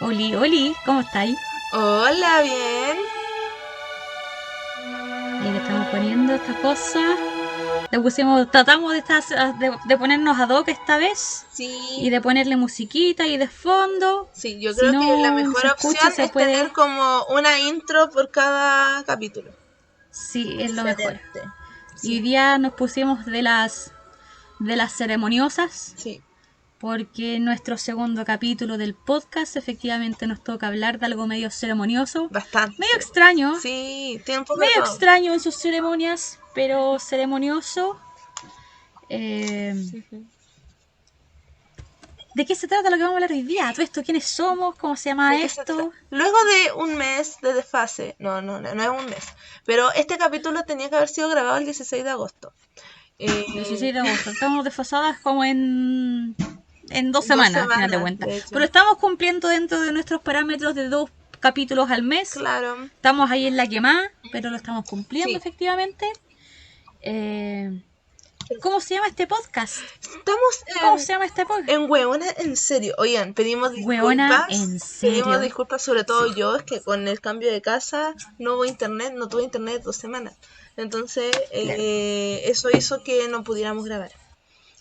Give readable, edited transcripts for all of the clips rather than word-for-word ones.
Oli, Oli, ¿cómo estáis? Hola, bien. Ahí le estamos poniendo esta cosa. Le pusimos, tratamos de ponernos ad hoc esta vez y Sí, de ponerle musiquita y de fondo. sí, yo Si creo que la no mejor se escucha, opción se es tener puede. como una intro por cada capítulo. Sí, es lo mejor. Excelente. Y hoy Sí, día nos pusimos de las ceremoniosas, sí, porque en nuestro segundo capítulo del podcast efectivamente nos toca hablar de algo medio ceremonioso, medio bastante. extraño, Sí, tiene un poco de medio todo. extraño en sus ceremonias, pero ceremonioso. Eh, Ujú. ¿De qué se trata lo que vamos a hablar hoy día? ¿Todo esto? ¿Quiénes somos? ¿Cómo se llama ¿De qué se trata? esto? Luego de un mes de desfase, no es un mes, pero este capítulo tenía que haber sido grabado el 16 de agosto. 16 Eh, de agosto. Estamos desfasadas como en 2 semanas, al final de 2 semanas, cuentas. de Pero hecho. estamos cumpliendo dentro de nuestros parámetros de 2 capítulos al mes. Claro, Estamos ahí en la quemada, pero lo estamos cumpliendo sí. efectivamente. Eh, ¿Cómo se llama este podcast? Estamos ¿Cómo se llama este podcast? en huevona, en serio. Oigan, Hueona, en pedimos serio. disculpas sobre todo Sí. yo, es que con el cambio de casa no hubo internet, no tuve internet 2 semanas. Entonces, Claro. eso hizo que no pudiéramos grabar.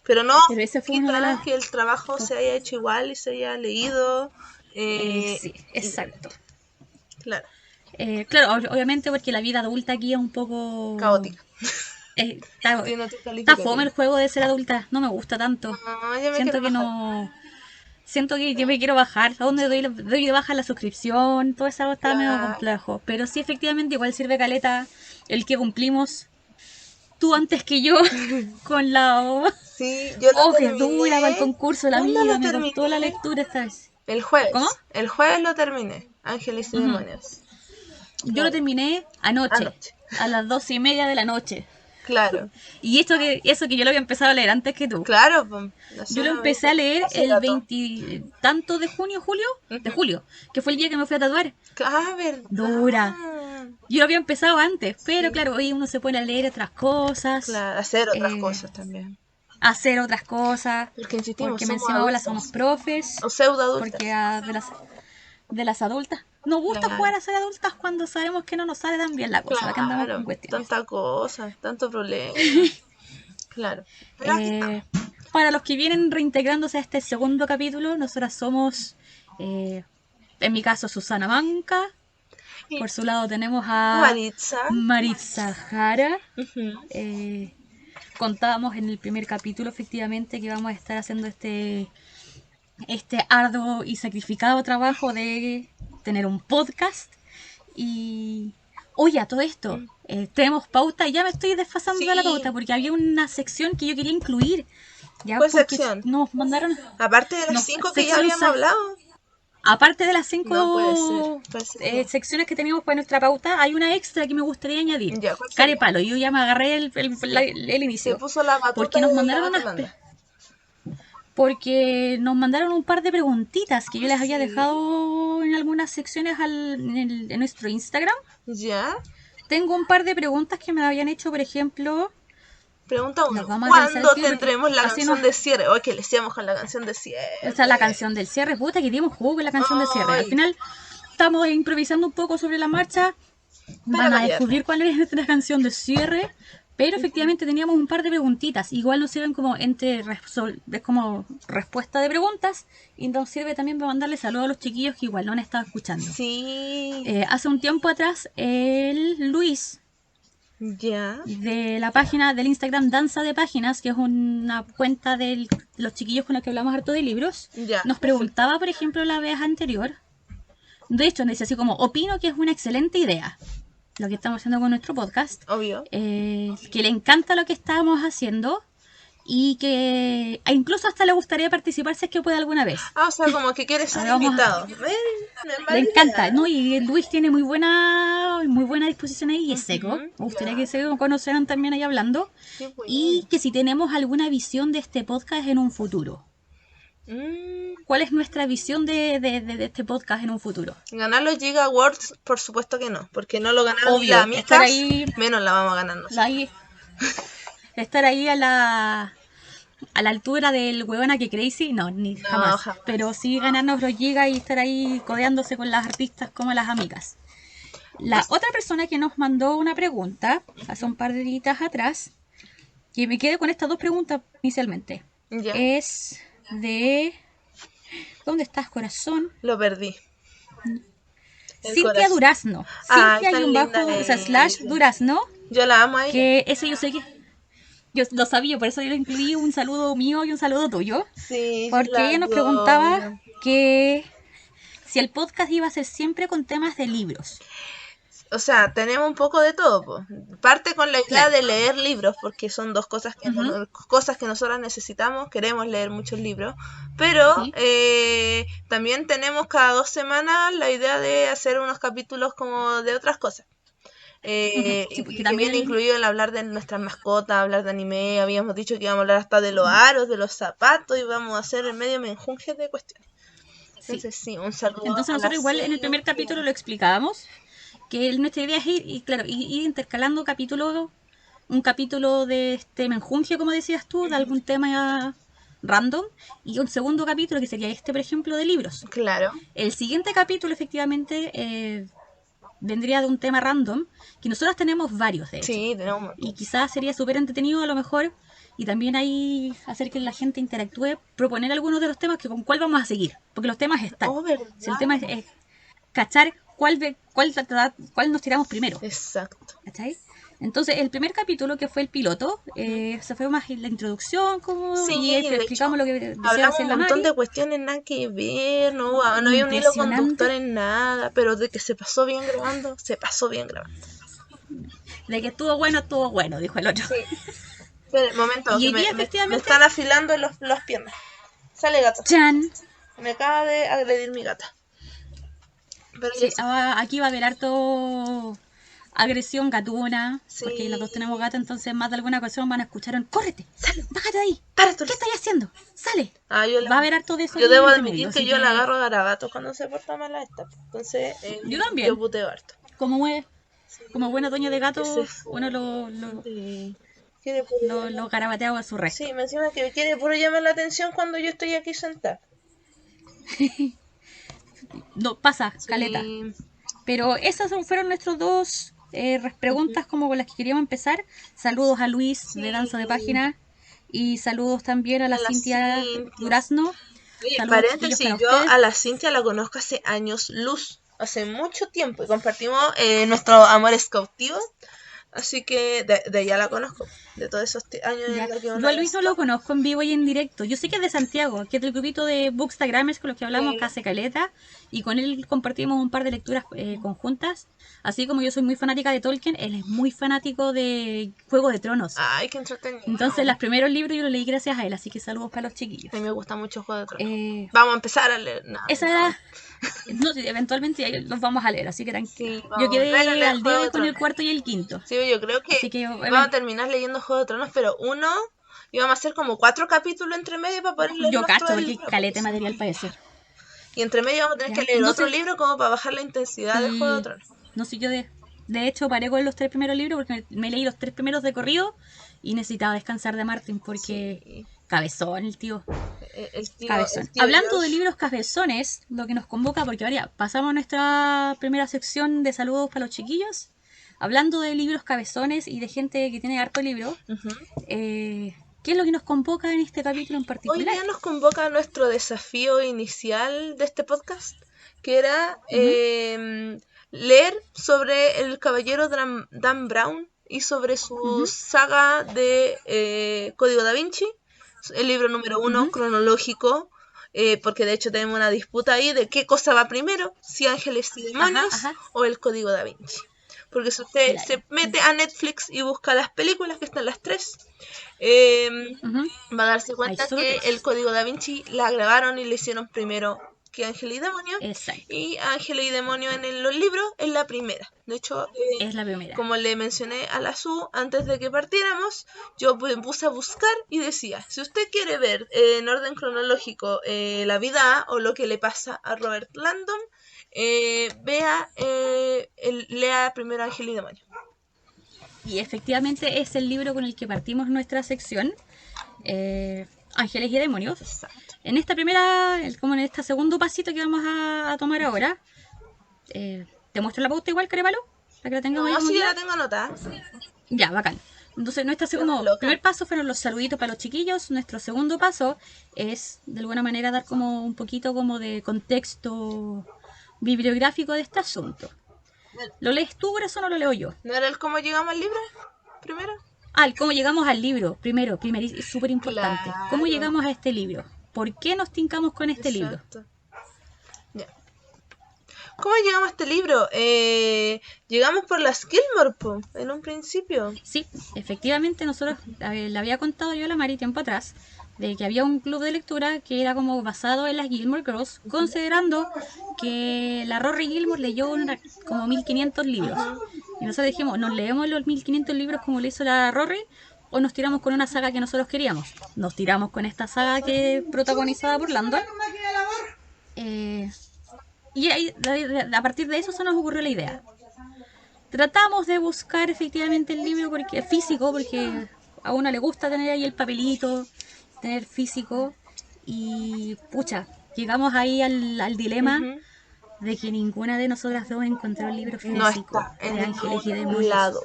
Pero no Pero ese fue uno de quita las... que el trabajo se haya hecho igual y se haya leído. Sí, Y exacto. claro, Claro, obviamente porque la vida adulta aquí es un poco... caótica. Está, Entiendo tu está fome calificativo. el juego de ser adulta, no me gusta tanto. No, yo me quiero Siento que bajar. no... Siento que yo me quiero bajar, a dónde doy de baja la suscripción, todo eso está medio Claro. complejo. Pero sí, efectivamente, igual sirve caleta el que cumplimos tú antes que yo con la... Sí, yo lo Oh, qué dura para el terminé. concurso, la ¿Cuándo amiga, lo me costó la terminé? lectura esta vez. El ¿Cómo? jueves. El jueves lo terminé. Ángeles y Ujú. demonios. Yo lo Claro. terminé anoche, Anoche. a las 12:30 de la noche. Claro. Y eso que yo lo había empezado a leer antes que tú. Claro, pues. Yo lo Nosotros empecé a leer hace el rato. 20 tanto de junio, julio, de Ujú. julio, que fue el día que me fui a tatuar. Ah, Dura. verdad. Yo lo había empezado antes, pero Sí. claro, hoy uno se pone a leer otras cosas, Claro, hacer otras eh, cosas también. hacer otras cosas, Porque insistimos, porque somos encima ahora somos adultos. profes, O pseudo porque adultas. de las adultas. Nos gusta Claro. jugar a ser adultas cuando sabemos que no nos sale tan bien la cosa, para que andamos con Claro. cuestiones. Tanta cosa, tanto problema. Claro. Pero aquí Eh, estamos. para los que vienen reintegrándose a este segundo capítulo, nosotras somos, eh, en mi caso, Susana Manca. Y Por su lado tenemos a Maritza. Maritza Jara. Ujú. Eh, Contábamos en el primer capítulo, efectivamente, que vamos a estar haciendo este arduo y sacrificado trabajo de tener un podcast. Y, oye, a todo esto, Mm. tenemos pauta y ya me estoy desfasando de la pauta Sí. porque había una sección que yo quería incluir, ya, ¿Cuál porque sección? nos mandaron, Aparte de las nos, 5 que ya sección, habíamos hablado. aparte de las No puede ser. 5 Parece que no. secciones que teníamos para nuestra pauta, hay una extra que me gustaría añadir. Ya, ¿cuál Care sería? palo, yo ya me agarré Se, el se inicio. puso la batuta Porque nos de mandaron la unas demanda. porque nos mandaron un par de preguntitas que yo Ah, les había sí. dejado en algunas secciones en nuestro Instagram. Ya. Tengo un par de preguntas que me habían hecho, por ejemplo, Pregunta las uno. vamos a revisar el ¿Cuándo tiro porque tendremos la así nos... canción de cierre? Hoy que le hacíamos con la canción de Esta es la cierre. canción del cierre, puta que dimos jugo con la canción del cierre. Al Ay, final estamos improvisando un poco sobre la marcha. para Van a variar. descubrir cuál es nuestra canción de cierre. Pero efectivamente teníamos un par de preguntitas. Igual nos sirven como es como respuesta de preguntas. Y nos sirve también para mandarle saludos a los chiquillos que igual no han estado escuchando. Sí. Hace un tiempo atrás, el Luis, Ya. de la página del Instagram Danza de Páginas, que es una cuenta de los chiquillos con los que hablamos harto de libros, Ya. nos Perfecto. preguntaba, por ejemplo, la vez anterior. De hecho, nos dice así como, opino que es una excelente idea lo que estamos haciendo con nuestro podcast, Obvio. que le encanta lo que estamos haciendo y que incluso hasta le gustaría participar si es que puede alguna vez. Ah, o sea, como que quiere A ser ver, vamos a... invitado. No es Le mala encanta, idea. ¿no? Y Luis tiene muy buena disposición ahí y es seco. Ujú, Me gustaría ya. que se conocieran también ahí hablando. Qué Y bueno. que si tenemos alguna visión de este podcast en un futuro. Mm, ¿Cuál es nuestra visión de este podcast en un futuro? Ganar los Giga Awards, por supuesto que no, porque no lo ganaron ni las Obvio, amigas, menos la vamos a ganar nosotros. ahí estar ahí a la altura del huevona que Crazy, no, ni No, jamás. jamás. Pero sí ganarnos los gigas y estar ahí codeándose con las artistas como las amigas. La otra persona que nos mandó una pregunta hace un par de días atrás, que me quedé con estas dos preguntas inicialmente, Ya, es de... ¿Dónde estás, corazón? lo perdí. El Cintia corazón. Durazno. Ay, Cintia y tan un linda bajo, o sea, slash ella. Durazno, Yo la amo a ella. que ese yo sé que... Yo lo sabía, por eso yo le incluí un saludo mío y un saludo tuyo. Sí, yo Porque la ella nos preguntaba adoro. que si el podcast iba a ser siempre con temas de libros. O sea, tenemos un poco de todo, po. Parte con la idea Claro. de leer libros, porque son dos cosas que, Ujú. cosas que nosotras necesitamos, queremos leer muchos libros, pero Sí. también tenemos cada 2 semanas la idea de hacer unos capítulos como de otras cosas. Ujú. Sí, Y porque que viene también... incluido el hablar de nuestras mascotas, hablar de anime, habíamos dicho que íbamos a hablar hasta de los aros, de los zapatos, y vamos a hacer en medio menjunje de cuestiones. Sí. Entonces sí, un saludo Entonces a la nosotros igual en el primer Cintia. capítulo lo explicábamos, que nuestra idea es ir, y claro, ir intercalando capítulos, un capítulo de este menjunje, como decías tú, de algún tema random, y un segundo capítulo que sería este, por ejemplo, de libros. Claro, El siguiente capítulo, efectivamente, vendría de un tema random, que nosotros tenemos varios, de hecho. sí, tenemos un Y montón. quizás sería súper entretenido a lo mejor, y también ahí hacer que la gente interactúe, proponer algunos de los temas que con cuál vamos a seguir, porque los temas están. Oh, Si el tema ¿verdad? es cachar cuál nos tiramos primero, Exacto. ¿cachai? Entonces, el primer capítulo, que fue el piloto, Ujú. se fue más la introducción, como, Sí, y de hecho, explicamos lo que deseaba hablamos hacer un la montón Mari. de cuestiones nada que ver, no había un hilo conductor Impresionante. en nada, pero de que se pasó bien grabando, se pasó bien grabando. De que estuvo bueno, dijo el otro. Sí, espera, momento, Y que hoy día, me efectivamente, están afilando las piernas. Sale gato, Chan. me acaba de agredir mi gata. Pero ya Sí, se fue. aquí va a haber harto agresión gatuna, porque las dos tenemos Sí, gata, entonces más de alguna ocasión van a escuchar un ¡córrete! sale, ¡Bájate de ahí! para tú. ¿Qué estás haciendo? ¡Sale! Ah, Va a haber harto de eso yo aquí debo entre medio, admitir que así yo la que agarro a garabatos cuando se porta mala esta. Entonces, yo yo también, puteo harto. como, Sí, como buena dueña de que se gato, fue. uno Quiere puro lo garabateaba a su resto. Sí, me encima que quiere puro llamar la atención cuando yo estoy aquí sentada. No, pasa, caleta. Sí. Pero esas fueron nuestros dos Ujú. preguntas como con las que queríamos empezar. Saludos a Luis de Danza de Sí. Página y saludos también a Y la a la Cintia Cintia. Durazno. Oye, Saludos chiquillos paréntesis, para yo ustedes. a la Cintia la conozco hace años luz, hace mucho tiempo, y compartimos nuestro amor cautivo, así que de ella la conozco, de todos esos años en Ya. los que uno Yo a era Luis no lo stop. conozco en vivo y en directo. Yo sé que es de Santiago, que es del grupito de Bookstagramers con los que hablamos Sí. casi caleta. Y con él compartimos un par de lecturas conjuntas. Así como yo soy muy fanática de Tolkien, él es muy fanático de Juego de Tronos. Ay, qué entretenido. Entonces, los primeros libros yo los leí gracias a él. Así que saludos para los chiquillos. A mí me gusta mucho Juego de Tronos. Eh, Vamos a empezar a leer. No, esa no. era. No, sí, eventualmente ahí los vamos a leer, así que tranquila. Sí, Yo vamos a volver a quedé leer al Juego de debe con el Tronos. cuarto y el quinto. Sí, yo creo que Así que, vamos a terminar leyendo Juego de Tronos, pero uno íbamos a hacer como 4 capítulos entre medio para poder yo leerlos todo cacho, el porque día, porque caleta si material no. para eso. Y entre medio vamos a tener que ¿Ya? leer No otro sé, libro como para bajar la intensidad de Juego de sí, Tronos. no sé, yo de hecho paré con los tres primeros libros porque me leí los tres primeros de corrido y necesitaba descansar de Martin porque Sí, cabezón el tío. el Cabezón. tío Hablando de George. libros cabezones, lo que nos convoca, porque ahora pasamos a nuestra primera sección de saludos para los chiquillos. Hablando de libros cabezones y de gente que tiene harto libro, Ujú. ¿qué es lo que nos convoca en este capítulo en Hoy particular? día nos convoca nuestro desafío inicial de este podcast, que era Ujú, leer sobre el caballero Dan Brown y sobre su ujú, saga de Código Da Vinci, el libro número uno ujú. cronológico, porque de hecho tenemos una disputa ahí de qué cosa va primero, si Ángeles y Ajá, Demonios ajá, o el Código Da Vinci. Porque si usted claro. se mete a Netflix y busca las películas, que están las tres, eh, Ujú. va a darse Hay cuenta solo que el tres. Código Da Vinci la grabaron y le hicieron primero que Ángel y Demonio, Exacto. y Ángel y Demonio en los libros es la primera. De hecho, Es la primera. como le mencioné a la Su antes de que partiéramos, yo me puse a buscar y decía, si usted quiere ver en orden cronológico la vida o lo que le pasa a Robert Landon, lea primero Ángel y Demonio. Y efectivamente es el libro con el que partimos nuestra sección. Ángeles y Demonios. Exacto. En esta primera, como en este segundo pasito que vamos a tomar ahora, ¿te muestro la pauta igual, Carepalo? Para que la tengamos ahí No, como sí, ya guía. la tengo anotada. Ya, bacán. Entonces, nuestro como Loca. primer paso fueron los saluditos para los chiquillos. Nuestro segundo paso es, de alguna manera, dar como un poquito como de contexto bibliográfico de este asunto. ¿Lo lees tú, por eso no lo leo yo? ¿No era el cómo llegamos al libro? Primero. Ah, cómo llegamos al libro. Primero, es súper importante. Claro. ¿Cómo llegamos a este libro? ¿Por qué nos tincamos con este libro? Exacto. Ya. ¿Cómo llegamos a este libro? Llegamos por las Gilmore, po, en un principio. Sí, efectivamente nosotros le había contado yo a la Mari tiempo atrás de que había un club de lectura que era como basado en las Gilmore Girls, considerando que la Rory Gilmore leyó como 1500 libros. Y nosotros dijimos, ¿nos leemos los 1500 libros como le hizo la Rory o nos tiramos con una saga que nosotros queríamos? Nos tiramos con esta saga que es protagonizada por Landon. Y ahí, a partir de eso se nos ocurrió la idea. Tratamos de buscar efectivamente el libro físico, porque a uno le gusta tener ahí el papelito, tener físico. Y pucha, llegamos ahí al dilema de que ninguna de nosotras dos encontró el libro físico No está en de Ángeles y ningún Demonios. lado,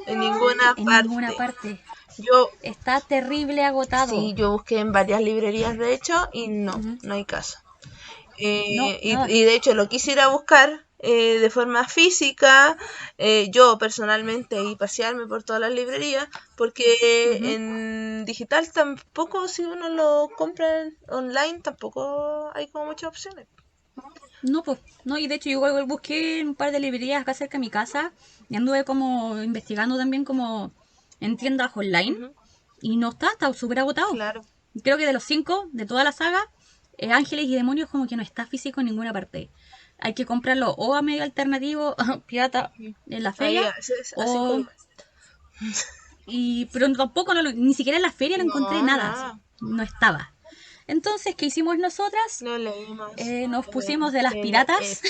en ninguna En parte. ninguna parte. Yo, Está terrible agotado. sí, yo busqué en varias librerías, de hecho, y no, Ujú. no hay caso. No, nada. Y de hecho lo quisiera buscar de forma física, yo personalmente, y pasearme por todas las librerías, porque en digital tampoco, si uno lo compra online, tampoco hay como muchas opciones. No, pues, no, y de hecho yo igual busqué en un par de librerías acá cerca de mi casa y anduve como investigando también como en tiendas online y no está súper agotado. Claro. Creo que de los 5, de toda la saga, Ángeles y Demonios como que no está físico en ninguna parte. Hay que comprarlo o a medio alternativo, pirata, en la feria, Ahí, así o... como- pero tampoco, ni siquiera en la feria lo encontré No, nada. No estaba. Entonces, ¿qué hicimos nosotras? No leímos. Nos pusimos de las piratas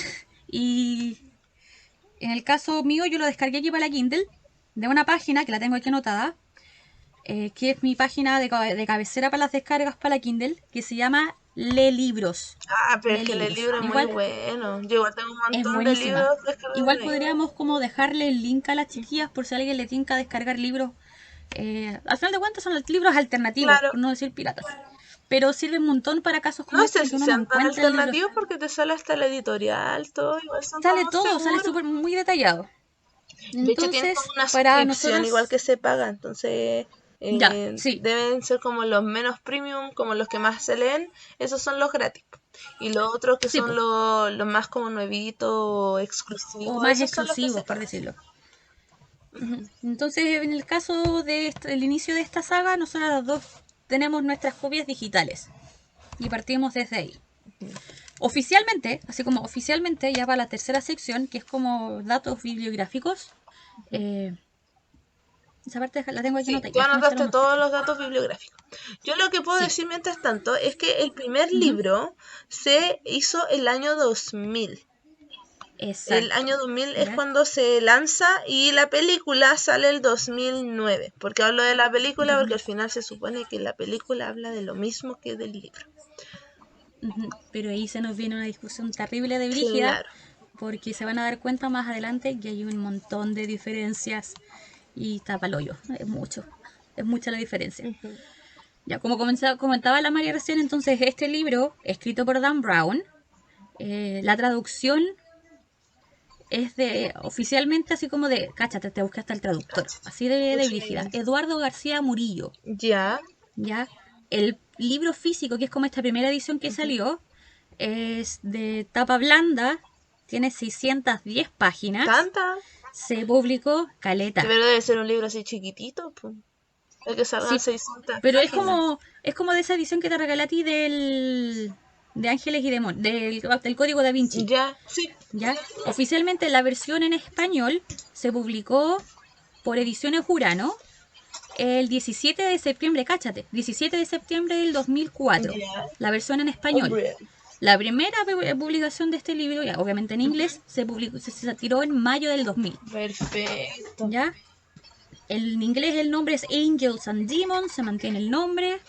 y en el caso mío yo lo descargué aquí para la Kindle de una página que la tengo aquí anotada, que es mi página de cabecera para las descargas para la Kindle, que se llama Lee Libros. Ah, pero es que el Libros. libro es Igual, muy bueno. Yo igual tengo un es montón de buenísima. libros descargados. Igual de podríamos como dejarle el link a las chiquillas por si a alguien le tinca descargar libros. Al final de cuentas son los libros alternativos, Claro. por no decir piratas. Pero sirve un montón para casos como No este sé que si uno no sean tan encuentra el libro. alternativos porque te sale hasta la editorial, todo igual son Sale como todo, sale seguros. súper muy detallado. De hecho tienen Entonces, como una para suscripción nosotros, igual que se paga, entonces ya, sí, deben ser como los menos premium, como los que más se leen, esos son los gratis. Y los otros que sí, son los más como nuevitos o exclusivos, o más esos son los que se exclusivos, por pagan. decirlo. Entonces, en el caso del inicio de esta saga, nosotros las dos tenemos nuestras copias digitales y partimos desde ahí. Oficialmente, así como oficialmente, ya para la tercera sección, que es como datos bibliográficos, esa parte la tengo aquí Sí, anotada. tú anotaste todos los datos bibliográficos. Yo lo que puedo Sí. decir mientras tanto es que el primer libro se hizo el año 2000. Exacto. El año 2000 es ¿Ya? cuando se lanza y la película sale el 2009. ¿Por qué hablo de la película? Porque al final se supone que la película habla de lo mismo que del libro. Pero ahí se nos viene una discusión terrible de brígida, Claro. porque se van a dar cuenta más adelante que hay un montón de diferencias y tapa el hoyo. Es mucha la diferencia. Ya, como comentaba la María recién, entonces este libro, escrito por Dan Brown, la traducción es oficialmente así como de, cáchate, te busqué hasta el traductor, así de brígida. Eduardo García Murillo. Ya. ¿Ya? El libro físico, que es como esta primera edición que salió, es de tapa blanda, tiene 610 páginas. ¿Tanta? Se publicó caleta. Pero debe ser un libro así chiquitito, pues. El que salgan Sí, 600 pero páginas. es como de esa edición que te regalé a ti de Ángeles y Demonios, del Código Da Vinci. Ya, sí. ¿Ya? Oficialmente la versión en español se publicó por Ediciones Urano el 17 de septiembre, cáchate, 17 de septiembre del 2004, Ya. la versión en español. Hombre. La primera publicación de este libro, ya, obviamente en inglés, se tiró en mayo del 2000. Perfecto. ¿Ya? En inglés el nombre es Angels and Demons, se mantiene el nombre.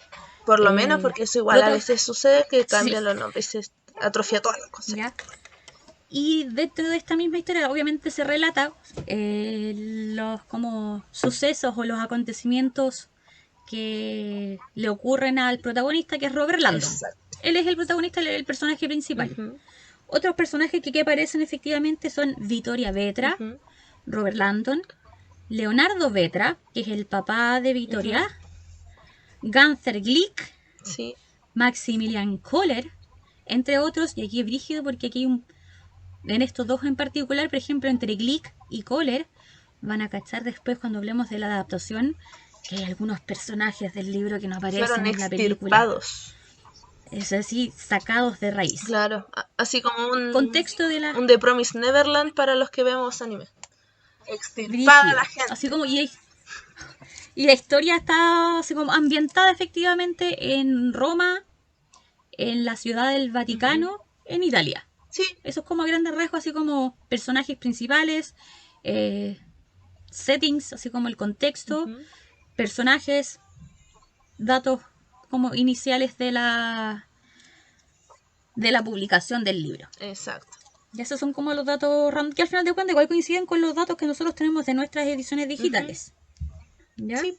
Por lo menos, porque eso igual a veces sucede que cambian sí. los nombres y se atrofia todas las cosas. ¿Ya? Y dentro de esta misma historia obviamente se relata los como sucesos o los acontecimientos que le ocurren al protagonista, que es Robert Landon. Exacto. Él es el protagonista, el personaje principal. Otros personajes que aparecen efectivamente son Vittoria Vetra, Robert Landon, Leonardo Vetra, que es el papá de Vittoria, Gunther Glick, Sí. Maximilian Kohler, entre otros, y aquí es brígido porque aquí hay en estos dos en particular, por ejemplo, entre Glick y Kohler, van a cachar después cuando hablemos de la adaptación que hay algunos personajes del libro que no aparecen en la película. Es así, sacados de raíz. Claro, así como un contexto de un The Promised Neverland para los que vemos anime. Extirpada la gente. Así como y la historia está así como ambientada efectivamente en Roma, en la ciudad del Vaticano, en Italia. Sí. Eso es como a grandes rasgos, así como personajes principales, settings, así como el contexto, personajes, datos como iniciales de la publicación del libro. Exacto. Y esos son como los datos que al final de cuentas igual coinciden con los datos que nosotros tenemos de nuestras ediciones digitales. ¿Ya? Sí.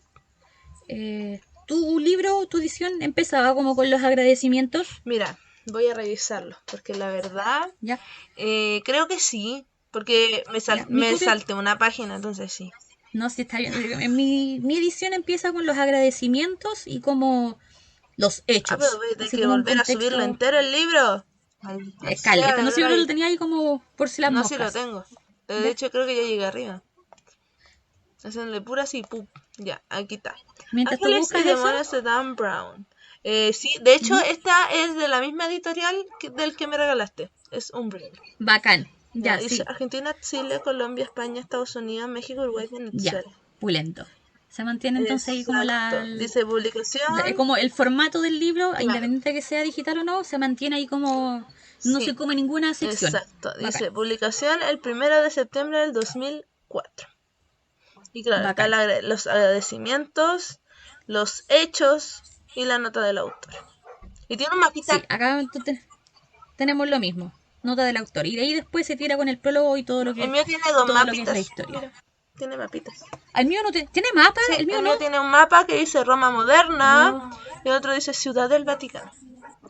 ¿Tu libro, tu edición empezaba como con los agradecimientos? Mira, voy a revisarlo, porque la verdad, ¿ya? Creo que sí, porque me salté una página, entonces sí. No, sí está bien. En mi edición empieza con los agradecimientos y como los hechos. Pero voy a tener que volver a subirlo entero el libro. Caleta, no sé, yo lo tenía ahí como por si las moscas. No, sí lo tengo. De hecho, creo que ya llegué arriba. Haciéndole pura así, ¡pum! Ya, aquí está. Mientras tú buscas y demonios de Dan Brown. Sí, de hecho, esta es de la misma editorial del que me regalaste. Es Umbrella. Bacán. Ya, dice sí. Argentina, Chile, Colombia, España, Estados Unidos, México, Uruguay, Venezuela. Ya, pulento. Se mantiene entonces ahí como dice publicación. Como el formato del libro, claro, independiente de que sea digital o no, se mantiene ahí como no se come ninguna sección. Exacto. Dice publicación el 1 de septiembre del 2004. Y claro, acá los agradecimientos, los hechos y la nota del autor. Y tiene un mapita. Sí, acá tenemos lo mismo. Nota del autor. Y de ahí después se tira con el prólogo y todo lo que, el mío tiene dos mapitas. Lo que es la historia. Mira, tiene mapitas. ¿El mío no tiene mapa? Sí, el mío tiene un mapa que dice Roma moderna y el otro dice Ciudad del Vaticano.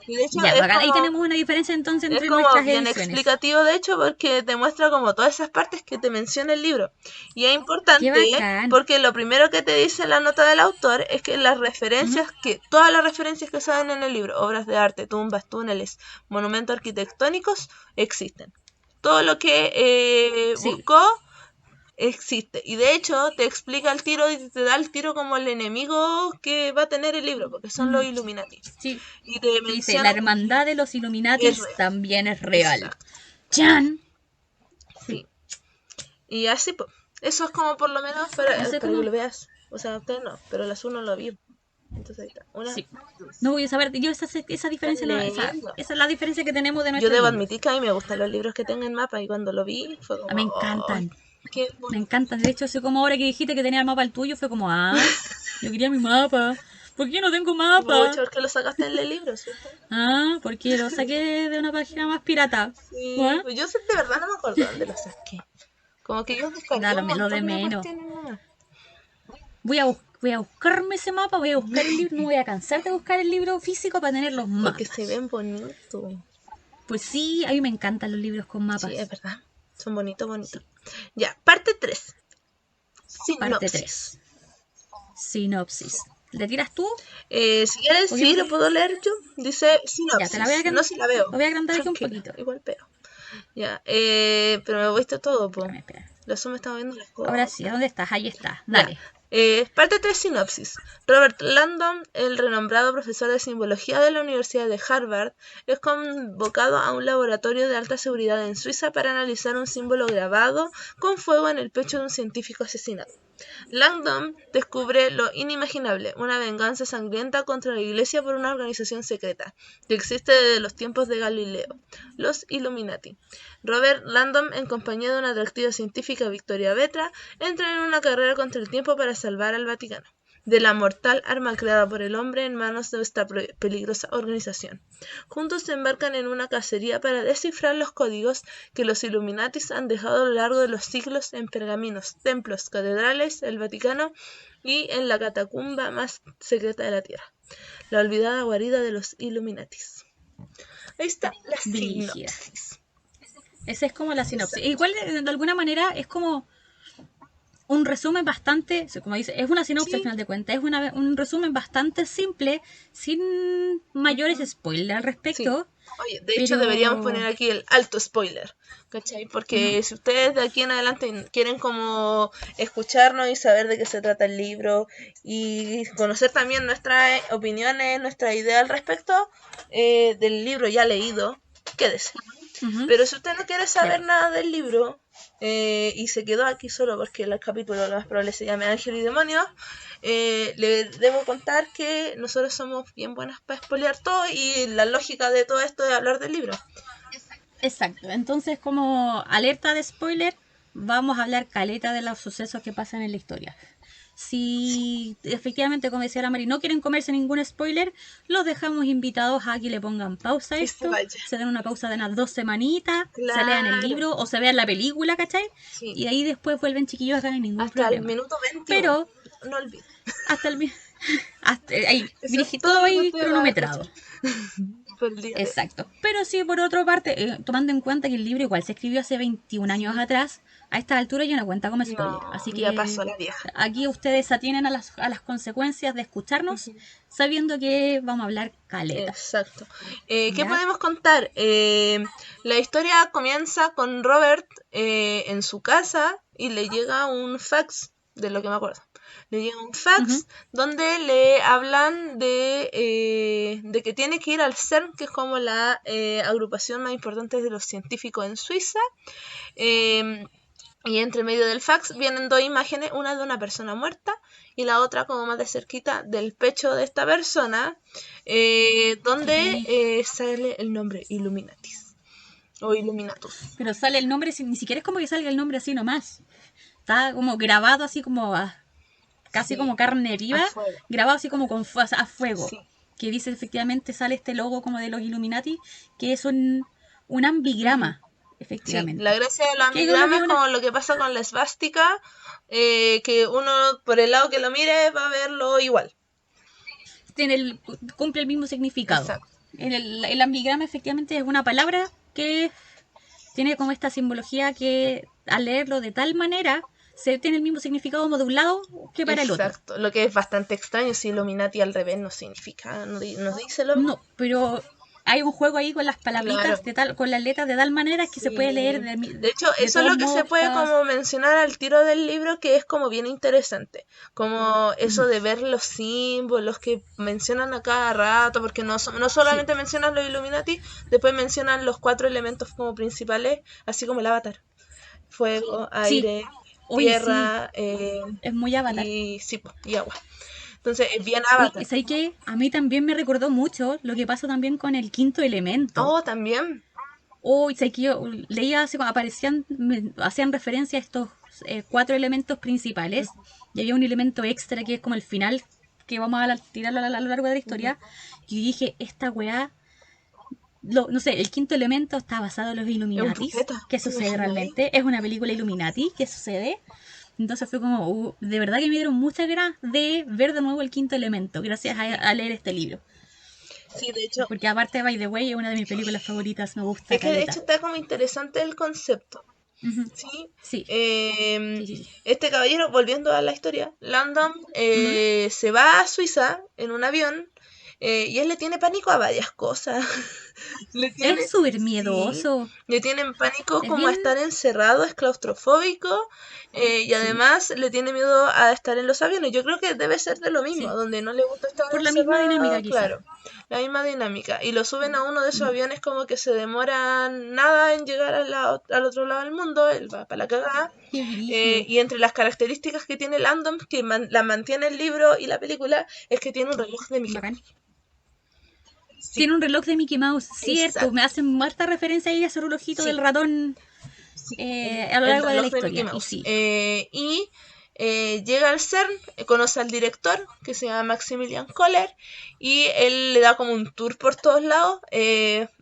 Y de hecho ya, acá ahí tenemos una diferencia entonces entre nuestras ediciones. Es bien explicativo, de hecho, porque te muestra como todas esas partes que te menciona el libro. Y es importante porque lo primero que te dice la nota del autor es que las referencias, todas las referencias que salen en el libro, obras de arte, tumbas, túneles, monumentos arquitectónicos, existen. Todo lo que buscó existe. Y de hecho te explica el tiro y te da el tiro como el enemigo que va a tener el libro, porque son los Illuminati. Sí. Y te dice, la hermandad de los Illuminati también es real. Exacto. ¡Chan! Sí. Y así, pues, eso es como por lo menos para que lo veas. O sea, usted no, pero el azul no lo vio. Entonces ahí está. Sí. No voy a saber, yo esa diferencia, esa es la diferencia que tenemos de nuestro Yo debo admitir que a mí me gustan los libros que tengan mapa y cuando lo vi fue como... me encantan. Me encantan. De hecho, así como ahora que dijiste que tenía el mapa el tuyo, fue como, yo quería mi mapa. ¿Por qué no tengo mapa? Porque lo sacaste en el libro, ¿cierto? Porque lo saqué de una página más pirata. Sí, pues yo de verdad no me acuerdo dónde lo saqué. Como que yo descargué lo de menos. Voy a buscarme ese mapa, voy a buscar el libro, no voy a cansar de buscar el libro físico para tener los mapas. Porque se ven bonitos. Pues sí, a mí me encantan los libros con mapas. Sí, es verdad. Son bonitos. Sí. Ya, parte 3. Parte 3. Sinopsis. ¿Le tiras tú? Si quieres, sí, lo puedo leer yo. Dice sinopsis. Ya, te la voy a no, si la veo. Lo voy a agrandar aquí un poquito. Igual pero. Ya, pero me viste todo, po. Lo me estaba viendo las cosas. Ahora sí, ¿dónde estás? Ahí está. Dale. Parte 3, sinopsis. Robert Landon, el renombrado profesor de simbología de la Universidad de Harvard, es convocado a un laboratorio de alta seguridad en Suiza para analizar un símbolo grabado con fuego en el pecho de un científico asesinado. Langdon descubre lo inimaginable, una venganza sangrienta contra la Iglesia por una organización secreta que existe desde los tiempos de Galileo, los Illuminati. Robert Langdon, en compañía de una atractiva científica, Victoria Vetra, entra en una carrera contra el tiempo para salvar al Vaticano de la mortal arma creada por el hombre en manos de esta peligrosa organización. Juntos se embarcan en una cacería para descifrar los códigos que los Illuminatis han dejado a lo largo de los siglos en pergaminos, templos, catedrales, el Vaticano y en la catacumba más secreta de la Tierra, la olvidada guarida de los Illuminatis. Ahí está la Brígida. sinopsis. Esa es como la sinopsis. Igual, de alguna manera, es como un resumen bastante, como dice, es una sinopsis Sí. al final de cuentas, es un resumen bastante simple, sin mayores spoilers al respecto. Oye, de hecho pero- deberíamos poner aquí el alto spoiler, ¿cachai? Porque si ustedes de aquí en adelante quieren como escucharnos y saber de qué se trata el libro y conocer también nuestras opiniones, nuestra idea al respecto del libro ya leído, quédese. Ujú. Pero si usted no quiere saber Claro. nada del libro y se quedó aquí solo porque el capítulo lo más probable se llame Ángel y Demonios, le debo contar que nosotros somos bien buenas para spoilear todo y la lógica de todo esto es hablar del libro. Exacto, entonces como alerta de spoiler, vamos a hablar caleta de los sucesos que pasan en la historia. Si efectivamente, como decía la Mari, no quieren comerse ningún spoiler, los dejamos invitados a que le pongan pausa a Que se esto, vaya. se den una pausa de unas 2 semanitas, se lean el Claro. libro o se vean la película, ¿cachai? Sí. Y ahí después vuelven chiquillos acá, no hay ningún Hasta el problema. minuto 21. Pero no olviden. hasta el... ahí, Eso es todo todo lo que ahí ustedes cronometrado. van a escuchar por el día de hoy. Exacto. Pero sí, por otra parte, tomando en cuenta que el libro igual se escribió hace 21 años atrás, a esta altura ya no cuenta como spoiler. No, Así que ya pasó la vieja. aquí ustedes atienen a las consecuencias de escucharnos, sabiendo que vamos a hablar caleta. Exacto. ¿Qué ¿Ya? podemos contar? La historia comienza con Robert en su casa y le llega un fax, de lo que me acuerdo. Le llega un fax donde le hablan de que tiene que ir al CERN, que es como la agrupación más importante de los científicos en Suiza. Y entre medio del fax vienen dos imágenes, una de una persona muerta y la otra como más de cerquita del pecho de esta persona, donde sale el nombre Illuminatis o Illuminatus. Pero sale el nombre, ni siquiera es como que salga el nombre así nomás. Está como grabado así como casi Sí, como carne viva, a fuego. grabado así como con a fuego. Sí. Que dice efectivamente, sale este logo como de los Illuminati, que es un ambigrama, Sí, efectivamente. la gracia de los Que creo que ambigramas es una- como lo que pasa con la esvástica, que uno por el lado que lo mire va a verlo igual. cumple el mismo significado. Exacto. El ambigrama efectivamente es una palabra que tiene como esta simbología que al leerlo de tal manera se tiene el mismo significado como de un lado que para el otro. Exacto, lo que es bastante extraño si Illuminati al revés no significa, no dice lo mismo. No, pero hay un juego ahí con las palabritas Claro. con las letras de tal manera que se puede leer De hecho, de eso es lo todos que se modos, puede está- como mencionar al tiro del libro, que es como bien interesante. Como eso de ver los símbolos que mencionan a cada rato, porque no solamente mencionan los Illuminati, después mencionan los 4 elementos como principales, así como el avatar. Fuego, aire, Oye, tierra, es muy avatar. y agua. Entonces es bien Oye, avatar. ¿sabes qué? A mí también me recordó mucho lo que pasa también con el quinto elemento. Oh, también. Uy, ¿sabes qué? Yo leía así como hacían referencia a estos 4 elementos principales y había un elemento extra que es como el final que vamos a tirarlo a lo largo de la historia. Y yo dije, esta weá, no sé, el quinto elemento está basado en los Illuminatis. profeta. ¿Qué sucede Imagínate. realmente? Es una película Illuminati. ¿Qué sucede? Entonces fue como, de verdad que me dieron muchas ganas de ver de nuevo el quinto elemento, gracias a leer este libro. Sí, de hecho, Porque aparte, by the way, es una de mis películas favoritas, me gusta es que de caleta. hecho está como interesante el concepto. Ujú. ¿Sí? Sí. Sí. Este caballero, volviendo a la historia, Landon se va a Suiza en un avión y él le tiene pánico a varias cosas. Es súper miedoso. Le tienen pánico Es como a bien- estar encerrado, es claustrofóbico y además le tiene miedo a estar en los aviones. Yo creo que debe ser de lo mismo, Sí. donde no le gusta estar Por la misma encerrado, dinámica, quizá. claro, la misma dinámica. Y lo suben a uno de esos aviones como que se demora nada en llegar al otro lado del mundo, él va para la cagada. Qué brígido. Y entre las características que tiene Landon, que la mantiene el libro y la película, es que tiene un reloj de Mickey Bacán. Mouse. Sí, Tiene un reloj de Mickey Mouse, cierto. exacto. Me hacen harta referencia ahí a ese relojito Sí. del ratón Sí, a lo el largo de la reloj de Mickey historia. Y Mouse. sí. Llega al CERN, conoce al director, que se llama Maximilian Kohler, y él le da como un tour por todos lados.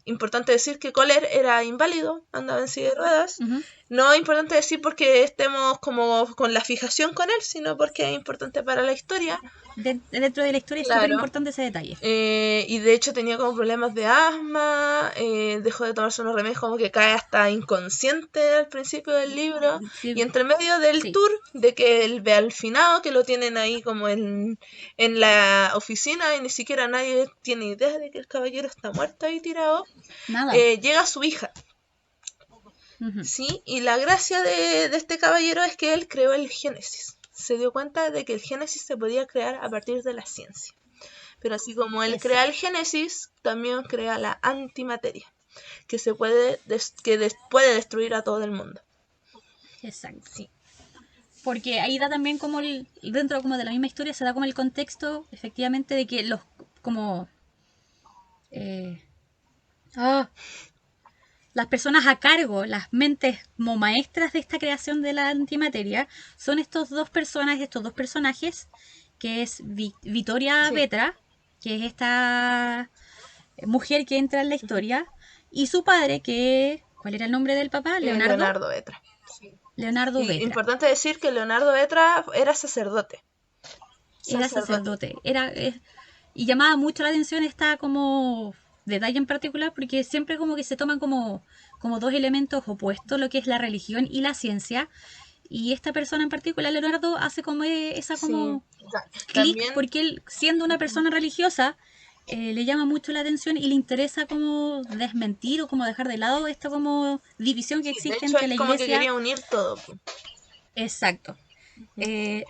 Importante decir que Kohler era inválido, andaba en silla de ruedas. Ujú. No es importante decir porque estemos como con la fijación con él, sino porque es importante para la historia. Dentro de la historia es Claro. súper importante ese detalle. Y de hecho tenía como problemas de asma, dejó de tomarse unos remedios, como que cae hasta inconsciente al principio del libro. Sí, Y entre medio del sí. tour, de que él ve al finado, que lo tienen ahí como en la oficina y ni siquiera nadie tiene idea de que el caballero está muerto ahí tirado, Nada. llega su hija. Ujú. ¿Sí? Y la gracia de este caballero es que él creó el Génesis. Se dio cuenta de que el Génesis se podía crear a partir de la ciencia. Pero así como él crea el Génesis, también crea la antimateria, que puede destruir a todo el mundo. Exacto. Sí. Porque ahí da también como dentro como de la misma historia se da como el contexto, efectivamente, de que los como las personas a cargo, las mentes como maestras de esta creación de la antimateria, son estos dos personajes, que es Vittoria Sí. Vetra, que es esta mujer que entra en la historia, y su padre, que ¿cuál era el nombre del papá? Leonardo Vetra. Leonardo Y Vetra. importante decir que Leonardo Vetra era sacerdote. Era sacerdote. Y llamaba mucho la atención esta como detalle en particular, porque siempre como que se toman como dos elementos opuestos, lo que es la religión y la ciencia. Y esta persona en particular, Leonardo, hace como esa como clic, También, porque él, siendo una persona religiosa, le llama mucho la atención y le interesa como desmentir o como dejar de lado esta como división que sí, de existe hecho entre la es como que iglesia. quería unir todo. Exacto.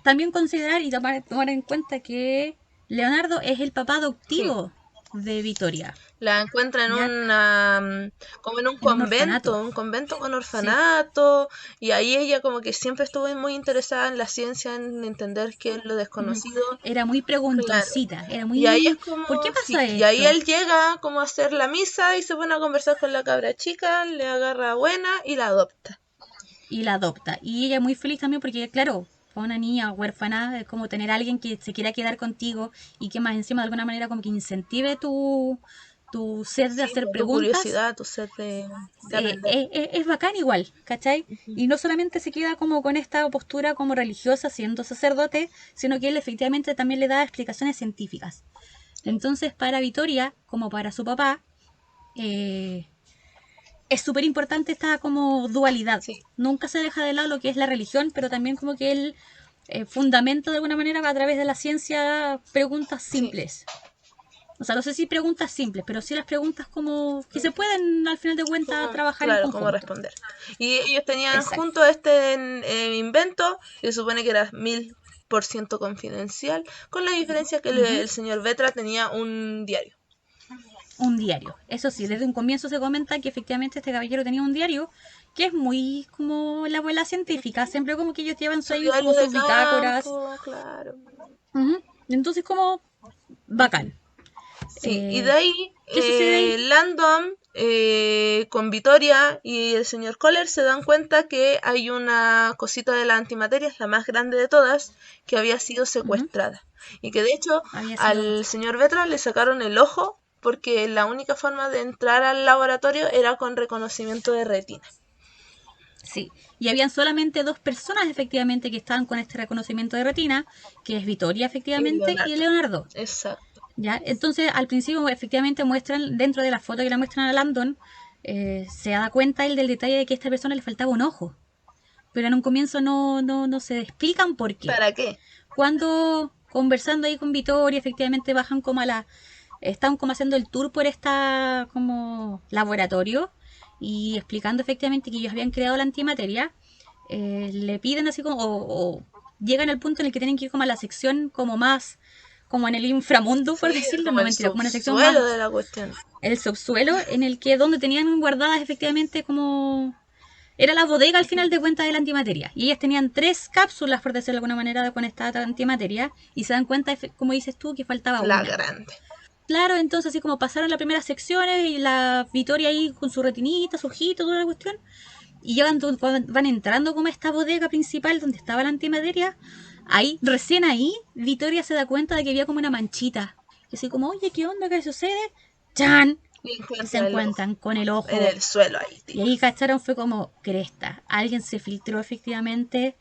También considerar y tomar en cuenta que Leonardo es el papá adoptivo de Vittoria. La encuentra en ¿Ya? como en un En un orfanato. convento con Sí. orfanato, y ahí ella como que siempre estuvo muy interesada en la ciencia, en entender qué es lo desconocido. Era muy preguntoncita, era muy... Y ahí es como, ¿Por qué sí, pasa y ahí esto? él llega como a hacer la misa y se pone a conversar con la cabra chica, le agarra buena y la adopta. Y la adopta. Y ella muy feliz también porque, claro, para una niña huérfana es como tener a alguien que se quiera quedar contigo y que más encima de alguna manera como que incentive tu sed de hacer Tu preguntas. curiosidad, tu sed de aprender. Es bacán igual, ¿cachai? Y no solamente se queda como con esta postura como religiosa siendo sacerdote, sino que él efectivamente también le da explicaciones científicas. Entonces para Vittoria, como para su papá, es súper importante esta como dualidad. Sí. Nunca se deja de lado lo que es la religión, pero también como que él fundamenta de alguna manera a través de la ciencia preguntas simples. O sea, no sé si preguntas simples, pero sí las preguntas como que se pueden al final de cuentas trabajar en conjunto. Cómo responder. Y ellos tenían Exacto. junto este invento, que se supone que era 1000% confidencial, con la diferencia que el señor Vetra tenía un diario. Un diario. Eso sí, desde un comienzo se comenta que efectivamente este caballero tenía un diario que es muy como la abuela científica, siempre como que ellos llevan Su ahí diario como de sus bitácoras. campo, claro. Entonces como bacán. Sí, y de ahí, ¿Qué sucede ahí? Landon con Vittoria y el señor Kohler se dan cuenta que hay una cosita de la antimateria, es la más grande de todas, que había sido secuestrada. Y que de hecho al señor Vetra le sacaron el ojo porque la única forma de entrar al laboratorio era con reconocimiento de retina. Sí, y habían solamente dos personas efectivamente que estaban con este reconocimiento de retina, que es Vittoria efectivamente y Leonardo. Exacto. ¿Ya? Entonces al principio efectivamente muestran, dentro de la foto que le muestran a Landon, se da cuenta él del detalle de que a esta persona le faltaba un ojo. Pero en un comienzo no se explican por qué. ¿Para qué? Cuando conversando ahí con Vittoria, efectivamente bajan como están como haciendo el tour por esta como laboratorio y explicando efectivamente que ellos habían creado la antimateria, le piden así como o llegan al punto en el que tienen que ir como a la sección como más como en el inframundo, por decirlo, no mentira, como una sección más de la cuestión. el subsuelo en el que donde tenían guardadas efectivamente como Era la bodega al final de cuentas de la antimateria. Y ellas tenían 3 cápsulas, por decirlo de alguna manera, con esta antimateria. Y se dan cuenta, como dices tú, que faltaba La una. grande. Claro, entonces así como pasaron las primeras secciones y la Victoria ahí con su retinita, su ojito, toda la cuestión. Y ya van entrando como a esta bodega principal donde estaba la antimateria. Ahí, recién ahí, Victoria se da cuenta de que había como una manchita. Y así como, oye, ¿qué onda? ¿Qué sucede? ¡Chan! Y Y se encuentra el ojo encuentran con el en ojo. el suelo ahí, Y tipo. ahí cacharon, fue como, cresta. Alguien se filtró efectivamente,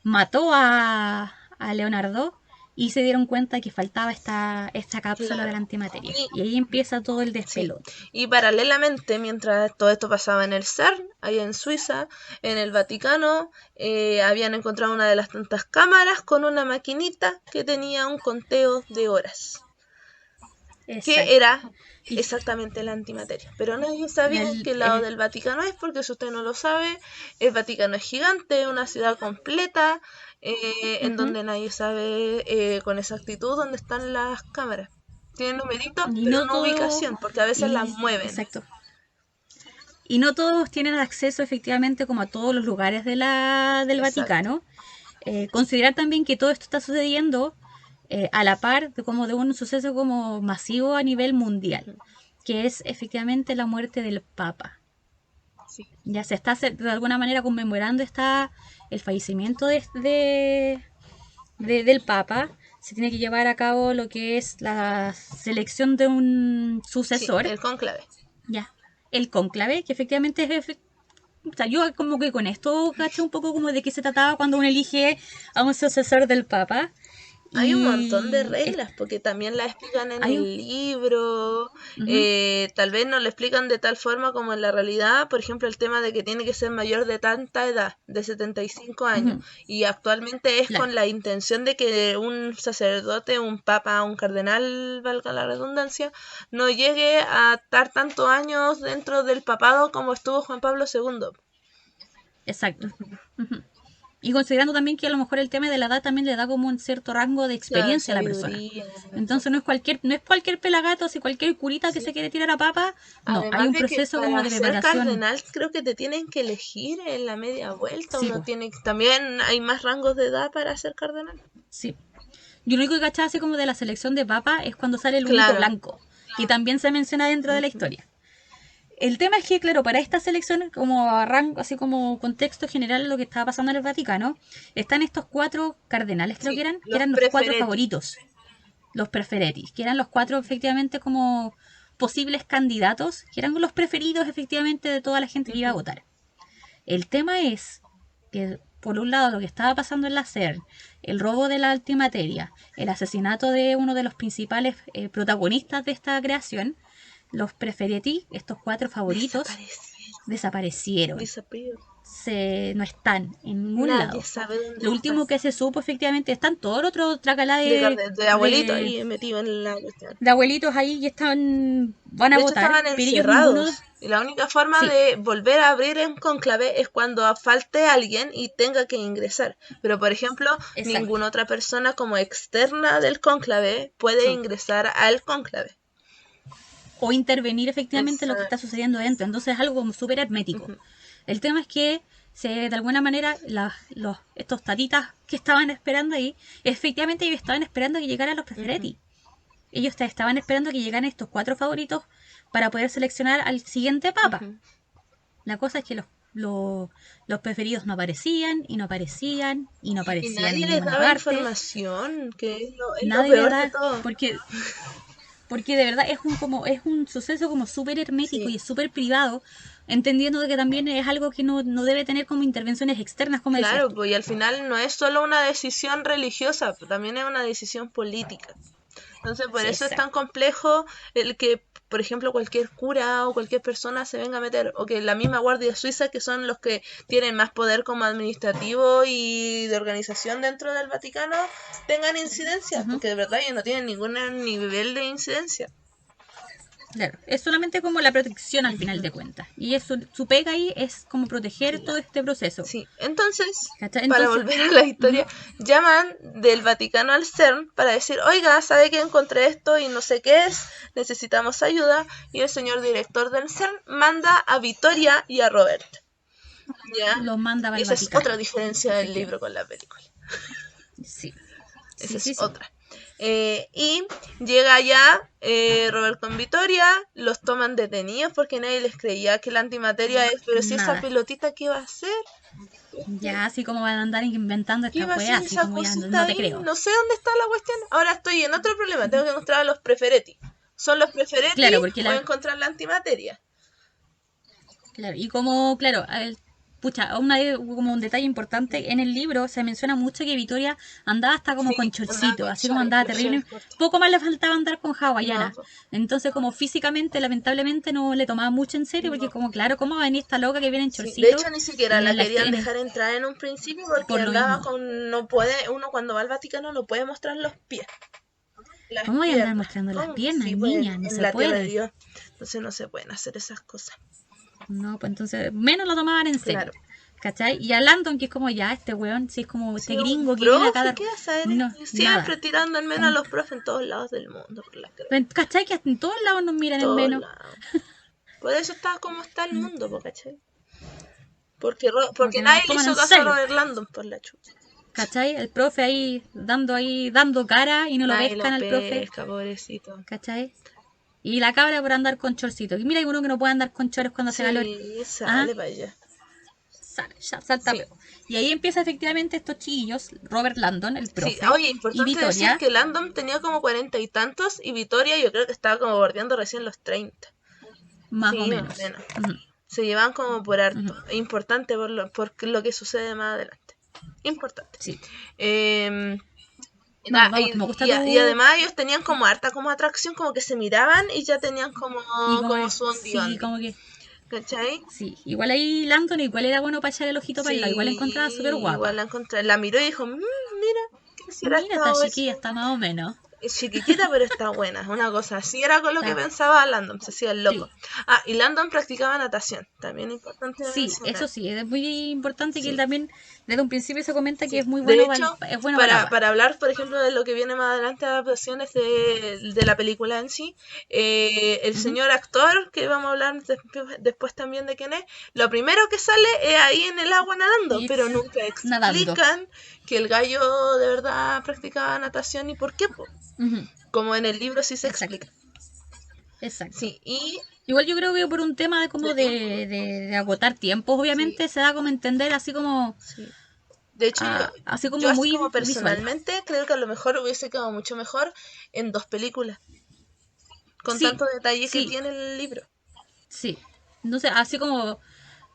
mató a Leonardo y se dieron cuenta que faltaba esta cápsula de la Claro. antimateria. Y Y ahí empieza todo el sí, despelote. y paralelamente, mientras todo esto pasaba en el CERN, allá en Suiza, en el Vaticano, habían encontrado una de las tantas cámaras con una maquinita que tenía un conteo de horas, que Exacto. era Y exactamente la antimateria. Pero nadie sabía en el, qué lado el, del Vaticano es, porque si usted no lo sabe, el Vaticano es gigante, una ciudad completa, en ujú. donde nadie sabe con exactitud dónde están las cámaras. Tienen numeritos, Y pero no no todo. ubicación, porque a veces las mueven. Exacto. Y no todos tienen acceso efectivamente como a todos los lugares del Exacto. Vaticano. Considerar también que todo esto está sucediendo a la par como de un suceso como masivo a nivel mundial, Ujú. que es efectivamente la muerte del Papa. Sí. Ya se está de alguna manera conmemorando el fallecimiento del Papa. Se tiene que llevar a cabo lo que es la selección de un Sí, sucesor, el cónclave. ya, el cónclave, que efectivamente o sea, yo como que con esto caché un poco como de qué se trataba cuando uno elige a un sucesor del Papa. Hay un montón de Y reglas, porque también las explican en hay un... el libro, Ujú, tal vez no lo explican de tal forma como en la realidad, por ejemplo, el tema de que tiene que ser mayor de tanta edad, de 75 años, ujú, y actualmente es claro, con la intención de que un sacerdote, un papa, un cardenal, valga la redundancia, no llegue a estar tantos años dentro del papado como estuvo Juan Pablo II. exacto. Ujú. Y considerando también que a lo mejor el tema de la edad también le da como un cierto rango de Claro, experiencia a la persona. sabiduría, Entonces no es cualquier pelagato, si cualquier curita que se sí. quiere tirar a papa, no, hay Además un de que proceso como para de ser preparación. cardenal creo que te tienen que elegir en la media vuelta. Sí, Uno pues, tiene también hay más rangos de edad para ser cardenal. sí. Yo lo único que cachaba así como de la selección de papa es cuando sale el único Claro. blanco, que también se menciona dentro de la Ujú. historia. El tema es que, claro, para esta selección, como rango, así como contexto general de lo que estaba pasando en el Vaticano, están estos 4 cardenales, creo Sí, que los eran los 4 prefereti. favoritos, los preferetis, que eran los 4 efectivamente como posibles candidatos, que eran los preferidos efectivamente de toda la gente que iba a Ujú. votar. El tema es que, por un lado, lo que estaba pasando en la CERN, el robo de la antimateria, el asesinato de uno de los principales protagonistas de esta creación, los preferiti, estos 4 favoritos, Desaparecieron. desaparecieron. Disappeared. No están en ningún Nadie lado. sabe dónde Lo están. último que se supo efectivamente están todo el otro tracalá De abuelito ahí metido en la cuestión. de abuelitos ahí y van a De hecho, votar, estaban pero ellos ninguno, encerrados. Y la única forma sí, de volver a abrir en conclave es cuando falte alguien y tenga que ingresar. Pero, por ejemplo, exacto, ninguna otra persona como externa del conclave puede sí, ingresar al conclave. o intervenir efectivamente en lo que está Exacto. sucediendo dentro. Entonces es algo como súper hermético. Ujú. El tema es que de alguna manera estos tatitas que estaban esperando ahí, efectivamente ellos estaban esperando que llegaran los Ujú. preferetti. Ellos estaban esperando que llegaran estos 4 favoritos para poder seleccionar al siguiente papa. Ujú. La cosa es que los preferidos no aparecían y no aparecían y no Y aparecían nadie en les ninguna daba parte. información, que es lo Nadie le peor de da, todo. porque de verdad es un suceso como súper hermético Sí, y súper privado, entendiendo de que también es algo que no debe tener como intervenciones externas, como decías claro, tú. pues y al final no es solo una decisión religiosa, pues también es una decisión política. Entonces, por Sí, eso es tan exacto. complejo el que, por ejemplo, cualquier cura o cualquier persona se venga a meter, o que la misma Guardia Suiza, que son los que tienen más poder como administrativo y de organización dentro del Vaticano, tengan incidencia, Ujú. porque de verdad ellos no tienen ningún nivel de incidencia. Claro, es solamente como la protección al final Ujú. de cuentas. Y eso, su pega ahí es como proteger todo Claro. este proceso. Sí, entonces, ¿Cachai? para Entonces, volver a la historia, ujú, llaman del Vaticano al CERN para decir, oiga, ¿sabe que encontré esto y no sé qué es? Necesitamos ayuda. Y el señor director del CERN manda a Vittoria y a Robert. ¿Ya? los mandaba al Esa es Vaticano. otra diferencia del libro con la película. Sí. Esa Sí, es sí. otra. Y llega allá Robert con Vittoria, los toman detenidos porque nadie les creía que la antimateria es, pero si esa Nada. pelotita, ¿qué va a hacer? Ya así como van a andar inventando ¿Qué esta va a weá, hacer así esa como ya cosita no te ahí? creo. No sé dónde está la cuestión. Ahora estoy en otro problema, tengo que encontrar a los prefereti. ¿Son los prefereti Claro, porque o encontrar la antimateria? claro, y como, claro, pucha, como un detalle importante, en el libro se menciona mucho que Victoria andaba hasta como con Sí, andaba chorcito, con así como chores, andaba con chores terrible. cortos. Poco más le faltaba andar con No, hawaiana. Entonces, como físicamente, lamentablemente, no le tomaba mucho en serio, porque no. como, claro, ¿cómo va a venir esta loca que viene en Sí, de chorcito? hecho ni siquiera Y la en la querían historia, dejar entrar en un principio porque por lo andaba mismo. con, no puede, uno cuando va al Vaticano no puede mostrar los pies, las ¿Cómo voy a andar piernas. mostrando las ¿Cómo? piernas, Sí, pues niña? No en se la tierra de puede. Dios. Entonces no se pueden hacer esas cosas. No, pues entonces, menos lo tomaban en serio. Claro. ¿Cachai? Y a Landon, que es como ya este weón, si es como Sí, este un gringo que viene acá a profe, dar. ¿qué vas a ver? No, Siempre nada. tirando al menos a los profes en todos lados del mundo, por la crema. ¿Cachai? Que hasta en todos lados nos miran en Todos menos. lados. Por eso está como está el mundo, po, ¿cachai? Porque Porque no nadie nos le toman hizo en caso a serio. Robert Landon por la chucha. ¿Cachai? El profe ahí, dando cara y no lo Nadie lo pescan al profe. pesca, pobrecito. ¿Cachai? Y la cabra por andar con chorcitos. Y mira, hay uno que no puede andar con chores cuando hace calor. Sí, Ah, sale para allá. sale, ya, salta Sí. peo. Y ahí empieza efectivamente estos chiquillos, Robert Landon, el Sí, profe, oye, y importante decir Victoria, que Landon tenía como 40 y tantos y Vitoria yo creo que estaba como bordeando recién los 30. más o Sí, más o menos. menos. Ujú, Se llevan como por ujú. harto. Importante por lo que sucede más adelante. Importante. Sí. Eh, No, vamos, que me gusta y tu. además ellos tenían como harta como atracción, como que se miraban y ya tenían Y como su ondi sí, ondi. como que. ¿Cachai? Sí, igual ahí Landon igual era bueno para echar el ojito para el lado, igual la encontraba súper Sí, igual guapa. la encontré. La miró y dijo, mira, quisiera Mira, esta estado ese. chiquilla está más o menos. Es chiquitita, pero está buena. Una cosa así era con lo que Está, pensaba Landon. Se hacía el sí, loco. Ah, y Landon practicaba natación. También importante sí, mencionar. eso sí, es muy importante que él Sí. también desde un principio se comenta que Sí, es muy de bueno hecho, es bueno para el agua. para hablar, por ejemplo, de lo que viene más adelante, adaptaciones de la película en sí, el Ujú. señor actor, que vamos a hablar después también de quién es, lo primero que sale es ahí en el agua nadando, Y pero nunca nadando. explican que el gallo de verdad practicaba natación y por qué, po. Ujú. Como en el libro sí se Exacto, explica. exacto. Sí, y Igual yo creo que por un tema de de como tiempo, de agotar tiempos, sí, obviamente se da como a entender así como sí. De hecho, así yo como así como muy visual. personalmente creo que a lo mejor hubiese quedado mucho mejor en 2 películas. Con Sí, tanto detalle que sí, tiene el libro. sí. Entonces, así como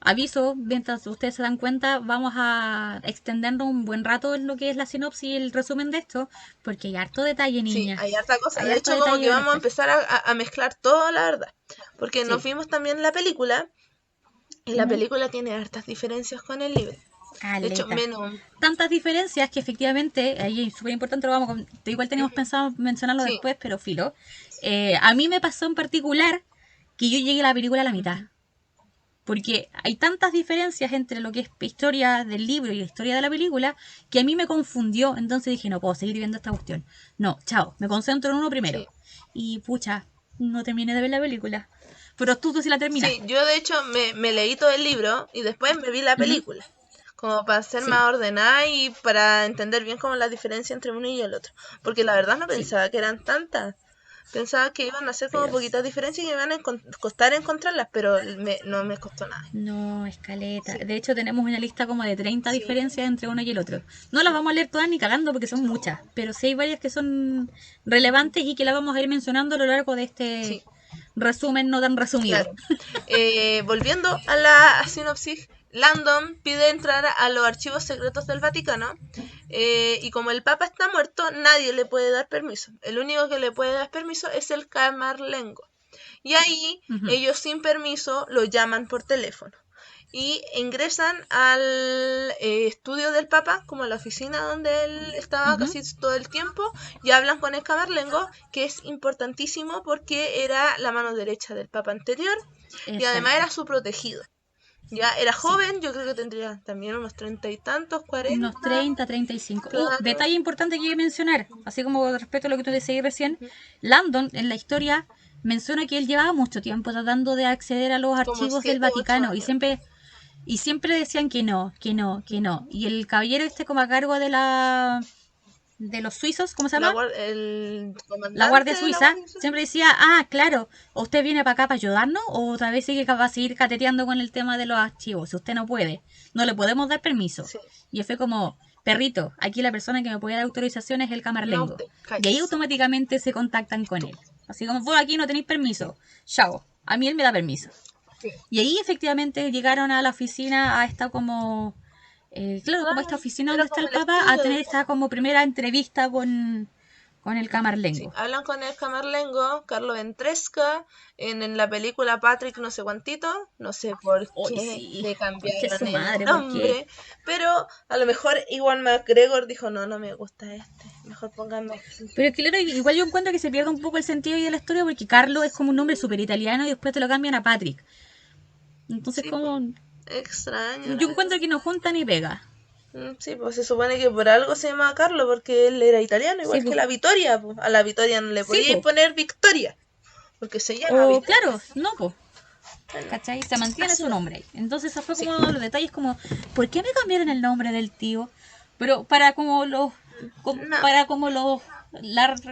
aviso, mientras ustedes se dan cuenta, vamos a extendernos un buen rato en lo que es la sinopsis y el resumen de esto, porque hay harto detalle, Sí, niña. hay harta cosa. Hay De harto hecho, como detalle que de la vamos a historia. empezar a mezclar todo, la verdad. Porque nos Sí. vimos también la película y la Ujú. película tiene hartas diferencias con el libro. De hecho, Caleta. menos. Tantas diferencias que efectivamente, ahí es súper importante, lo vamos igual teníamos Ujú. pensado mencionarlo Sí. después, pero filo. A mí me pasó en particular que yo llegué a la película a la mitad. Ujú. Porque hay tantas diferencias entre lo que es historia del libro y la historia de la película que a mí me confundió. Entonces dije, no puedo seguir viendo esta cuestión. No, chao, me concentro en uno primero. Sí. Y pucha, no terminé de ver la película. Pero tú sí la Sí, terminaste. yo de hecho me leí todo el libro y después me vi la Ujú. película. Como para ser Sí, más ordenada y para entender bien como la diferencia entre uno y el otro. Porque la verdad no sí. pensaba que eran tantas. Pensaba que iban a ser como Pero poquitas diferencias y que iban a costar encontrarlas, pero no me costó nada. no, escaleta. Sí, De hecho, tenemos una lista como de 30 sí, diferencias entre uno y el otro. No las vamos a leer todas ni cagando porque son muchas, pero sí hay varias que son relevantes y que las vamos a ir mencionando a lo largo de este sí, resumen no tan resumido. claro. Volviendo a la sinopsis, Landon pide entrar a los archivos secretos del Vaticano y como el Papa está muerto, nadie le puede dar permiso. El único que le puede dar permiso es el camarlengo. Y ahí Ujú. ellos sin permiso lo llaman por teléfono. Y ingresan al estudio del Papa, como a la oficina donde él estaba Ujú. casi todo el tiempo, y hablan con el camarlengo, que es importantísimo porque era la mano derecha del Papa anterior y además Exacto. era su protegido. Ya era Sí. joven, yo creo que tendría también unos 30 y tantos, Unos 40. 30, 35. Claro. Detalle importante que hay que mencionar, así como respecto a lo que tú decías recién, Ujú. Landon en la historia menciona que él llevaba mucho tiempo tratando de acceder a los Como archivos del 7 u 8 Vaticano y años. siempre Y siempre decían que no, que no, que no. Y el caballero como a cargo de los suizos, ¿cómo se llama? El La comandante Guardia de la Suiza Guardia Suiza. siempre decía, claro, o usted viene para acá para ayudarnos, o otra vez sigue va a seguir cateteando con el tema de los archivos. Si usted no puede, no le podemos dar permiso. Sí. Y fue como, perrito, aquí la persona que me puede dar autorización es el No camarlengo. usted, Y ahí cállese. automáticamente se contactan con él. Así como, vos aquí no tenéis permiso. Chao, a mí él me da permiso. Sí. Y ahí efectivamente llegaron a la oficina, a esta como, claro, como esta Claro, oficina era donde está como el el Papa, a estudio tener del esta Papa. como primera entrevista con el Sí, camarlengo. hablan con el camarlengo, Carlo Ventresca, en la película Patrick no sé cuántito, no sé por Hoy qué sí, le conche su cambiaron el madre, ¿por qué? nombre, pero a lo mejor Iwan McGregor dijo, no, no me gusta este, mejor pónganme aquí. Pero claro, igual yo encuentro que se pierde un poco el sentido de la historia porque Carlo es como un nombre súper italiano y después te lo cambian a Patrick. Entonces Sí, pues, como, extraño, la yo verdad. encuentro que no junta ni pega. Sí, pues se supone que por algo se llama Carlo, porque él era italiano, Sí, igual que pues. la Vittoria, pues. A la Vittoria no le Sí, podíais pues. poner Victoria, porque se llama O Victoria. claro, no, pues. Bueno, ¿Cachai? Se mantiene así su no. nombre ahí. Entonces eso fue Sí, como uno de los detalles como, ¿por qué me cambiaron el nombre del tío? Pero para como no, para como los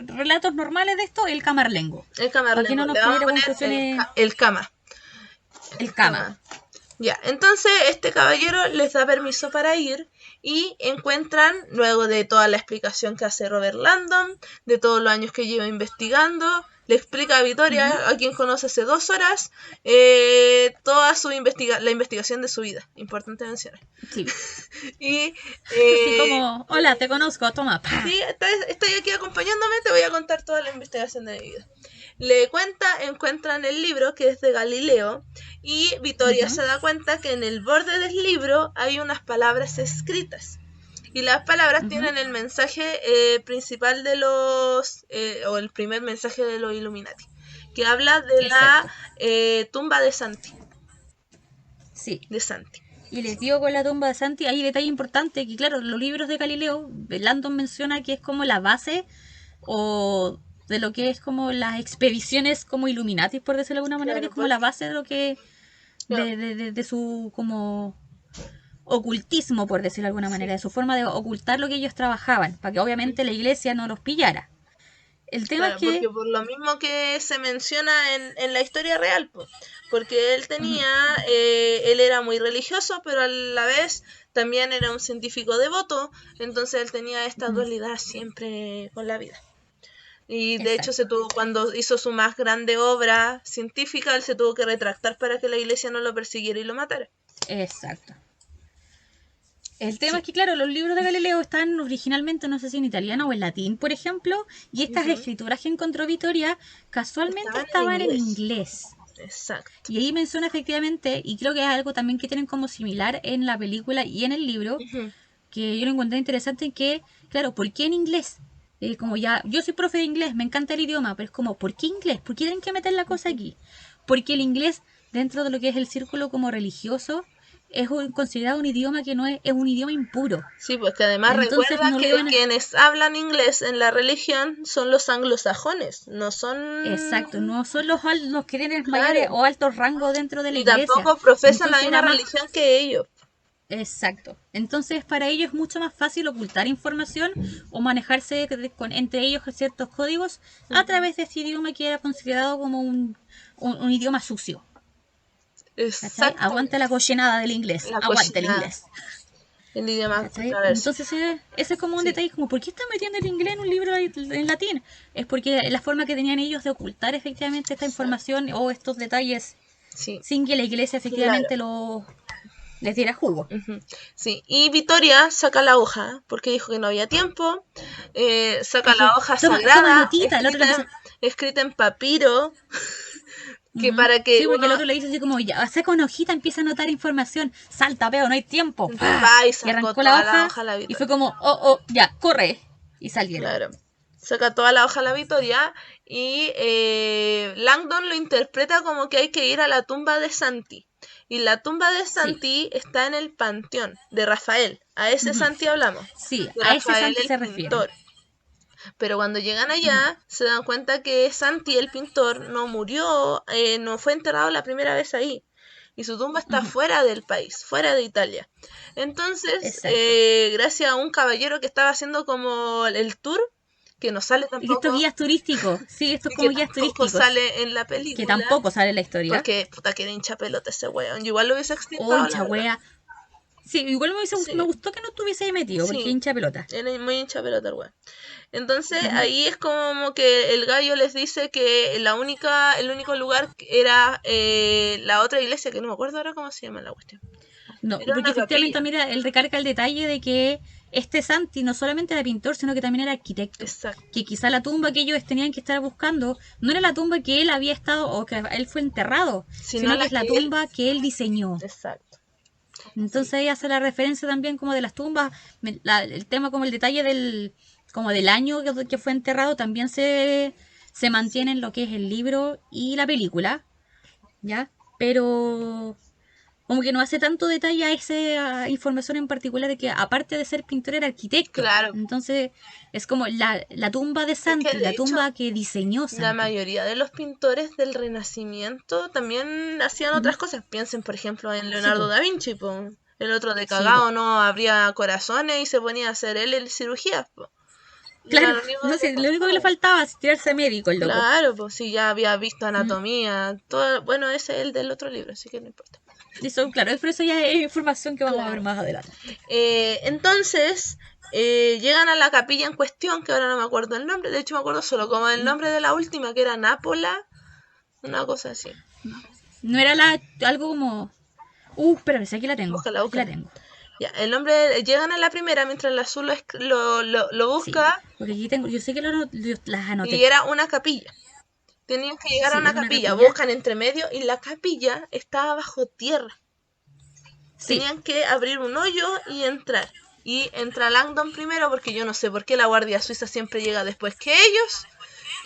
relatos normales de esto, el camarlengo. el Para que camarlengo, no nos le vamos a genere poner confusiones el cama. el cama. Cama. Ya, entonces este caballero les da permiso para ir y encuentran, luego de toda la explicación que hace Robert Landon, de todos los años que lleva investigando, le explica a Victoria, a quien conoce hace 2 horas, toda la investigación de su vida. Importante mencionar. Sí. Y Así como, hola, te conozco, toma. sí, estoy aquí acompañándome, te voy a contar toda la investigación de mi vida. Le encuentran el libro que es de Galileo y Vittoria se da cuenta que en el borde del libro hay unas palabras escritas. Y las palabras tienen el mensaje principal de o el primer mensaje de los Illuminati, que habla de Exacto. la tumba de Santi. Sí. De Santi. Y les digo con la tumba de Santi, hay detalle importante que claro, los libros de Galileo, Landon menciona que es como la base o de lo que es como las expediciones como Illuminati, por decirlo de alguna manera, que Claro, es como pues. la base de lo que Claro, de su como ocultismo, por decirlo de alguna sí. manera, de su forma de ocultar lo que ellos trabajaban, para que obviamente la iglesia no los pillara. El tema es Claro, porque que por lo mismo que se menciona en la historia real, porque él era muy religioso, pero a la vez también era un científico devoto, entonces él tenía esta dualidad siempre con la vida. Y de hecho exacto. cuando hizo su más grande obra científica, él se tuvo que retractar para que la iglesia no lo persiguiera y lo matara. Exacto. El tema Sí. es que, claro, los libros de Galileo están originalmente, no sé si en italiano o en latín, por ejemplo, y estas escrituras que encontró Vittoria casualmente estaban en inglés. Exacto. Y ahí menciona efectivamente, y creo que es algo también que tienen como similar en la película y en el libro, que yo lo encontré interesante, en que, claro, ¿por qué en inglés? Como ya, yo soy profe de inglés, me encanta el idioma, pero es como, ¿por qué inglés? ¿Por qué tienen que meter la cosa aquí? Porque el inglés, dentro de lo que es el círculo como religioso, es considerado un idioma que no es un idioma impuro. Sí, pues que además Entonces recuerda no lo que iban a... quienes hablan inglés en la religión son los anglosajones, no son... Exacto, no son los que tienen mayores Claro, o altos rangos dentro de la ni iglesia. tampoco profesan la Entonces misma era más... religión que ellos. Exacto. Entonces para ellos es mucho más fácil ocultar información o manejarse entre ellos ciertos códigos a través de este idioma que era considerado como un idioma sucio. ¿Cachai? Aguante la Exactamente, cochinada del inglés. la Aguante el cochinada, inglés. el idioma ¿Cachai? perverso. Entonces ese es como un Sí, detalle, como ¿por qué están metiendo el inglés en un libro en latín? Es porque la forma que tenían ellos de ocultar efectivamente esta exacto. información o estos detalles Sí, sin que la iglesia claro. efectivamente les diera jugo. Ujú. Sí, y Victoria saca la hoja porque dijo que no había tiempo, saca la Dije, hoja toma sagrada notita. El otro le empieza, escrita en papiro, que para que sí, porque uno el otro le dice así como, ya, saca una hojita, empieza a anotar información. Salta, veo, no hay tiempo. ¡Pah! va y Y sacó arrancó la toda la hoja hoja a la y fue Victoria. como, oh, ya, corre. Y salieron. Claro. Saca toda la hoja a la Victoria y Langdon lo interpreta como que hay que ir a la tumba de Santi. Y la tumba de Sí, Santi está en el panteón de Rafael. A ese Santi hablamos. sí, De a ese Rafael Santi el se refieren. pintor. Pero cuando llegan allá, se dan cuenta que Santi el pintor no murió, no fue enterrado la primera vez ahí. y su tumba está Ujú. fuera del país, fuera de Italia. Entonces, Exacto. gracias a un caballero que estaba haciendo como el tour, que no sale Y estos tampoco, guías turísticos, sí, estos y que como guías tampoco turísticos, sale en la que película, tampoco sale en la historia. porque puta que era hincha pelota ese weón. Yo igual lo hubiese O extirpado, la hincha verdad. wea. Sí, igual me Sí, gustó que no estuviese ahí metido, porque sí, hincha pelota. era muy hincha pelota el weón. Entonces Ujú. ahí es como que el gallo les dice que el único lugar era la otra iglesia, que no me acuerdo ahora cómo se llama la cuestión. No, Era porque una efectivamente, capilla. mira, él recarga el detalle de que este Santi no solamente era pintor, sino que también era arquitecto. Exacto. Que quizá la tumba que ellos tenían que estar buscando no era la tumba que él había estado o que él fue enterrado, Sino sino que la es que la él. tumba que él diseñó. Exacto. Entonces Sí. ahí hace la referencia también como de las tumbas, el tema como el detalle como del año que fue enterrado también se mantiene Sí. en lo que es el libro y la película, ¿ya? Pero como que no hace tanto detalle a esa información en particular de que aparte de ser pintor era arquitecto. Claro. Entonces es como la tumba de Es que Santi, de la hecho, tumba que diseñó la Santi. mayoría de los pintores del Renacimiento también hacían Ujú. otras cosas. Piensen, por ejemplo, en Sí, Leonardo po, da Vinci, po. El otro de sí, po. cagao no abría corazones y se ponía a hacer él el cirugía, po. Y era Claro, lo único no que le sé, lo único que le costaba. faltaba es tirarse médico el loco. Claro, pues sí, ya había visto Mm. anatomía, todo, bueno, ese es el del otro libro, así que no importa. Eso, claro, pero eso ya es información que vamos a ver Claro. más adelante. Entonces, llegan a la capilla en cuestión, que ahora no me acuerdo el nombre, de hecho me acuerdo solo como el nombre de la última, que era Nápola, una cosa así. No era algo como... espérame, sí, aquí la tengo. Búscala, Aquí la búscala. tengo. Ya, el nombre, llegan a la primera mientras el azul lo Sí, busca porque aquí tengo, yo sé que las y anoté. era una capilla. Tenían que llegar a Sí, una era una capilla, capilla. buscan entre medio y la capilla estaba bajo tierra. Sí, Tenían que abrir un hoyo y entrar. Y entra Langdon primero porque yo no sé por qué la Guardia Suiza siempre llega después que ellos.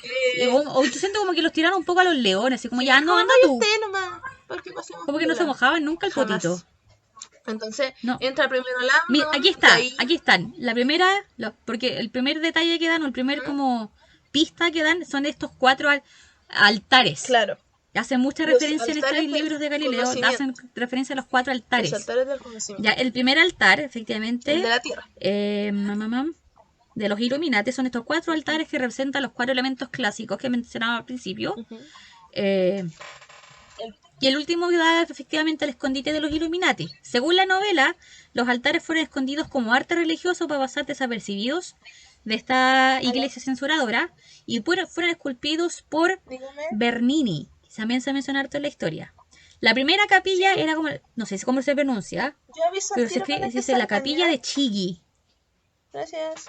sí, Eh, o yo siento como que los tiraron un poco a los leones, así como sí, ya, no, como anda vaya tú. usted nomás, porque pasemos Como que no se piola. mojaban nunca el potito. Jamás. Entonces No. entra primero Mira, Langdon aquí y está, ahí. aquí están. La primera, porque el primer detalle que dan, o el primer Ujú, como pista que dan, son estos cuatro altares. claro, Hacen mucha los referencia en estos altares del libros de Galileo, hacen conocimiento. referencia a los cuatro Los altares. altares del Ya, conocimiento. el primer altar, El de efectivamente, la tierra. mamá, de los Illuminati, son estos cuatro Ujú, altares que representan los cuatro elementos clásicos que mencionaba al principio. ujú. Eh, y el último que da efectivamente al escondite de los Illuminati. Según la novela, los altares fueron escondidos como arte religioso para pasar desapercibidos de esta Aló, iglesia censuradora y fueron esculpidos por dígame. Bernini, que también se menciona harto en la historia. La primera capilla Sí, era como, no sé cómo se pronuncia, yo aviso al pero tiro para se que dice la salgan capilla ya. de Chigi. Gracias.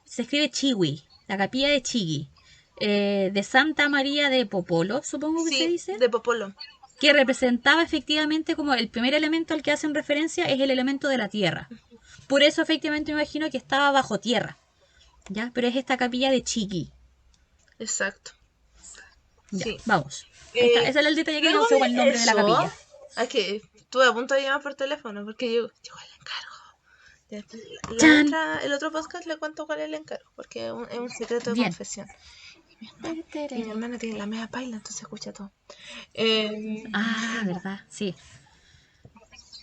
Se escribe Chiwi, la capilla de Chigi, de Santa María de Popolo, supongo que se Sí, dice, de Popolo. que representaba efectivamente como el primer elemento al que hacen referencia es el elemento de la tierra. Por eso efectivamente me imagino que estaba bajo tierra, ¿ya? Pero es esta capilla de Chigi. Exacto. Ya, Sí. vamos. Ahí está, ese Eh, era el detalle que no luego sé cuál es el de nombre de la eso, capilla. que estuve a punto de llamar por teléfono porque llegó el encargo. ¡Chan! El otro podcast le cuento cuál es el encargo, porque es un secreto de Bien. confesión. Y mi hermana tiene la media paila, entonces escucha todo. Eh, Ah, ¿verdad? Sí.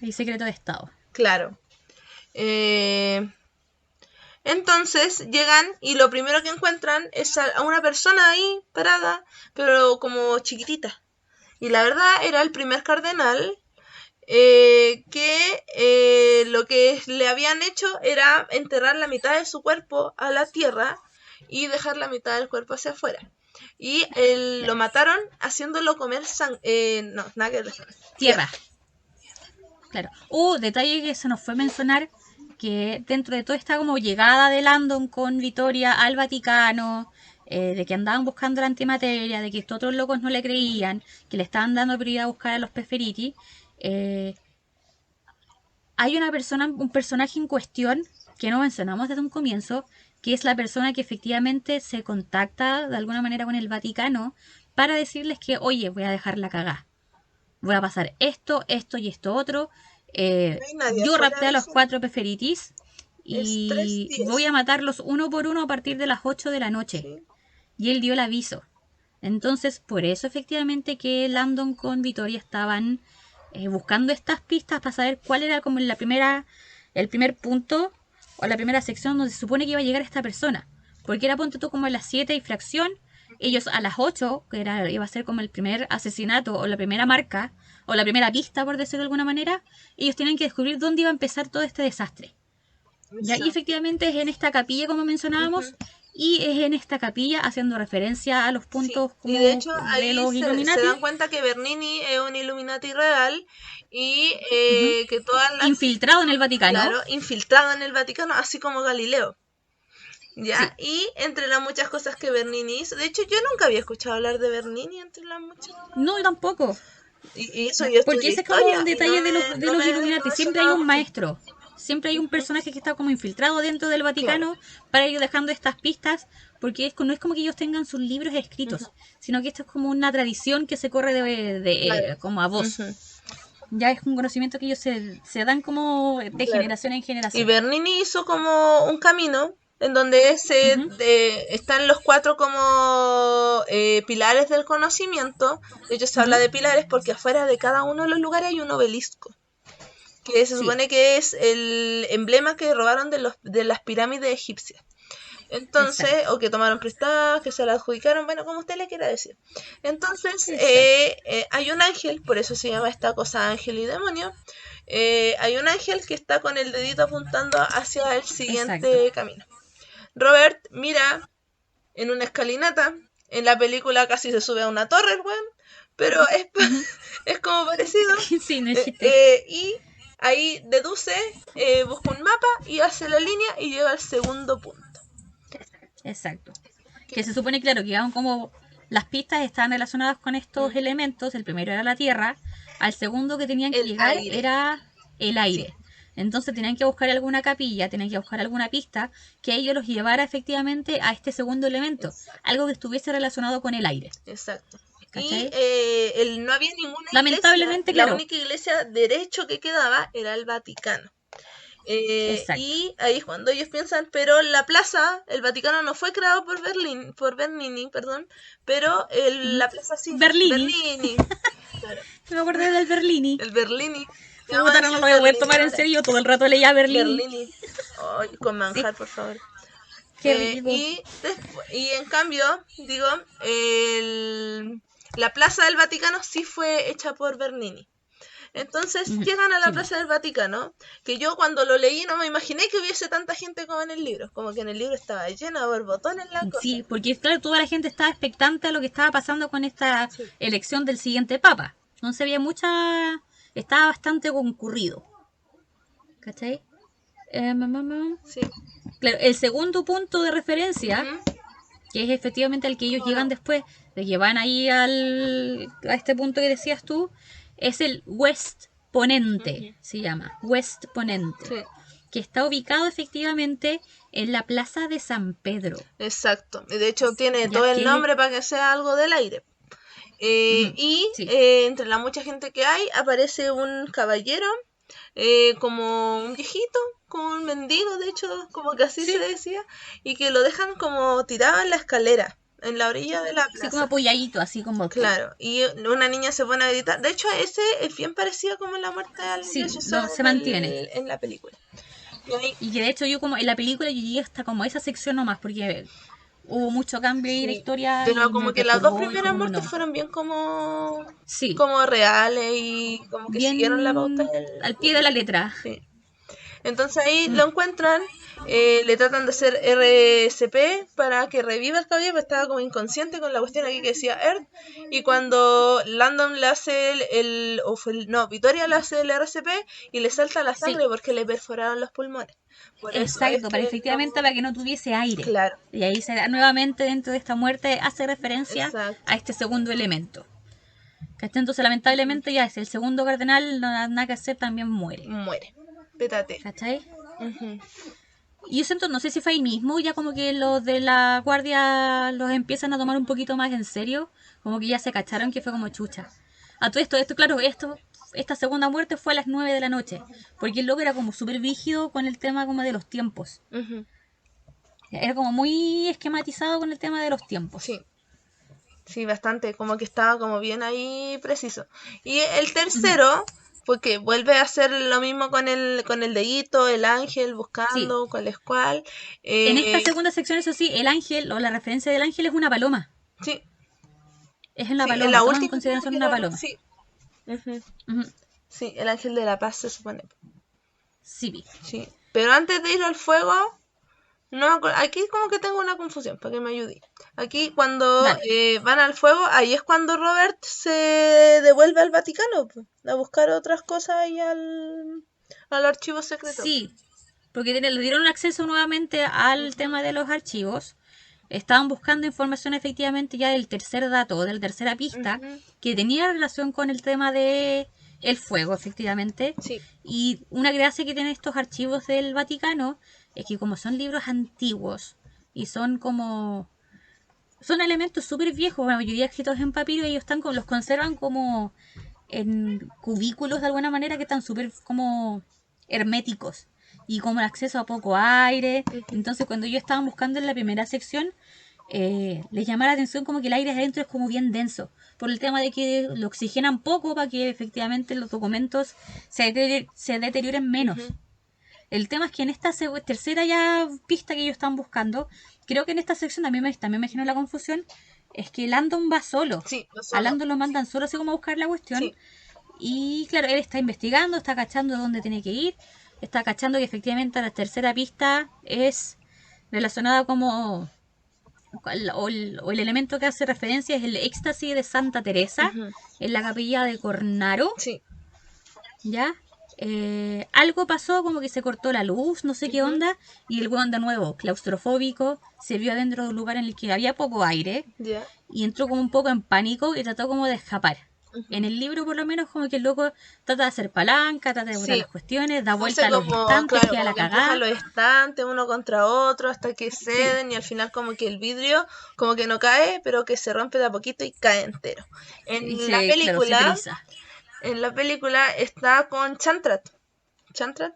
El secreto de Estado. claro. Eh, entonces llegan y lo primero que encuentran es a una persona ahí parada, pero como chiquitita. Y la verdad era el primer cardenal que lo que le habían hecho era enterrar la mitad de su cuerpo a la tierra y dejar la mitad del cuerpo hacia afuera. Y lo Claro. mataron haciéndolo comer no, nada que ver. Tierra. Tierra. Claro. Detalle que se nos fue mencionar, que dentro de toda esta como llegada de Landon con Vitoria al Vaticano, de que andaban buscando la antimateria, de que estos otros locos no le creían, que le estaban dando prioridad a buscar a los Peferiti, eh, hay un personaje en cuestión que no mencionamos desde un comienzo, que es la persona que efectivamente se contacta de alguna manera con el Vaticano para decirles que, oye, voy a dejar la cagada. Voy a pasar esto, esto y esto otro. No hay nadie Yo afuera rapté a de los eso. cuatro Peferitis Es tres y voy días. a matarlos uno por uno a partir de las 8 de la noche. ¿Sí? Y él dio el aviso. Entonces, por eso efectivamente que Landon con Vitoria estaban buscando estas pistas para saber cuál era como el primer punto o la primera sección donde se supone que iba a llegar esta persona. Porque era, ponte tú, como a las 7 y fracción, ellos a las 8, que iba a ser como el primer asesinato o la primera marca o la primera pista, por decirlo de alguna manera, ellos tienen que descubrir dónde iba a empezar todo este desastre. ¿Ya? Y efectivamente es en esta capilla, como mencionábamos, y es en esta capilla haciendo referencia a los puntos como y de hecho de ahí los se Illuminati. dan cuenta que Bernini es un Illuminati real y que todas las... Infiltrado en el Vaticano. Claro, infiltrado en el Vaticano, así como Galileo. ¿Ya? Sí. Y entre las muchas cosas que Bernini hizo, de hecho yo nunca había escuchado hablar de Bernini entre las muchas. No, yo tampoco. Y eso yo Porque estudié ese es como historia un y detalle de los me Illuminati. Siempre hay sonaba un mucho. maestro. Siempre hay un personaje que está como infiltrado dentro del Vaticano para ir dejando estas pistas, porque no es como que ellos tengan sus libros escritos, sino que esto es como una tradición que se corre como a voz. Ya es un conocimiento que ellos se dan como de generación en generación. Y Bernini hizo como un camino en donde están los 4 como pilares del conocimiento. De hecho se habla de pilares porque afuera de cada uno de los lugares hay un obelisco, que se supone que es el emblema que robaron de las pirámides egipcias. Entonces, o que tomaron prestadas, que se la adjudicaron, bueno, como usted le quiera decir. Entonces, hay un ángel, por eso se llama esta cosa ángel y demonio. Hay un ángel que está con el dedito apuntando hacia el siguiente camino. Robert mira en una escalinata. En la película casi se sube a una torre, el weón, pero es como parecido. Sí, no y ahí deduce, busca un mapa y hace la línea y llega al segundo punto. Exacto. Que se supone, claro, que como las pistas estaban relacionadas con estos elementos. El primero era la tierra, al segundo que tenían que llegar era el aire. Entonces tenían que buscar alguna capilla, tenían que buscar alguna pista que ellos los llevara efectivamente a este segundo elemento, algo que estuviese relacionado con el aire. Exacto. ¿Cachai? Y no había ninguna lamentablemente, iglesia. claro. La única iglesia derecho que quedaba era el Vaticano. Y ahí es cuando ellos piensan, pero la plaza, el Vaticano no fue creado por Bernini, pero la plaza sí. Bernini. Claro. Me acordé del Bernini. El Bernini. Puta, no lo voy a poder tomar en serio, todo el rato leía Bernini. Oh, con manjar, por favor. Qué rico. Y en cambio, digo, la plaza del Vaticano sí fue hecha por Bernini. Entonces llegan a la plaza del Vaticano, que yo cuando lo leí no me imaginé que hubiese tanta gente como en el libro, como que en el libro estaba lleno de borbotones la cosa. Sí, porque claro, toda la gente estaba expectante a lo que estaba pasando con esta elección del siguiente papa. No se veía estaba bastante concurrido. ¿Cachai? Sí. Claro, el segundo punto de referencia, que es efectivamente el que ellos llegan después, de que van ahí a este punto que decías tú, es el West Ponente, se llama, West Ponente, que está ubicado efectivamente en la Plaza de San Pedro. Exacto, y de hecho tiene todo el nombre para que sea algo del aire. Entre la mucha gente que hay aparece un caballero, como un viejito, como un mendigo, de hecho, como que así se decía, y que lo dejan como tirado en la escalera, en la orilla de la plaza. Así como apoyadito, así como... Claro, y una niña se pone a gritar. De hecho, ese es bien parecido como la muerte de Alan se mantiene en la película. Y que de hecho yo como en la película yo llegué hasta como esa sección nomás, porque hubo mucho cambio en la historia. Pero como que las dos primeras muertes fueron bien como reales y como que bien siguieron la pauta al pie de la letra. Sí. Entonces ahí lo encuentran, le tratan de hacer RCP para que reviva el caballero, pero estaba como inconsciente con la cuestión aquí que decía Earth, y cuando Landon le hace Victoria le hace el RCP y le salta la sangre porque le perforaron los pulmones. Exacto, para efectivamente para que no tuviese aire. Claro. Y ahí se da nuevamente dentro de esta muerte, hace referencia a este segundo elemento. ¿Cachai? Entonces lamentablemente ya es el segundo cardenal, no nada que hacer, también muere. Pétate. ¿Cachai? Y yo siento, no sé si fue ahí mismo, ya como que los de la guardia los empiezan a tomar un poquito más en serio, como que ya se cacharon que fue como chucha. A todo esto, claro, esta segunda muerte fue a las 9 de la noche, porque el loco era como súper rígido con el tema como de los tiempos. Era como muy esquematizado con el tema de los tiempos. Sí, bastante, como que estaba como bien ahí preciso. Y el tercero Porque vuelve a hacer lo mismo con el dedito, el ángel Sí. buscando cuál es cuál. En esta segunda sección, eso sí, el ángel o la referencia del ángel es una paloma. Sí, Es una sí, en la paloma, toman en última como consideración que una paloma. sí. Ujú. Ujú. Sí, el ángel de la paz se supone. Sí, vi. Sí. Pero antes de ir al fuego, no me acuerdo. Aquí como que tengo una confusión, para que me ayude. Aquí cuando Dale. van al fuego, ahí es cuando Robert se devuelve al Vaticano, po, a buscar otras cosas ahí al archivo secreto. Sí, porque le dieron acceso nuevamente al tema de los archivos. Estaban buscando información efectivamente ya del tercer dato, de la tercera pista, Ujú. que tenía relación con el tema de el fuego, efectivamente. Sí. Y una gracia que tienen estos archivos del Vaticano es que como son libros antiguos y son elementos súper viejos, la mayoría escritos en papiro, ellos los conservan como en cubículos de alguna manera que están súper como herméticos y como el acceso a poco aire. Entonces cuando ellos estaban buscando en la primera sección, les llama la atención como que el aire adentro es como bien denso, por el tema de que lo oxigenan poco para que efectivamente los documentos se deterioren menos. Ujú. El tema es que en esta tercera ya pista que ellos están buscando, creo que en esta sección también me generó la confusión, es que Landon va solo. Sí, no A solo. Landon lo mandan solo así como a buscar la cuestión. Sí. Y claro, él está investigando, está cachando dónde tiene que ir, está cachando que efectivamente la tercera pista es relacionada como o el elemento que hace referencia es el éxtasis de Santa Teresa Ujú. en la capilla de Cornaro, Sí. ¿ya? Algo pasó, como que se cortó la luz, no sé qué Ujú. onda, y el weón de nuevo, claustrofóbico, se vio adentro de un lugar en el que había poco aire, Ya. y entró como un poco en pánico y trató como de escapar. Ujú. En el libro, por lo menos, como que el loco trata de hacer palanca, trata de botar Sí. las cuestiones, da vuelta Hace a los como, estantes, claro, queda como la que empuja cagada. los estantes uno contra otro hasta que Sí, ceden y al final como que el vidrio como que no cae, pero que se rompe de a poquito y cae entero. y claro, se triza. En la película está con Chantrat. Chantrat,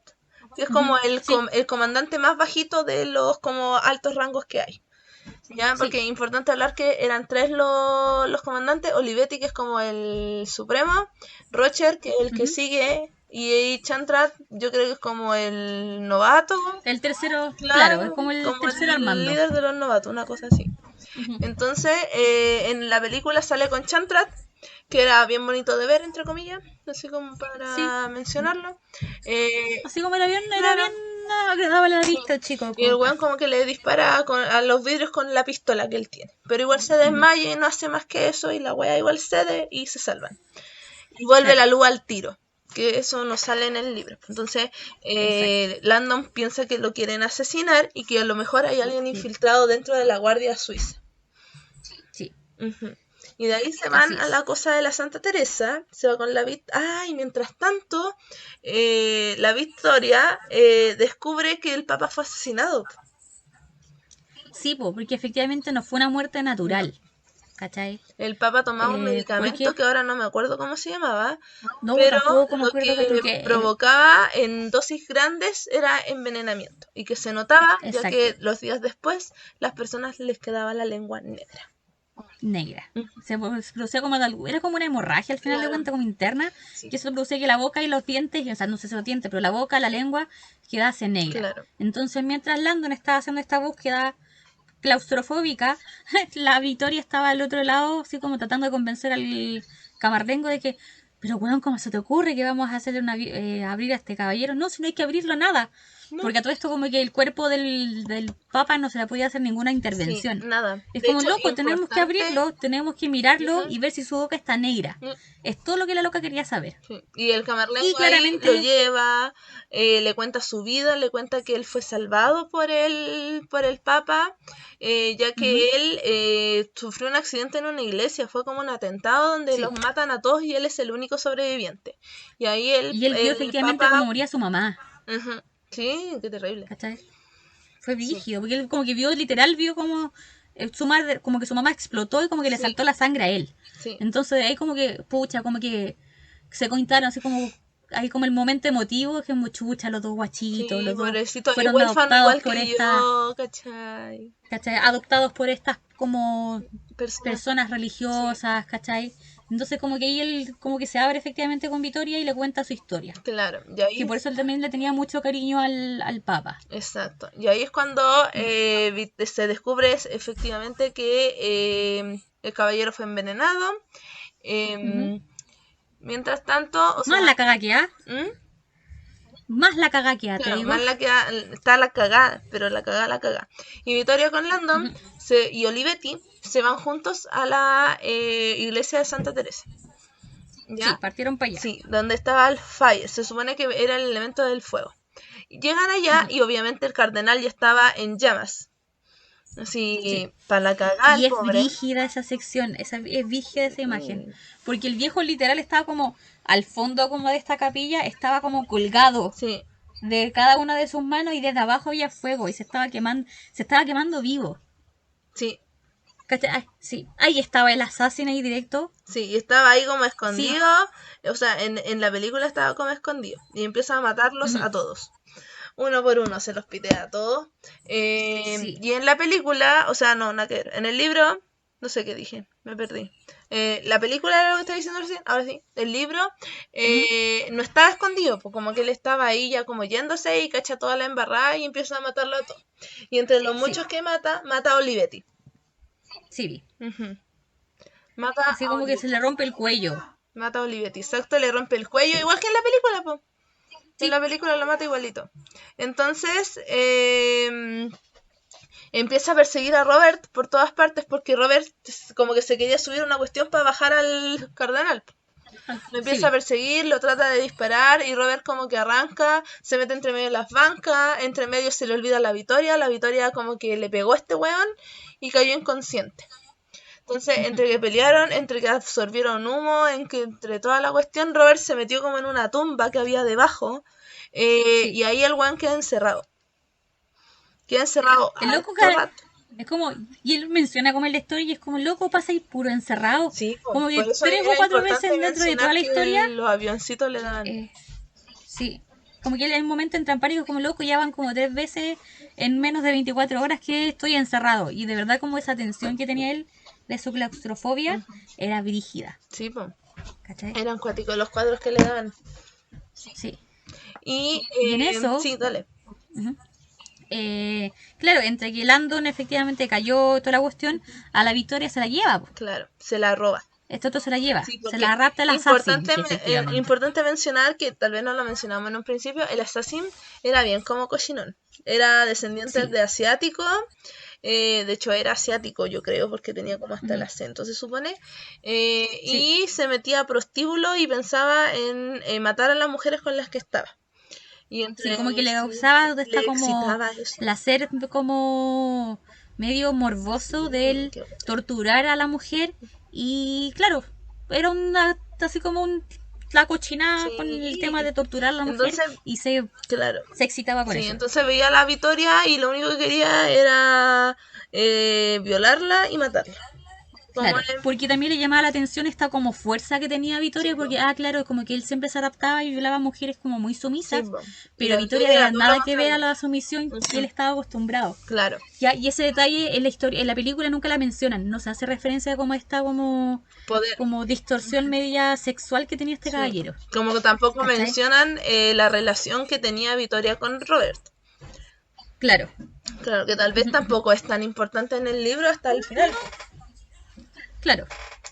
que es como Ujú. Sí, el comandante más bajito de los como altos rangos que hay. Ya, sí. porque es importante hablar que eran tres los comandantes, Olivetti, que es como el supremo, Rocher, que es el que Ujú. sigue, y Chantrat, yo creo que es como el novato, El tercero, claro, es claro, como el como tercero al el mando. líder de los novatos, una cosa así. Ujú. Entonces, en la película sale con Chantrat, que era bien bonito de ver, entre comillas, así como Sí, para mencionarlo. Eh, así como era claro, bien agradable a la sí. vista, chico. Y el weón como que le dispara a los vidrios con la pistola que él tiene. Pero igual se Ujú. desmaya y no hace más que eso y la wea igual cede y se salvan. Y vuelve Claro, la luz al tiro. Que eso no sale en el libro. Entonces, exacto. Landon piensa que lo quieren asesinar y que a lo mejor hay alguien Sí, infiltrado dentro de la Guardia Suiza. sí, Ujú. Y de ahí se van así a la es. cosa de la Santa Teresa, se va con la Victoria. Ah, y mientras tanto, la Victoria descubre que el Papa fue asesinado. Sí, porque efectivamente no fue una muerte No. natural, ¿cachai? El Papa tomaba un medicamento Porque, que ahora no me acuerdo cómo se llamaba, no, pero tampoco me lo acuerdo que que porque, provocaba en dosis grandes era envenenamiento y que se notaba ya exacto, que los días después las personas les quedaba la lengua negra. negra. Ujú. Se producía como, era como una hemorragia al final de Claro, cuentas, como interna, sí, que eso producía que la boca y los dientes, o sea, no sé si los dientes, pero la boca, la lengua, quedase negra. claro. Entonces, mientras Landon estaba haciendo esta búsqueda claustrofóbica, la Victoria estaba al otro lado, así como tratando de convencer al camarlengo de que, pero weón, ¿cómo se te ocurre que vamos a hacerle abrir a este caballero? No, si no hay que abrirlo nada. No, Porque a todo esto como que el cuerpo del Papa no se le podía hacer ninguna sí, intervención. nada. Es De como, hecho, loco, tenemos que importante. abrirlo, tenemos que mirarlo Ujú. y ver si su boca está negra. Es todo lo que la loca quería saber. Sí. Y el Y camarlengo ahí lo claramente, lleva, le cuenta su vida, le cuenta que él fue salvado por el Papa, ya ujú, que él sufrió un accidente en una iglesia, fue como un atentado donde los sí. matan a todos y él es el único sobreviviente. Y ahí Y él vio el efectivamente cómo Papa... moría su mamá. Ujú. Sí, qué terrible. ¿Cachai? Fue Sí. brígido, porque él como que vio, literal, vio como su madre, como que su mamá explotó y como que le Sí, saltó la sangre a él. sí. Entonces ahí como que, pucha, como que se contaron así como, ahí como el momento emotivo, que chucha, los dos guachitos, Sí, los dos pobrecito, y fueron huérfano adoptados igual por que estas, yo, ¿cachai? ¿cachai? Adoptados por estas como Personas, personas sí. religiosas, ¿cachai? Entonces como que ahí él como que se abre efectivamente con Vittoria y le cuenta su historia. Claro, y ahí... Que por eso él también le tenía mucho cariño al Papa. Exacto. Y ahí es cuando se descubre efectivamente que el caballero fue envenenado. Mientras tanto, o Más sea... la caga que ¿Mm? Más la caga que te Claro, digo. más está la cagada, pero la cagada. Y Vittoria con Landon y Olivetti se van juntos a la iglesia de Santa Teresa. ¿Ya? Sí, partieron para allá. Sí, donde estaba el fire. Se supone que era el elemento del fuego. Llegan allá y obviamente el cardenal ya estaba en llamas. Así, para la cagada, Y el es pobre. brígida esa sección, es brígida esa imagen. Porque el viejo literal estaba como al fondo como de esta capilla, estaba como colgado Sí, de cada una de sus manos y desde abajo había fuego y se estaba quemando vivo. sí, ¿Cachai? Ay, sí, ahí estaba el asesino ahí directo. sí, y estaba ahí como Sí. escondido. O sea, en la película estaba como escondido. Y empieza a matarlos a todos. Uno por uno se los pitea a todos. Sí. Y en la película, o sea, no, nada que ver. En el libro, no sé qué dije, me perdí. La película era lo que estaba diciendo recién, ahora sí. El libro no estaba escondido, pues como que él estaba ahí ya como yéndose y cacha toda la embarrada y empieza a matarlo a todos. Y entre los muchos que mata a Olivetti. Sí, Ujú. Mata así a como que Olivetti. se le rompe el cuello. Mata a Olivetti, exacto, le rompe el cuello, igual que en la película, pues. Sí. En la película lo mata igualito. Entonces, empieza a perseguir a Robert por todas partes porque Robert como que se quería subir una cuestión para bajar al cardenal. Lo empieza a perseguir, lo trata de disparar y Robert como que arranca, se mete entre medio de las bancas, entre medio se le olvida la Vittoria como que le pegó a este weón y cayó inconsciente. Entonces, entre que pelearon, entre que absorbieron humo, entre toda la cuestión, Robert se metió como en una tumba que había debajo y ahí el weón queda encerrado. Queda encerrado El loco harto rato. es como, y él menciona como en la historia y es como, loco, pasa ahí puro encerrado. Sí, como que por eso 3 o era 4 importante veces dentro de toda mencionar la que historia. los avioncitos le daban. Sí, como que él en un momento entra en pánico, como loco, ya van como 3 veces en menos de 24 horas que estoy encerrado. Y de verdad como esa tensión que tenía él de su claustrofobia era brígida. Sí, pues. ¿Cachai? Eran cuáticos los cuadros que le daban. Sí. Y en eso, sí, dale. Claro, entre que Landon efectivamente cayó toda la cuestión, a la Victoria se la lleva. Claro, se la roba. Esto otro se la lleva. Sí, Se la rapta el Assassin, efectivamente. Importante mencionar que tal vez no lo mencionamos en un principio, el Assassin era bien como cochinón. Era descendiente de asiático. De hecho era asiático, yo creo, porque tenía como hasta el acento, se supone. Y se metía a prostíbulo y pensaba en matar a las mujeres con las que estaba. Y sí, como que le causaba le como excitaba eso. placer como medio morboso de él torturar a la mujer. Y claro, era una así como la cochinada con el tema de torturar a la mujer. Entonces, y se excitaba con eso. Entonces veía a la Vittoria y lo único que quería era violarla y matarla. Claro, porque también le llamaba la atención esta como fuerza que tenía Vittoria, porque, claro, como que él siempre se adaptaba y violaba a mujeres como muy sumisas, pero Vittoria era nada que ver a la sumisión que él estaba acostumbrado. Claro. Ya, y ese detalle en la historia, en la película nunca la mencionan, no se hace referencia como esta como poder, como distorsión media sexual que tenía este caballero. Como que tampoco mencionan la relación que tenía Vittoria con Robert. Claro. Claro, que tal vez tampoco es tan importante en el libro hasta el final. Claro.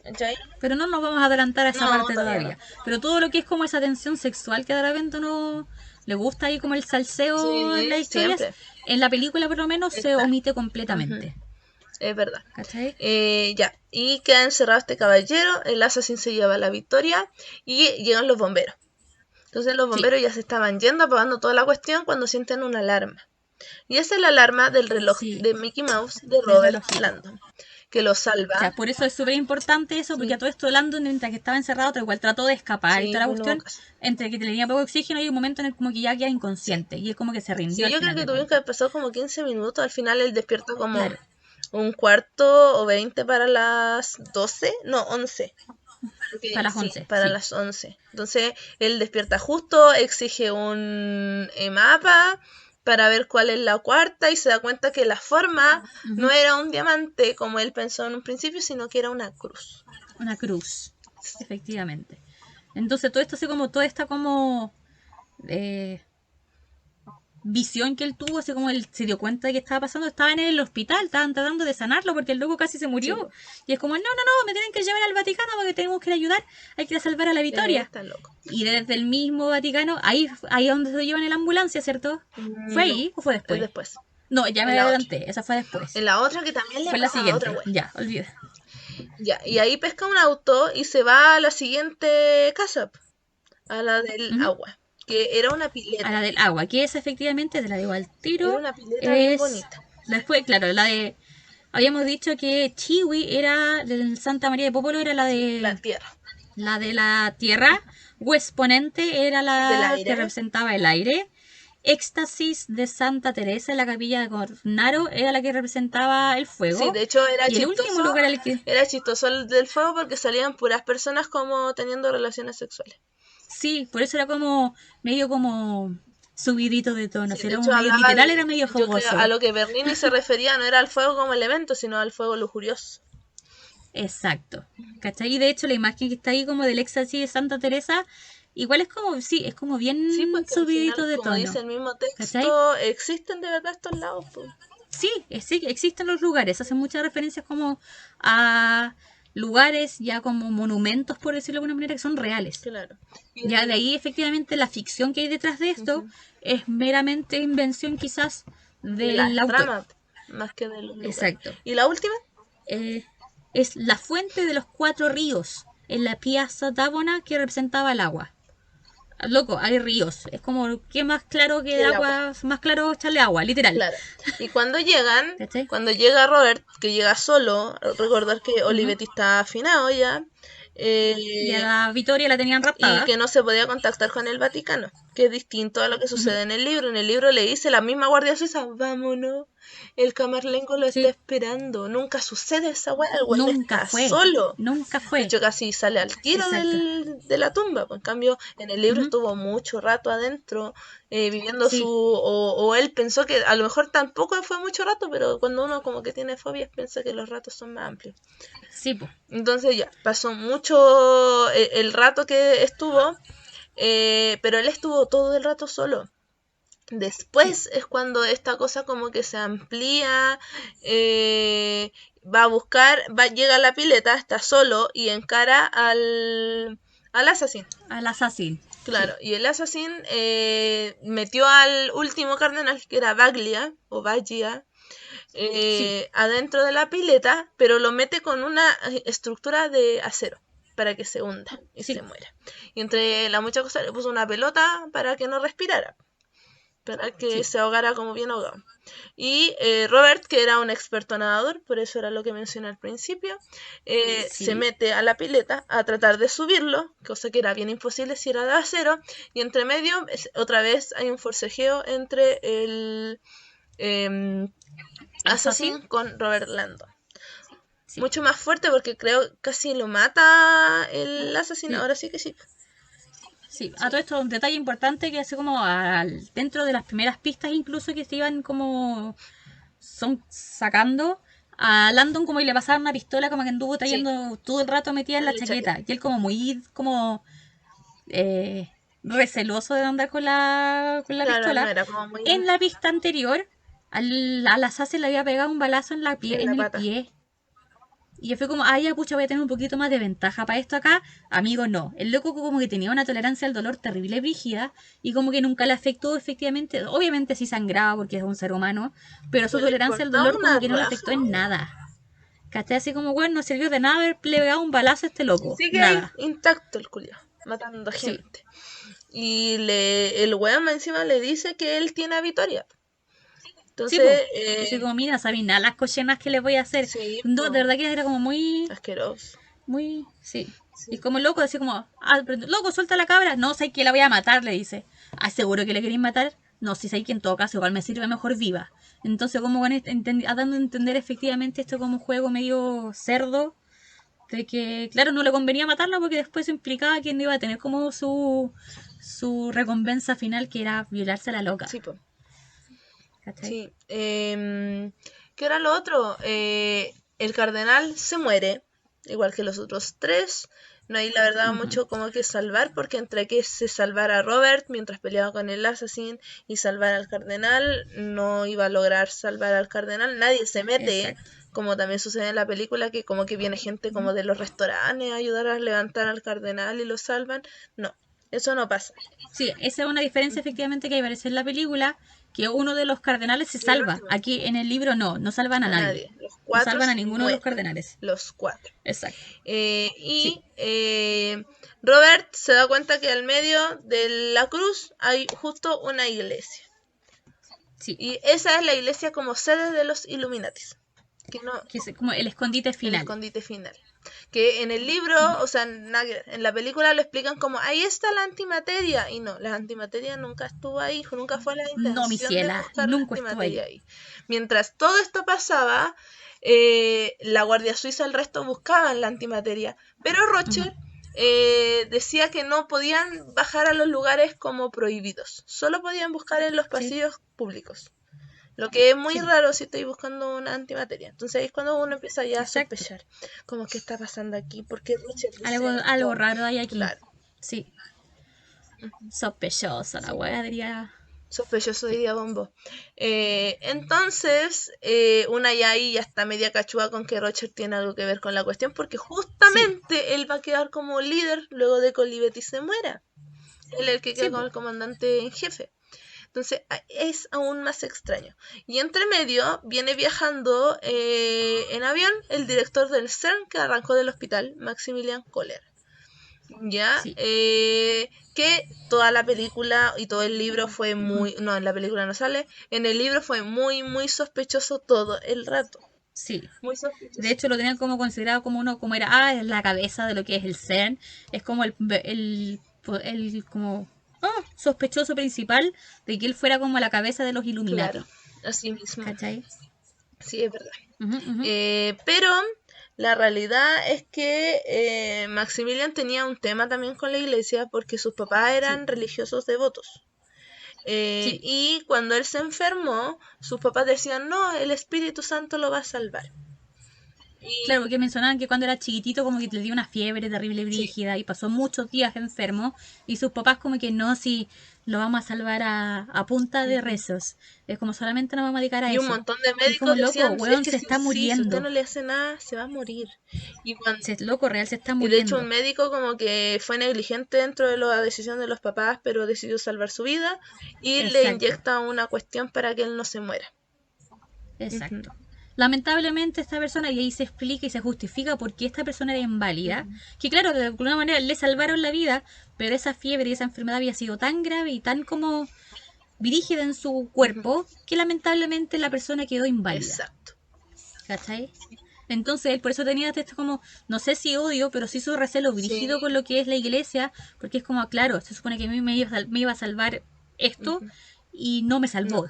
¿Cachai? Pero no nos vamos a adelantar a esa parte todavía. Pero todo lo que es como esa tensión sexual que de repente uno le gusta ahí como el salseo en las historias, en la película por lo menos se omite completamente. Es verdad. ¿Cachai? Ya. Y queda encerrado este caballero, el asesino se lleva a la Victoria y llegan los bomberos. Entonces los bomberos ya se estaban yendo, apagando toda la cuestión cuando sienten una alarma. Y esa es la alarma del reloj de Mickey Mouse de Robert Landon, que lo salva. O sea, por eso es súper importante eso, porque a todo esto Landon, mientras que estaba encerrado, pero igual trató de escapar y toda la cuestión, entre que tenía poco oxígeno y un momento en el como que ya queda inconsciente y es como que se rindió. Sí, yo creo que tuvieron que haber pasado como 15 minutos, al final él despierta como un cuarto o 20 para las 12, no, 11. Para las 11. Para las 11. Entonces él despierta justo, exige un mapa para ver cuál es la cuarta y se da cuenta que la forma no era un diamante como él pensó en un principio, sino que era una cruz. Una cruz. Efectivamente. Entonces todo esto así como, toda esta como visión que él tuvo, así como él se dio cuenta de que estaba pasando, estaba en el hospital, estaban tratando de sanarlo porque el loco casi se murió. Sí. Y es como, no, no, no, me tienen que llevar al Vaticano porque tenemos que ir a ayudar, hay que ir a salvar a la Y ahí Victoria. está loco. Y desde el mismo Vaticano, ahí es donde se llevan en la ambulancia, ¿cierto? ¿Fue No, ahí o fue es después? después. No, ya me En la otra. adelanté, esa fue después. En la otra que también le Fue la pasa a otra siguiente, wea. ya, olvida. Ya, y ahí pesca un auto y se va a la siguiente casa, a la del Ujú. agua, que era una A pileta. la del agua, que es efectivamente, te la digo al Era tiro, una pileta bien es... bonita. Después, claro, la de... Habíamos dicho que Chiwi era, del Santa María de Popolo era La tierra. la de la tierra, Huesponente era Del la que aire. representaba el aire, Éxtasis de Santa Teresa en la capilla de Cornaro era la que representaba el Sí, fuego, de hecho era y el último chistoso. lugar al que... Era chistoso el del fuego porque salían puras personas como teniendo relaciones sexuales. Sí, por eso era como medio como subidito de tono, Sí, si de era hecho como medio hablaba literal, era de, medio yo creo, a fogoso. lo que Bernini se refería no era al fuego como elemento, sino al fuego lujurioso. Exacto. ¿Cachai? Y de hecho la imagen que está ahí como del éxtasis de Santa Teresa, igual es como, sí, es como Sí, bien porque al subidito final, de como dice tono. el mismo ¿Cachai? texto, existen de verdad estos lados, pues. Sí, sí, existen los lugares, hacen muchas referencias como a lugares ya como monumentos, por decirlo de alguna manera, que son reales. Claro. Y Ya de ahí efectivamente la ficción que hay detrás de esto ujú, es meramente invención quizás de la del autor. trama, más que de los lugares. Exacto. ¿Y la última? Eh, es la fuente de los cuatro ríos en la Piazza d'Avona que representaba el agua. Loco, hay ríos. Es como que más claro que Que el el agua. agua, más claro echarle agua, literal. Claro. Y cuando llegan, ¿Cachai? cuando llega Robert, que llega solo, recordar que Ujú. Olivetti está afinado ya, Y a eh, la Victoria la tenían y raptada. que no se podía contactar con el Vaticano, que es distinto a lo que Ujú. sucede en el libro. En el libro le dice la misma guardia suiza, vámonos, el camarlengo lo está Sí, esperando. Nunca sucede esa weá, el weón nunca está fue. solo. Nunca De fue. hecho, casi sale al tiro Exacto. de la tumba. Pues, en cambio, en el libro Ujú. estuvo mucho rato adentro, viviendo Sí, o él pensó que a lo mejor tampoco fue mucho rato, pero cuando uno como que tiene fobias, piensa que los ratos son más amplios. sí, po. Entonces ya, pasó mucho el rato que estuvo, pero él estuvo todo el rato solo. Sí. Después es cuando esta cosa como que se amplía, va a buscar, llega a la pileta, está solo y encara al asesino. Al asesino. Claro, Sí, y el asesino metió al último cardenal, que era Baglia, o Baglia, sí, adentro de la pileta, pero lo mete con una estructura de acero para que se hunda y se sí. muera. Y entre la mucha cosa le puso una pelota para que no respirara, para que Sí. se ahogara como bien ahogado. Y Robert, que era un experto nadador, por eso era lo que mencioné al principio, se Sí. mete a la pileta a tratar de subirlo, cosa que era bien imposible si era de acero, y entre medio, otra vez hay un forcejeo entre el Assassin. Assassin con Robert Landon. Sí. Mucho más fuerte porque creo casi lo mata el Assassin, Sí. ahora sí que sí. Sí, a Sí. todo esto un detalle importante que hace como dentro de las primeras pistas incluso que se iban como son sacando a Landon como y le pasaron una pistola como que anduvo Sí, trayendo todo el rato metida en la el chaqueta. chaqueta y él como muy como eh, receloso de andar con la Claro, no pistola. era como muy En la pista anterior al assassin le había pegado un balazo en en la el pata. pie. Y yo fui como, ay, ya, pucha, voy a tener un poquito más de ventaja para esto acá. Amigo, no. El loco como que tenía una tolerancia al dolor terrible brígida y como que nunca le afectó efectivamente. Obviamente sí sangraba porque es un ser humano, pero su No le tolerancia al importaba dolor una como que no le raja. afectó en nada. ¿Cachai? Así como, bueno, no sirvió de nada haberle pegado un balazo a este loco. Sigue ahí Nada. intacto el culiao, matando Sí, gente. Y el weón encima le dice que él tiene a Victoria. sí, po. Entonces, Y soy como, mira, sabes nada las cochenas que le voy a hacer. sí, No, po, de verdad que era como muy, asqueroso. muy, sí. Y Sí. como loco, así como, ah, pero, loco, suelta la cabra. No, sé que la voy a matar, le dice. Ah, ¿seguro que le queréis matar? No, si sé que en todo caso igual me sirve mejor viva. Entonces, como van dando a entender efectivamente esto como un juego medio cerdo, de que, claro, no le convenía matarla porque después eso implicaba que no iba a tener como su recompensa final, que era violarse a la loca. Sí, po. ¿Cachai? Sí. ¿Qué era lo otro? El cardenal se muere, igual que los otros tres. No hay la verdad mucho como que salvar, porque entre que se salvara a Robert mientras peleaba con el Assassin y salvar al cardenal, no iba a lograr salvar al cardenal. Nadie se mete, Exacto. como también sucede en la película, que como que viene gente como de los restaurantes a ayudar a levantar al cardenal y lo salvan. No, eso no pasa. Sí, esa es una diferencia efectivamente que aparece en la película, que uno de los cardenales se Y el salva. último, Aquí en el libro no salvan a a nadie. nadie. Los No cuatro salvan a ninguno de los mueren, cardenales. los cuatro. Exacto. Sí, Robert se da cuenta que al medio de la cruz hay justo una iglesia. sí. Y esa es la iglesia como sede de los Illuminatis. Que no, Que es como el escondite el final. escondite final. Que en el libro, o sea, en la película lo explican como ahí está la antimateria. Y no, la antimateria nunca estuvo ahí, nunca fue la No, mi intención de ciela, buscar la nunca estuvo antimateria ahí. ahí. Mientras todo esto pasaba, la Guardia Suiza, el resto buscaban la antimateria. Pero Rocher decía que no podían bajar a los lugares como prohibidos. Solo podían buscar en los Sí, pasillos públicos. Lo que es muy sí, raro si estoy buscando una antimateria. Entonces ahí es cuando uno empieza ya a exacto. sospechar. Como qué está pasando aquí, porque Rocher Algo, dice algo esto. raro hay aquí. Claro. Sí, sospechosa la Sí. wea, diría. Sospechoso Sí, diría Bombo. Entonces, una ya ahí ya está media cachúa con que Rocher tiene algo que ver con la cuestión, porque sí, justamente él va a quedar como líder luego de que Olivetti se muera. Él es el que queda sí, como po. el comandante en jefe. Entonces es aún más extraño. Y entre medio viene viajando en avión el director del CERN que arrancó del hospital, Maximilian Kohler. Ya, Sí, que toda la película y todo el libro fue muy, no, en la película no sale, en el libro fue muy, muy sospechoso todo el rato. sí. Muy De sospechoso. hecho, lo tenían como considerado como uno, como era, es la cabeza de lo que es el CERN. Es como el como sospechoso principal de que él fuera como la cabeza de los Claro, Illuminati. así mismo. ¿Cachai? Sí, es verdad. Ujú, ujú. Pero la realidad es que Maximilian tenía un tema también con la iglesia porque sus papás Sí, eran religiosos devotos. sí. Y cuando él se enfermó, sus papás decían, no, el Espíritu Santo lo va a salvar. Claro, Y porque mencionaban que cuando era chiquitito como que le dio una fiebre terrible sí, brígida y pasó muchos días enfermo y sus papás como que no, si lo vamos a salvar a punta de ujú. rezos. Es como solamente nos vamos a dedicar a Y un eso. montón de Y es como médicos loco, decían, es weón, que se si, está sí, si usted muriendo. no le hace nada, se va a morir. Y, cuando, Loco, real, se está y de hecho un muriendo. médico como que fue negligente dentro de la decisión de los papás, pero decidió salvar su vida y le Exacto, inyecta una cuestión para que él no se muera. Ujú, exacto. Lamentablemente esta persona, y ahí se explica y se justifica por qué esta persona era inválida, ujú, que claro, de alguna manera le salvaron la vida, pero esa fiebre y esa enfermedad había sido tan grave y tan como brígida en su ujú. cuerpo que lamentablemente la persona quedó inválida. Exacto. ¿Cachai? Entonces él por eso tenía esto como, no sé si odio, pero sí su recelo Sí. brígido con lo que es la iglesia, porque es como, claro, se supone que a mí me iba a salvar esto Ujú. y no me No. salvó.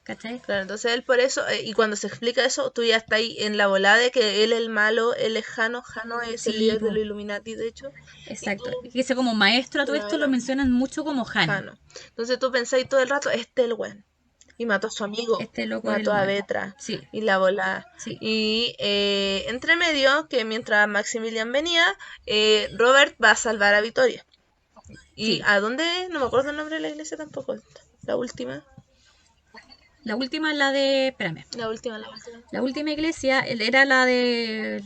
¿Cachai? Claro, entonces él por eso, y cuando se explica eso, tú ya estás ahí en la volada de que él es el malo, él es Jano, Jano es el Sí, líder de los pues, Illuminati, de hecho, y tú, exacto. Que ese como maestro a todo esto lo claro, mencionan mucho como Jano. Jano. Entonces tú pensáis todo el rato, este es el weón. Y mató a su amigo, Este loco era el mató a malo. Vetra, Sí, y la volada. sí, Y entre medio, que mientras Maximilian venía, Robert va a salvar a Victoria. ¿Y sí. a dónde? No me acuerdo el nombre de la iglesia tampoco. La última. La última es la de, espérame, La última, la última. la última iglesia era la de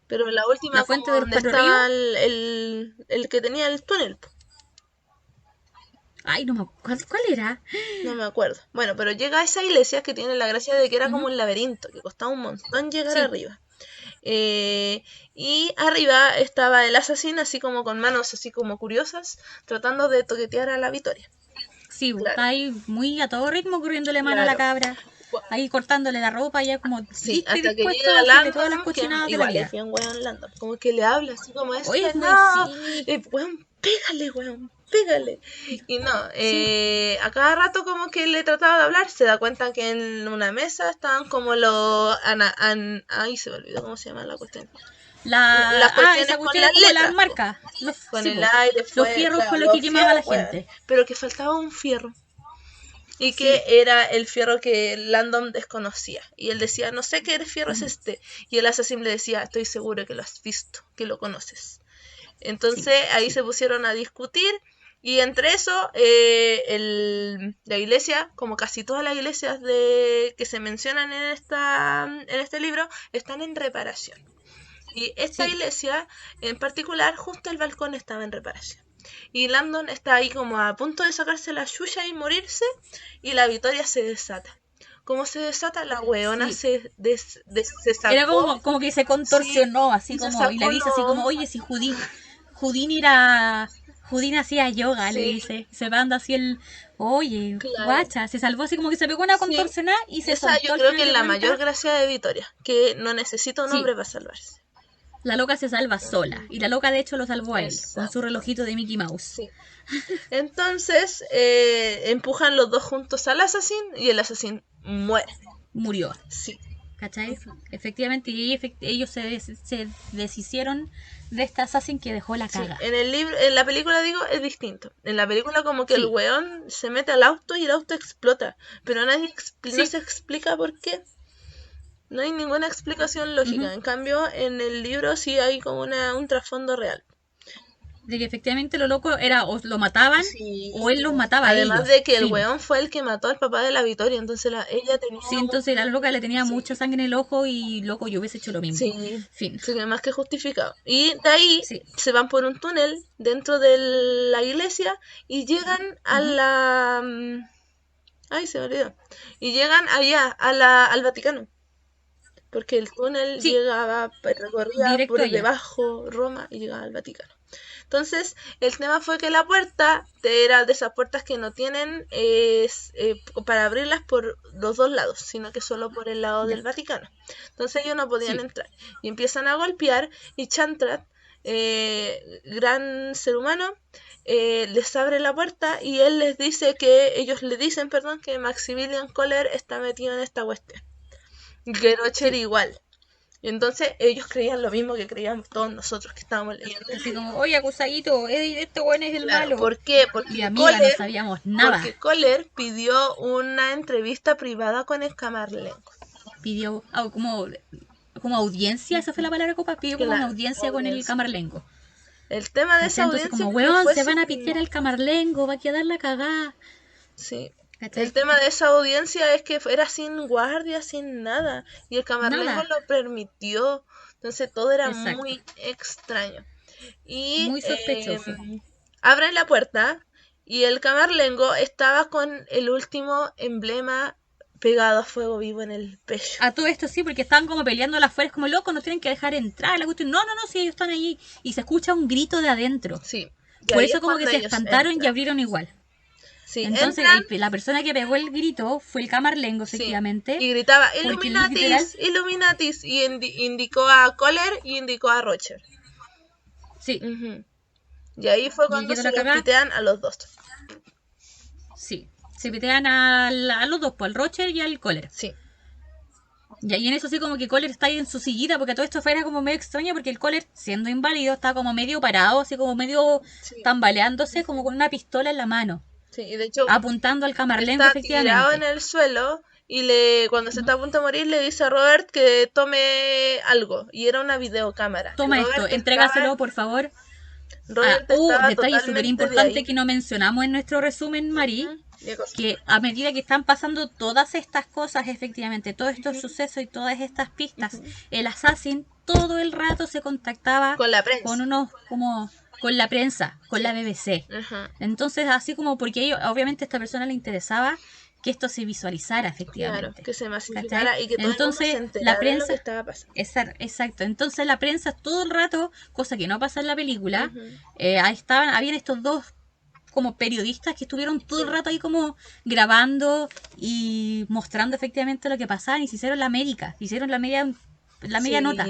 Pero la la última como fuente de los donde cuatro ríos. estaba el que tenía el túnel. Po. Ay, no me acuerdo. ¿Cuál era? No me acuerdo. Bueno, pero llega a esa iglesia que tiene la gracia de que era como Ujú. un laberinto, que costaba un montón llegar Sí, arriba. Y arriba estaba el asesino así como con manos así como curiosas, tratando de toquetear a la Victoria. sí, Claro, está ahí muy a todo ritmo corriéndole mano a la claro. cabra, ahí cortándole la ropa, ya como Sí, listo y hasta que dispuesto a llega hacerle todas las Landon, que cochinadas de la igual es vida. bien weón Landon, como que le habla así como Oye, este, es muy, no, sí, weón, pégale, weón, pégale. Y no, sí, a cada rato como que le trataba de hablar, se da cuenta que en una mesa estaban como los, ay, se me olvidó cómo se llama la cuestión. Las esa cuestiones con cuestión las es como las letras, po, marcas, con sí, el po, aire, los fue, fierros claro, con los que los quemaba fierros, la weón, gente. pero que faltaba un fierro. y que era el fierro que Landon desconocía. Y él decía, no sé qué fierro es este. Y el asesino le decía, estoy seguro que lo has visto, que lo conoces. Entonces ahí se pusieron a discutir. Y entre eso, la iglesia, como casi todas las iglesias que se mencionan en este libro, están en reparación. Y esta iglesia, en particular, justo el balcón estaba en reparación. Y Landon está ahí como a punto de sacarse la chucha y morirse, y la Victoria se desata. Como se desata, la weona se sacó. Era como que se contorsionó, así como, y le dice así como, oye, si Judín hacía yoga, le dice. Se manda así oye, guacha, se salvó así como que se pegó una contorsionada y se soltó. Yo creo que es la mayor gracia de Victoria, que no necesita un hombre para salvarse. La loca se salva sola. Y la loca de hecho lo salvó a él, con su relojito de Mickey Mouse. Sí. Entonces empujan los dos juntos al asesino y el asesino muere. Murió. Sí. ¿Cachai? Efectivamente, y ellos se deshicieron de esta assassin que dejó la caga. En la película digo, es distinto. En la película como que el weón se mete al auto y el auto explota. Pero no se explica por qué. No hay ninguna explicación lógica. En cambio, en el libro sí hay como un trasfondo real. De que efectivamente lo loco era o lo mataban o él los mataba Además a ellos. de que el weón fue el que mató al papá de la Victoria. Entonces ella tenía... Sí, entonces la loca le tenía mucha sangre en el ojo y loco yo hubiese hecho lo mismo. Sí, fin. Sí, más que justificado. Y de ahí se van por un túnel dentro de la iglesia y llegan a la... Ay, se me olvidó. Y llegan allá, al Vaticano. Porque el túnel recorría directo por allá. debajo Roma y llegaba al Vaticano. Entonces, el tema fue que la puerta era de esas puertas que no tienen para abrirlas por los dos lados, sino que solo por el lado del Vaticano. Entonces ellos no podían entrar. Y empiezan a golpear y Chantrat, gran ser humano, les abre la puerta y ellos le dicen que Maximilian Kohler está metido en esta cuestión. Y que Rocher igual. Y entonces ellos creían lo mismo que creíamos todos nosotros que estábamos leyendo. Así como, oye, acusadito, este bueno es el malo. ¿Por qué? Porque y amiga, no sabíamos nada. Porque Kohler pidió una entrevista privada con el Camarlengo. Pidió como audiencia, esa fue la palabra copa, pidió como una audiencia con el Camarlengo. El tema de esa audiencia... Entonces como, weón, se van a pitear al Camarlengo, va a quedar la cagada. Sí. ¿Cachai? El tema de esa audiencia es que era sin guardia, sin nada. Y el Camarlengo lo permitió. Entonces todo era muy extraño. Y muy sospechoso. Abren la puerta y el Camarlengo estaba con el último emblema pegado a fuego vivo en el pecho. A todo esto sí, porque estaban como peleando afuera, es como loco, no tienen que dejar entrar la cuestión. No, sí, ellos están allí. Y se escucha un grito de adentro. Sí. Por eso como que se espantaron y abrieron igual. Sí, entonces la persona que pegó el grito fue el Camarlengo, efectivamente. Y gritaba Illuminatis, Illuminatis, y indicó a Kohler y indicó a Rocher. Sí. Y ahí fue cuando se los pitean a los dos. Sí, se pitean a los dos, al Rocher y al Kohler. Sí. Y ahí en eso sí como que Kohler está ahí en su sillita, porque todo esto era como medio extraño, porque el Kohler, siendo inválido, está como medio parado, así como medio tambaleándose, como con una pistola en la mano. Sí, y de hecho, apuntando al Camarlengo, está efectivamente. Tirado en el suelo y cuando se está a punto de morir le dice a Robert que tome algo. Y era una videocámara. Toma esto, entrégaselo, por favor. Detalle súper importante que no mencionamos en nuestro resumen, Mari. Que a medida que están pasando todas estas cosas, efectivamente, todos estos sucesos y todas estas pistas, el assassin todo el rato se contactaba con la prensa. Con la prensa, con la BBC. Entonces, así como porque obviamente a esta persona le interesaba que esto se visualizara, efectivamente. Claro, que se masificara y que todo el mundo se enterara la prensa, de lo que estaba pasando. Exacto. Entonces la prensa todo el rato, cosa que no pasa en la película, habían estos dos como periodistas que estuvieron todo el rato ahí como grabando y mostrando efectivamente lo que pasaba, y se hicieron la media nota.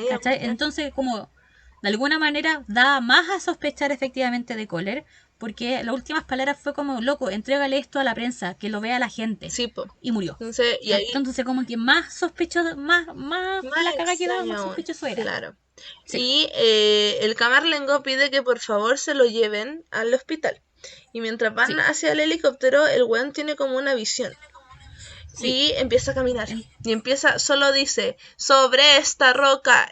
¿Cachai? Entonces como de alguna manera da más a sospechar efectivamente de Kohler, porque las últimas palabras fue como, loco, entrégale esto a la prensa, que lo vea la gente. Sí, y murió. Entonces como que más sospechoso, más la caga que daba, más sospechoso era. Claro. Sí. Y el Camarlengo pide que por favor se lo lleven al hospital. Y mientras van Sí. hacia el helicóptero, el weón tiene como una visión. Sí. Y empieza a caminar. Y solo dice, sobre esta roca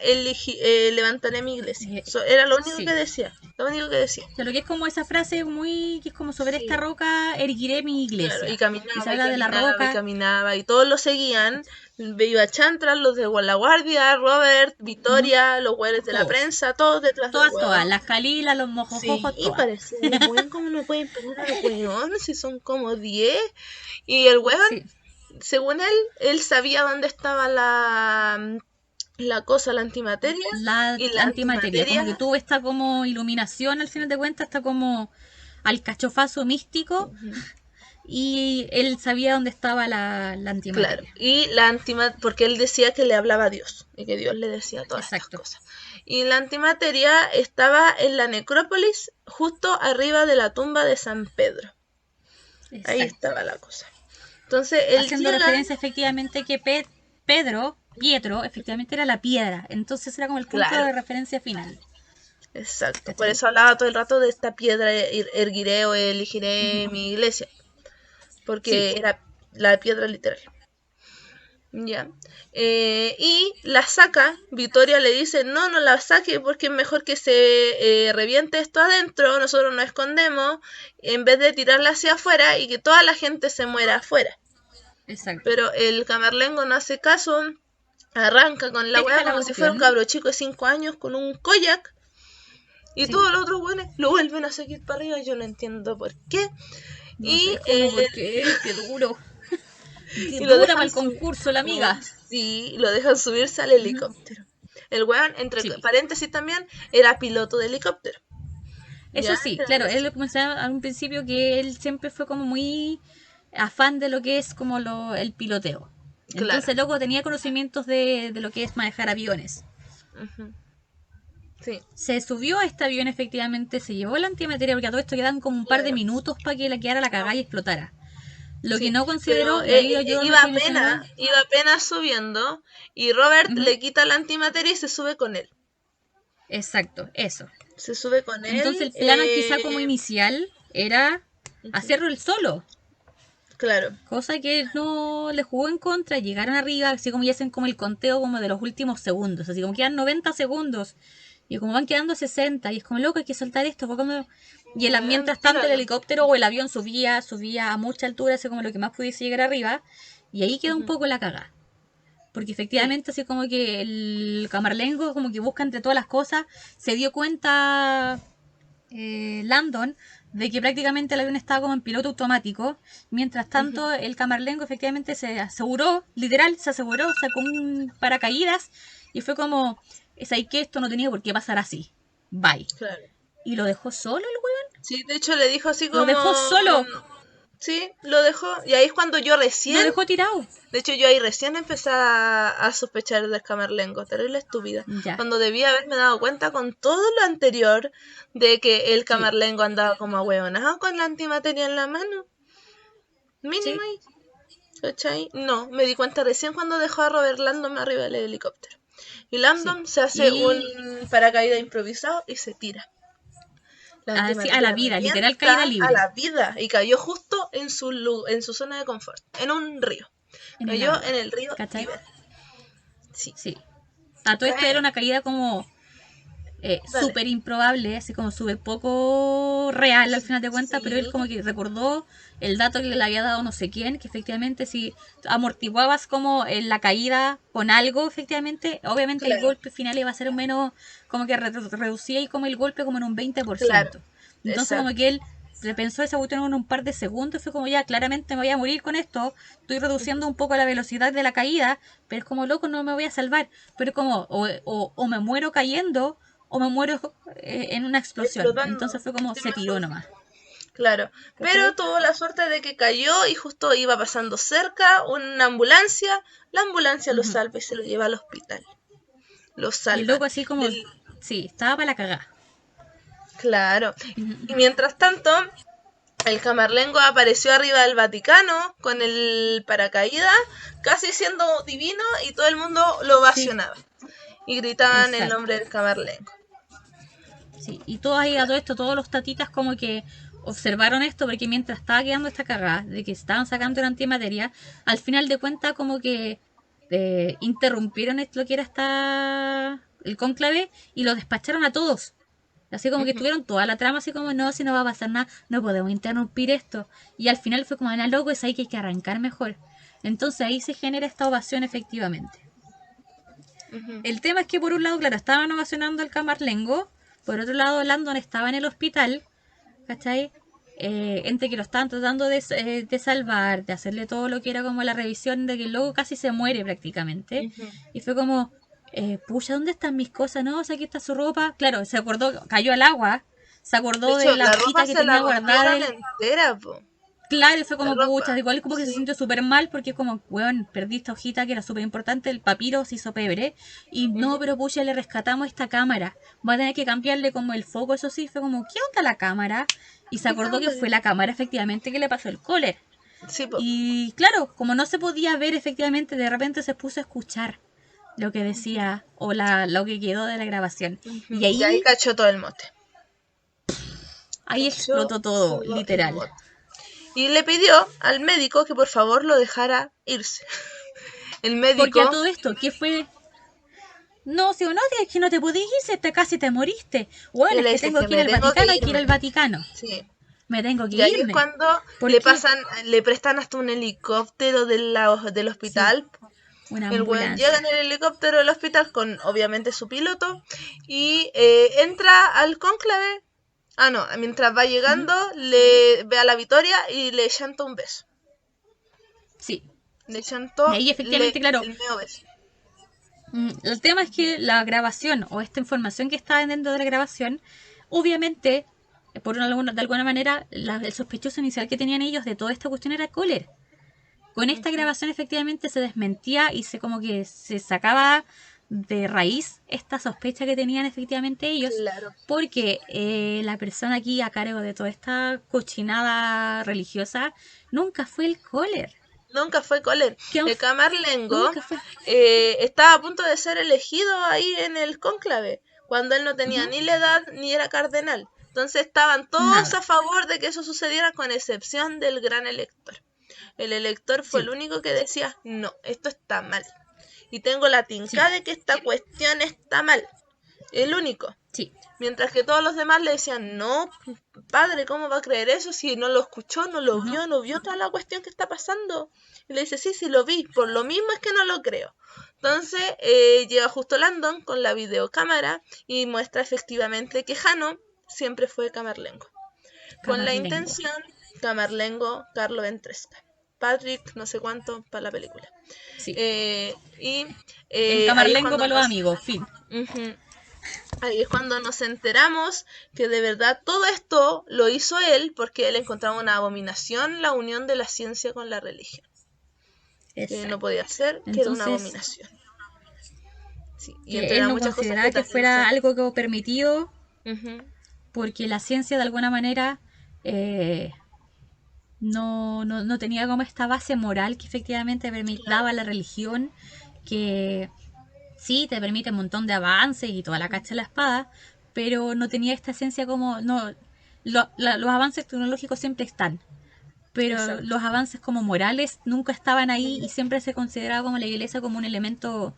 levantaré mi iglesia. Era lo único Sí. que decía. Lo único que decía. O sea, lo que es como esa frase muy, que es como sobre esta Sí. roca erguiré mi Claro, y iglesia. Y se caminaba, y habla de la caminaba, y roca. caminaba, y todos lo seguían. Iba Chantran, los de la guardia, Robert, Ujú. Victoria, los güeyes de la Todos. prensa, todos detrás del Todas. huevón. Las Calilas, los Sí, mojojojos, y todas. parecía un buen como no pueden parar al huevón, si son como 10. Y el huevón, Sí. según él sabía dónde estaba la cosa, la antimateria, La y la antimateria, como que antimateria. tuvo esta como iluminación al final de cuentas, está como al cachofazo místico Ujú. y él sabía dónde estaba la Claro, antimateria. y la antimateria, porque él decía que le hablaba a Dios y que Dios le decía todas estas Exacto. cosas. Y la antimateria estaba en la necrópolis, justo arriba de la tumba de San Pedro. Ahí Exacto. estaba la cosa. Entonces él Haciendo llega, referencia efectivamente que Pietro, efectivamente era la piedra. Entonces era como el punto claro, de referencia final. exacto. Por ¿Cachai? eso hablaba todo el rato de esta piedra, erguiré o elegiré Ujú. mi iglesia, Sí, porque era la piedra literal. Ya. Y la saca, Victoria le dice, no, no la saque porque es mejor que se reviente esto adentro, nosotros nos escondemos, en vez de tirarla hacia afuera y que toda la gente se muera afuera. exacto. Pero el camarlengo no hace caso, arranca con la weá Pesca la como si fuera un cuestión. cabro chico de 5 años con un kayak y Sí. todos los otros weones lo vuelven a seguir para arriba, yo no entiendo por qué. No Y, sé cómo, porque qué duro. Qué y lo dura para dejan el subir. concurso, la amiga. Sí, lo dejan subirse al Ujú. helicóptero. El weón, entre Sí. paréntesis también, era piloto de helicóptero. Eso Ya, sí, entre claro, él lo paréntesis. comenzaba a un principio que él siempre fue como muy afán de lo que es como el piloteo. Claro. Entonces, luego tenía conocimientos de lo que es manejar aviones. Ujú. Sí, Se subió a este avión efectivamente, se llevó la antimateria, porque a todo esto quedan como un par de claro. minutos para que la quedara la cagada y explotara. Lo que Sí, no pero consideró, y ahí yo me estoy mencionando, iba apenas subiendo y Robert ujú, le quita la antimateria y se sube con él. exacto, eso. Se sube con Entonces él. el plan quizá como inicial era Ujú. hacerlo él solo, Claro, cosa que no le jugó en contra, llegaron arriba, así como ya hacen como el conteo como de los últimos segundos, así como quedan 90 segundos, y como van quedando 60 y es como loco, hay que soltar esto, fue como... Y weón, mientras tanto el tíralo. helicóptero o el avión subía a mucha altura, así como lo que más pudiese llegar arriba, y ahí queda un Ujú. poco la cagada. Porque Sí, efectivamente así como que el camarlengo como que busca entre todas las cosas, se dio cuenta Landon de que prácticamente el avión estaba como en piloto automático. Mientras ujú. tanto, el camarlengo efectivamente se aseguró, literal, se aseguró, sacó un paracaídas y fue como, es ahí que esto no tenía por qué pasar así. Bye. Claro. Y lo dejó solo el weón. Sí, de hecho le dijo así Lo como... dejó solo. Sí, lo dejó. Y ahí es cuando yo Lo recién... dejó tirado. De hecho, yo ahí recién empecé a sospechar del Camerlengo, terrible estúpida. Ya. Cuando debía haberme dado cuenta con todo lo anterior de que el Sí. Camerlengo andaba como ahueonado con la antimateria en la mano. Mínimo Sí. ahí, ¿cachai? No, me di cuenta recién cuando dejó a Robert Landon arriba del helicóptero. Y Sí. Landon se hace un Y paracaídas improvisado y se tira. La así a la antimateria vida, literal caída revienta a libre la vida y cayó justo en su zona de confort, en un río. en el Cayó agua. en el río ¿Cachai? Tíber. Sí. Sí. A todo esto era una caída como Dale. súper improbable, así como súper poco real al final de cuentas, pero él Sí, como que recordó el dato que le había dado no sé quién, que efectivamente si amortiguabas como en la caída con algo, efectivamente, obviamente el claro, golpe final iba a ser menos, como que reducía y como el golpe como en un claro, 20%. Entonces como exacto. que él se pensó esa cuestión en un par de segundos, fue como ya, claramente me voy a morir con esto, estoy reduciendo un poco la velocidad de la caída, pero es como loco, no me voy a salvar, pero como o me muero cayendo o me muero en una explosión. Entonces Explotando. fue como Sí, se tiró mejor. nomás. Claro. Pero ¿Cachai? tuvo la suerte de que cayó y justo iba pasando cerca una ambulancia. La ambulancia lo Ujú. salva y se lo lleva al hospital. Lo Y el salvan. loco así como, Del... sí, estaba para la cagada. Claro. Y Ujú. mientras tanto, el Camarlengo apareció arriba del Vaticano con el paracaídas, casi siendo divino, y todo el mundo lo Sí, ovacionaba. Y gritaban el exacto. nombre del Camarlengo. Sí, y todos ahí a todo esto, todos los tatitas como que observaron esto porque mientras estaba quedando esta cagada de que estaban sacando la antimateria, al final de cuentas como que interrumpieron esto, lo que era el cónclave y lo despacharon a todos. Así como que tuvieron toda la trama así como, no, si no va a pasar nada, no podemos interrumpir esto. Y al final fue como, loco, es ahí que hay que arrancar mejor. Entonces ahí se genera esta ovación efectivamente. El tema es que por un lado, claro, estaban ovacionando al Camarlengo, por otro lado Landon estaba en el hospital, ¿cachai? Entre que lo estaban tratando de salvar, de hacerle todo lo que era como la revisión de que luego casi se muere prácticamente. Y fue como, pucha, ¿dónde están mis cosas? No, o sea, aquí está su ropa. Claro, se acordó, cayó al agua, se acordó de la hojita que tenía guardada. Entera, po. Claro, y fue como, pucha, igual como que se sintió súper mal porque es como, weón, perdí esta hojita que era súper importante, el papiro se hizo pebre, y no, pero pucha, le rescatamos esta cámara, va a tener que cambiarle como el foco, eso sí, fue como, ¿qué onda la cámara? Y se acordó que fue la cámara efectivamente que le pasó el cólera. Sí, y claro, como no se podía ver efectivamente, de repente se puso a escuchar lo que decía, o lo que quedó de la grabación. Y ahí cachó todo el mote. Ahí explotó todo, literal. Y le pidió al médico que por favor lo dejara irse. El médico... Porque a todo esto, ¿qué fue? No, si o no, es que no te podías irse, casi te moriste. Bueno, es que tengo que ir al Vaticano, hay que ir al Vaticano. Sí. Me tengo que irme. Y ahí irme. es cuando le prestan hasta un helicóptero del hospital. Sí. Una el ambulancia. güey llega en el helicóptero del hospital con obviamente su piloto y entra al cónclave. Ah, no, mientras va llegando, le ve a la Victoria y le chanta un beso. Sí. Le chantó ahí efectivamente, claro. El medio beso. El tema es que la grabación, o esta información que está dentro de la grabación, obviamente, de alguna manera, el sospechoso inicial que tenían ellos de toda esta cuestión era Kohler. Con esta grabación efectivamente se desmentía y como que se sacaba de raíz esta sospecha que tenían efectivamente ellos, claro. Porque la persona aquí a cargo de toda esta cochinada religiosa nunca fue el Kohler. Nunca fue Kohler. El Camarlengo estaba a punto de ser elegido ahí en el cónclave, cuando él no tenía ni la edad ni era cardenal. Entonces estaban todos a favor de que eso sucediera, con excepción del gran elector. El elector fue el único que decía, no, esto está mal. Y tengo la tinca de que esta cuestión está mal. El único. Sí. Mientras que todos los demás le decían, no, padre, ¿cómo va a creer eso si no lo escuchó, no lo vio, no vio toda la cuestión que está pasando? Y le dice, sí, lo vi, por lo mismo es que no lo creo. Entonces llega justo Landon con la videocámara y muestra efectivamente que Jano siempre fue Camarlengo. Con la intención, Camarlengo, Carlo Ventresca. Patrick, no sé cuánto, para la película. Sí. El Camarlengo para los amigos, fin. Ahí es cuando nos enteramos que de verdad todo esto lo hizo él porque él encontraba una abominación la unión de la ciencia con la religión. Exacto. Que no podía ser, que era una abominación. Sí, y él no consideraba que fuera algo que permitido porque la ciencia de alguna manera no tenía como esta base moral que efectivamente daba la religión, que sí te permite un montón de avances y toda la cacha de la espada, pero no tenía esta esencia como... los avances tecnológicos siempre están, pero los avances como morales nunca estaban ahí y siempre se consideraba como la iglesia como un elemento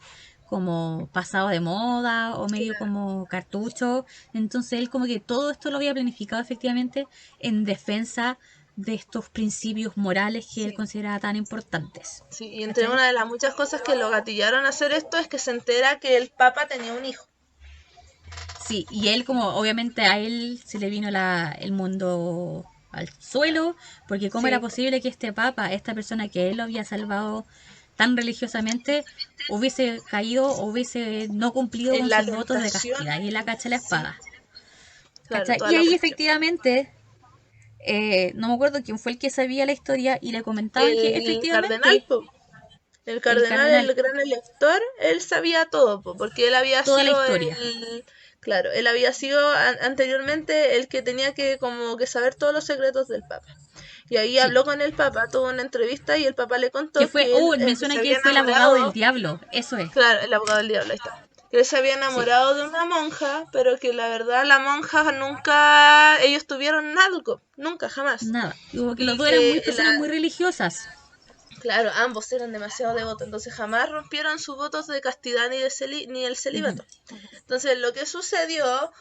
como pasado de moda o medio como cartucho. Entonces él como que todo esto lo había planificado efectivamente en defensa de estos principios morales que él consideraba tan importantes. Sí, y entre una de las muchas cosas que lo gatillaron a hacer esto es que se entera que el Papa tenía un hijo. Sí, y él como obviamente a él se le vino el mundo al suelo, porque cómo era posible que este Papa, esta persona que él lo había salvado tan religiosamente, hubiese caído o hubiese no cumplido con sus votos de castidad y la cacha la espada. Claro, y ahí efectivamente... no me acuerdo quién fue el que sabía la historia y le comentaban que efectivamente el cardenal, el gran elector, él sabía todo, porque él había toda sido la historia. Claro, él había sido anteriormente el que tenía que como que saber todos los secretos del Papa. Y ahí habló con el Papa, tuvo una entrevista y el Papa le contó que fue, me suena que fue el abogado del diablo, eso es. Claro, el abogado del diablo, ahí está. que él se había Sí, enamorado de una monja, pero que la verdad la monja nunca, ellos tuvieron algo, nunca, jamás. nada. Y como que los Y dos eran muy que personas muy religiosas. claro, ambos eran demasiado devotos, entonces jamás rompieron sus votos de castidad ni el Ujú. celibato. Entonces lo que sucedió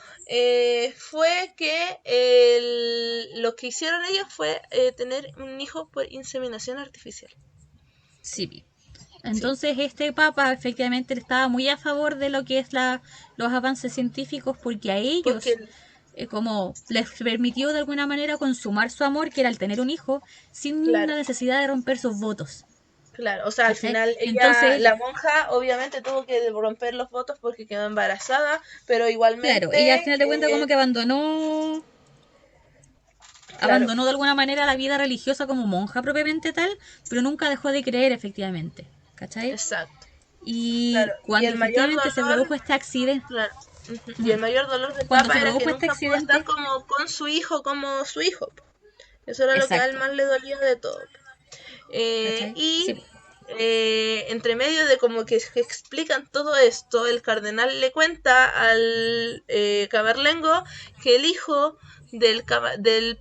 fue que lo que hicieron ellos fue tener un hijo por inseminación artificial. Sí. Sí, Entonces este papa efectivamente estaba muy a favor de lo que es los avances científicos porque a porque, ellos como les permitió de alguna manera consumar su amor, que era el tener un hijo, sin claro, la necesidad de romper sus votos. claro, o sea, al ¿Cachai? final ella, Entonces, la monja, obviamente tuvo que romper los votos porque quedó embarazada, pero claro, ella al igualmente, final de cuentas como que claro, abandonó de alguna manera la vida religiosa como monja propiamente tal, pero nunca dejó de creer efectivamente. ¿Cachai? exacto, Y claro, y cuando el mayor efectivamente se produjo dolor, este accidente, claro, ujú, y el mayor dolor del cuando Papa se era que produjo este nunca pudo estar accidente, como con su hijo como su hijo. Eso era lo que a él exacto, más le dolía de todo. ¿cachai? Y Sí, entre medio de como que explican todo esto, el cardenal le cuenta al camarlengo que el hijo del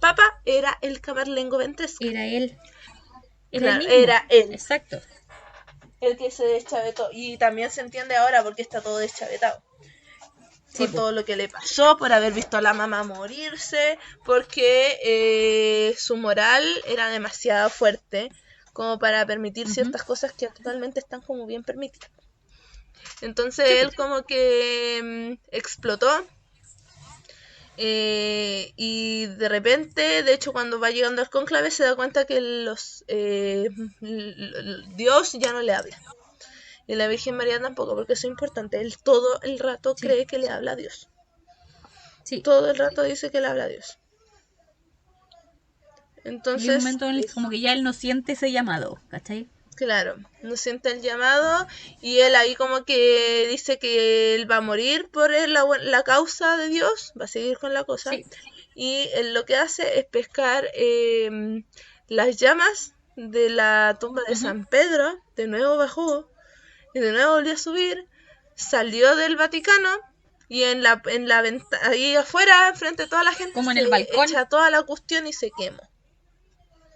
papa era el camarlengo Ventresca. era él, era el Claro, mismo, era él, exacto. el que se deschavetó. Y también se entiende ahora porque está todo deschavetado. Sí, Por po. todo lo que le pasó, por haber visto a la mamá morirse, porque su moral era demasiado fuerte como para permitir Ujú. ciertas cosas que actualmente están como bien permitidas. Entonces Sí, po. él como que explotó y de repente, de hecho cuando va llegando al cónclave se da cuenta que Dios ya no le habla. Y la Virgen María tampoco, porque eso es importante. Él todo el rato Sí, cree que le habla a Dios. sí. Todo el rato dice que le habla a Dios. Y hay un Entonces, momento en el que como que ya él no siente ese llamado, ¿cachai? claro, no siente el llamado y él ahí como que dice que él va a morir por la causa de Dios, va a seguir con la cosa. Sí. Y él lo que hace es pescar las llamas de la tumba de Ujú. San Pedro, de nuevo bajó y de nuevo volvió a subir, salió del Vaticano y en la ventana, ahí afuera, frente a toda la gente, Como en se el balcón, echa toda la cuestión y se quemó.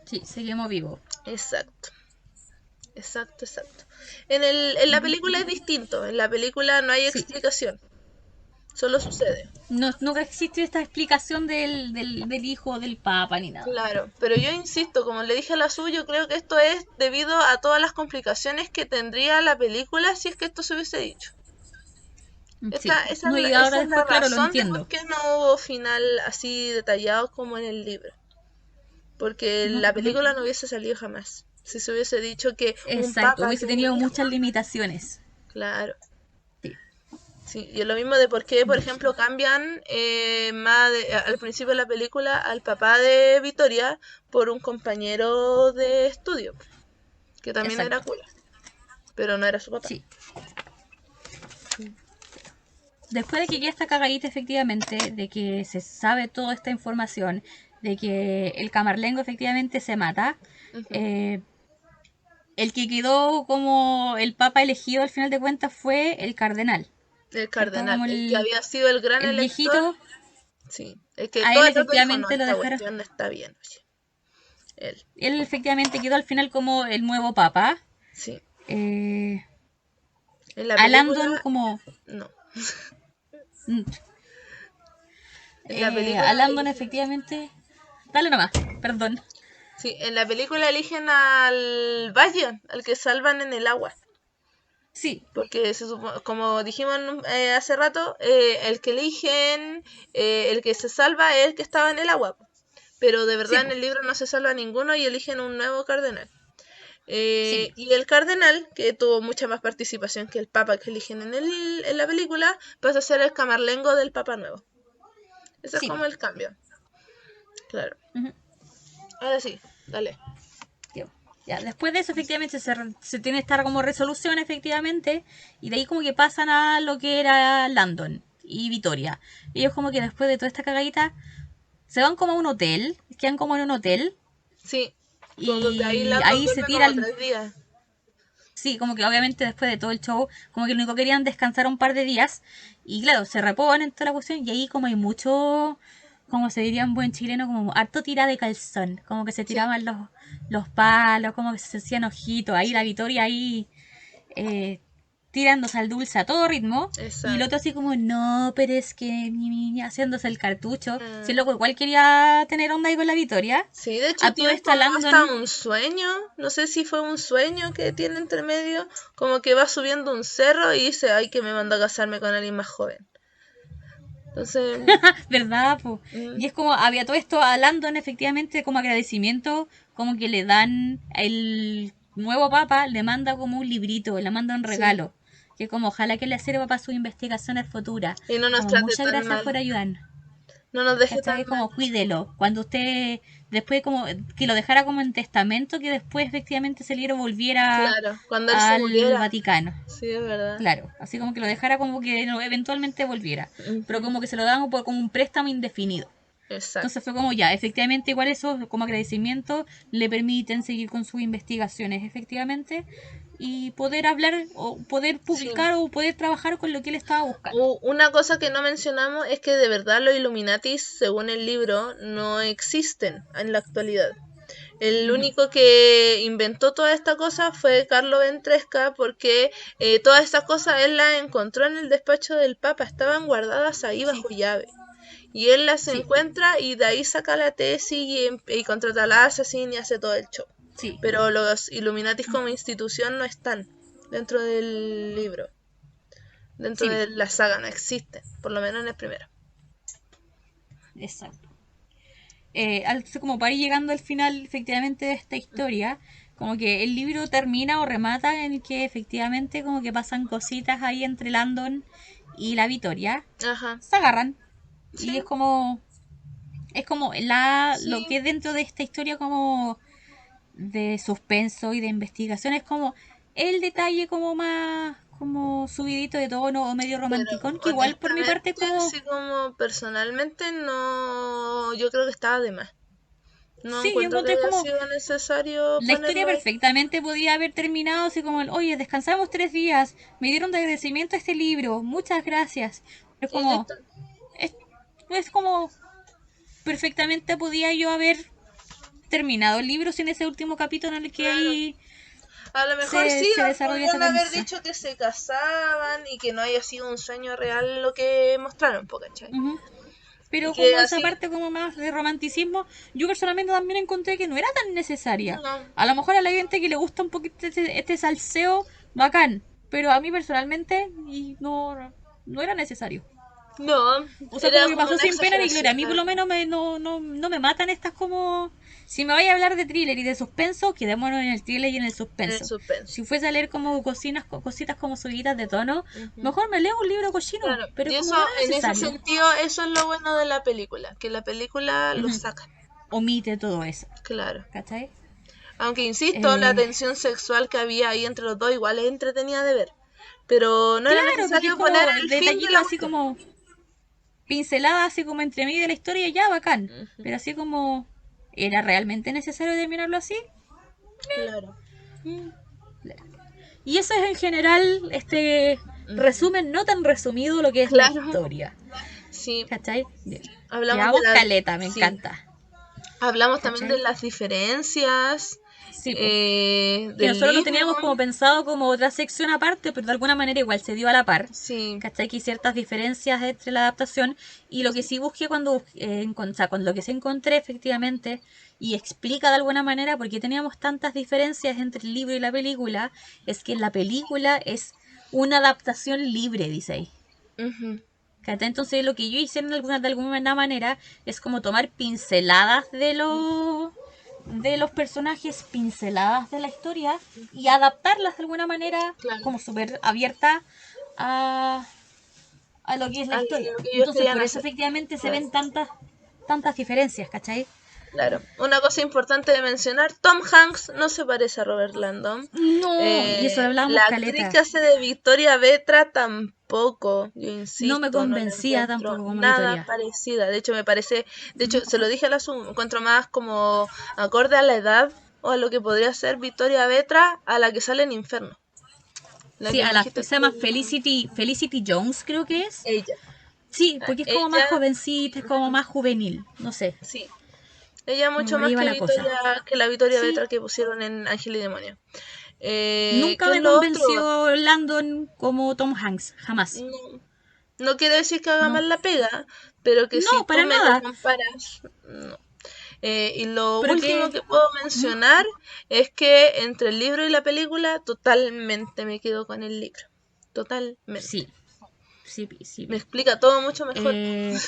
sí, se quemó vivo. Exacto. Exacto, exacto. En la Ujú. película es distinto. En la película no hay Sí. explicación. Solo sucede. No, nunca existe esta explicación del hijo del papa ni nada. Claro. Pero yo insisto, como le dije a la suya, yo creo que esto es debido a todas las complicaciones que tendría la película si es que esto se hubiese dicho. Sí. Esa es No, la, y ahora esa es la después, claro, lo razón de por entiendo. qué no hubo final así detallado como en el libro. Porque Ujú, la ujú. película no hubiese salido jamás. Si se hubiese dicho que un Exacto, papa hubiese tuvo un tenido hijo. muchas limitaciones. Claro. Sí. Sí, y es lo mismo de por qué, por ejemplo, Brígido. cambian al principio de la película al papá de Victoria por un compañero de estudio, que también era Exacto. cool, pero no era su papá. Sí. Después de que ya está cagadita efectivamente, de que se sabe toda esta información, de que el camarlengo efectivamente se mata, Ujú. eh, el que quedó como el papa elegido al final de cuentas fue el cardenal, El ¿cierto? cardenal, Como el que había sido el gran el elector, viejito, sí, el que a todo él el rato dijo, no, efectivamente lo esta dejaron, cuestión no está bien, oye. Él, él efectivamente quedó al final como el nuevo papa, sí. eh, En la a película, Landon como... no. mm, En la a película Landon eligen, efectivamente... Dale nomás, perdón. sí, en la película eligen al Valle, al que salvan en el agua. Sí, Porque como dijimos hace rato, el que eligen, el que se salva es el que estaba en el agua. Pero de sí, verdad en po, el libro no se salva ninguno y eligen un nuevo cardenal. sí, Y el cardenal, que tuvo mucha más participación que el papa que eligen en la película, pasa a ser el camarlengo del papa nuevo. Ese es sí, po. como el cambio. Claro. Ujú. Ahora sí, dale. Ya, ya, después de eso, efectivamente, se tiene esta como resolución, efectivamente, y de ahí como que pasan a lo que era Landon y Vitoria. Ellos como que después de toda esta cagadita, se van como a un hotel, quedan como en un hotel, Sí, como que ahí y Landon ahí se duerme como tiran, 3 días. Sí, como que obviamente después de todo el show, como que lo único que querían descansar un par de días. Y claro, se reponen en toda la cuestión. Y ahí como hay mucho, como se diría en buen chileno, como harto tira de calzón. Como que se Sí, tiraban los palos, como que se hacían ojitos. Ahí la Victoria ahí eh, tirándose al dulce a todo ritmo. Y el otro exacto. así como, no, pero es que mi niña haciéndose el cartucho. Si el Mm. loco igual quería tener onda ahí con la Victoria. Sí, de hecho A todo tienen esto como hasta Landon. un sueño, no sé si fue un sueño que tiene entre medio, como que va subiendo un cerro y dice, ay, que me manda a casarme con alguien más joven. Entonces, ¿Verdad? Po? mm, Y es como, había todo esto a Landon efectivamente como agradecimiento, como que le dan, el nuevo papa le manda como un librito, le manda un sí, regalo, que como ojalá que le sirva para sus investigaciones futuras, y no nos como trate muchas tan gracias mal, por ayudarnos. no nos deje tan ¿Cachai? mal. Como cuídelo. Cuando usted, después como, que lo dejara como en testamento, que después efectivamente se le volviera Claro, cuando él se al muriera, Vaticano. sí, es verdad. Claro, así como que lo dejara como que eventualmente volviera, pero Ujú, como que se lo dan por como un préstamo indefinido. Entonces exacto. fue como ya, efectivamente igual eso como agradecimiento le permiten seguir con sus investigaciones efectivamente y poder hablar o poder Sí. publicar o poder trabajar con lo que él estaba buscando. Una cosa que no mencionamos es que de verdad los Illuminatis, según el libro, no existen en la actualidad. El Ujú. único que inventó toda esta cosa fue Carlo Ventresca porque todas estas cosas él las encontró en el despacho del Papa, estaban guardadas ahí Sí, bajo llave. Y él las sí, encuentra y de ahí saca la tesis y contrata a la Assassin y hace todo el show. sí, Pero los Illuminatis como institución no están dentro del libro, dentro sí, de la saga, no existen, por lo menos en el primero. exacto. Como para ir llegando al final efectivamente de esta historia, como que el libro termina o remata en que efectivamente como que pasan cositas ahí entre Landon y la Victoria, Ajá, se agarran y sí, es como lo sí, que es dentro de esta historia como de suspenso y de investigación es como el detalle como más como subidito de tono o medio pero romanticón que igual por mi parte honestamente, como así como personalmente, no, yo creo que estaba de más. No sí, yo encuentro que encontré haya como sido necesario la historia ponerlo ahí. perfectamente podía haber terminado así como el, oye, descansamos 3 días, me dieron de agradecimiento este libro, muchas gracias. Es Y como, listo. es, es como perfectamente podía yo haber terminado el libro sin ese último capítulo en el que Claro. ahí A lo mejor sí, se desarrolla esa podrían haber transición. dicho que se casaban y que no haya sido un sueño real lo que mostraron, po, ¿cachai? Ujú. Y Pero que como esa así, parte como más de romanticismo, yo personalmente también encontré que no era tan necesaria. no, A lo mejor a la gente que le gusta un poquito este salseo, bacán. Pero a mí personalmente y no era necesario. no, O sea, como era que como pasó una sin pena ni gloria. A exageración, mí la por lo verdad. menos no me matan estas como... Si me vaya a hablar de thriller y de suspenso, quedémonos en el thriller y en el En el suspenso. suspenso. Si fuese a leer como cositas como subidas de tono, Ujú. mejor me leo un libro cochino. Claro, Pero y como eso, no era en ese necesario. sentido, eso es lo bueno de la película, que la película lo Ujú. saca, Omite todo eso. claro. ¿Cachai? Aunque insisto, la Eh, tensión sexual que había ahí entre los dos igual es entretenida de ver. Pero no era claro, porque es necesario poner como el fin de detallitos la así cuestión. como pinceladas, así como entre medio de la historia, ya bacán. Ujú, Pero así como, ¿era realmente necesario terminarlo así? claro. Mm. Y eso es en general este Ujú, resumen, no tan resumido lo que es la claro, historia. sí. ¿Cachai? Bien. Hablamos de Llevamos las, caleta, me sí. encanta. Hablamos también de ¿Cachai? las diferencias Sí, pues. Que del nosotros lo libro. teníamos como pensado como otra sección aparte, pero de alguna manera igual se dio a la par. Sí, ¿Cachai? Que hay ciertas diferencias entre la adaptación y lo que sí busqué o sea, con lo que se encontré efectivamente y explica de alguna manera por qué teníamos tantas diferencias entre el libro y la película, es que la película es una adaptación libre, dice ahí. ujú, ¿Cachai? Entonces lo que yo hice de alguna manera es como tomar pinceladas de los personajes, pinceladas de la historia y adaptarlas de alguna manera claro. como súper abierta a, a lo que es la A historia. lo que ellos Entonces querían por eso hacer. efectivamente se Claro. ven tantas diferencias, ¿cachai? Claro, una cosa importante de mencionar, Tom Hanks no se parece a Robert Landon. No, y eso lo La hablábamos actriz caleta. que hace de Victoria Vetra tampoco, yo No me insisto, no la convencía encuentro tampoco como nada Vitoria. parecida. De hecho, me parece, de hecho, se lo dije a la Zoom, encuentro más como acorde a la edad o a lo que podría ser Victoria Vetra a la que sale en Inferno. La Sí, que me dijiste se llama tú. Felicity Jones, creo que es. Ella. Sí, porque es como más Ella, jovencita, es como más juvenil, no sé, sí. Ella como mucho por ahí más va la cosa. Que la Victoria Sí, Betra que pusieron en Ángel y Demonio. nunca ¿Qué es me lo otro? convenció Landon como Tom Hanks, jamás. No, no quiere decir que haga No, mal la pega, pero que si no, tú para me lo nada, comparas, no. Y lo pero último que... que puedo Ujú. mencionar es que entre el libro y la película, totalmente me quedo con el libro. Totalmente. Sí, sí, Me sí. explica todo mucho mejor. Eh,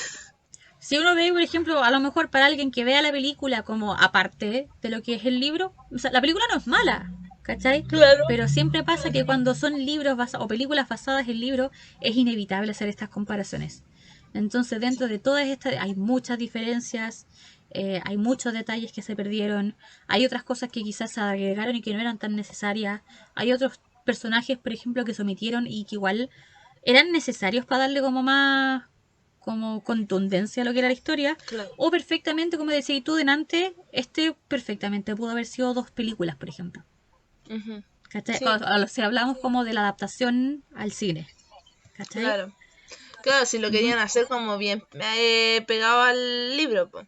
si uno ve, por ejemplo, a lo mejor para alguien que vea la película como aparte de lo que es el libro, o sea, la película no es mala, ¿cachai? Claro, Pero siempre pasa que cuando son libros o películas basadas en libros, es inevitable hacer estas comparaciones. Entonces, dentro de todas estas hay muchas diferencias, hay muchos detalles que se perdieron, hay otras cosas que quizás se agregaron y que no eran tan necesarias, hay otros personajes, por ejemplo, que se omitieron y que igual eran necesarios para darle como más como contundencia a lo que era la historia, claro. o perfectamente, como decías tú delante, perfectamente pudo haber sido dos películas, por ejemplo. Ujú. ¿Cachai? Sí, Si hablamos como de la adaptación al cine, ¿cachai? claro. Claro, si lo Ujú. querían hacer como bien pegado al libro, pues.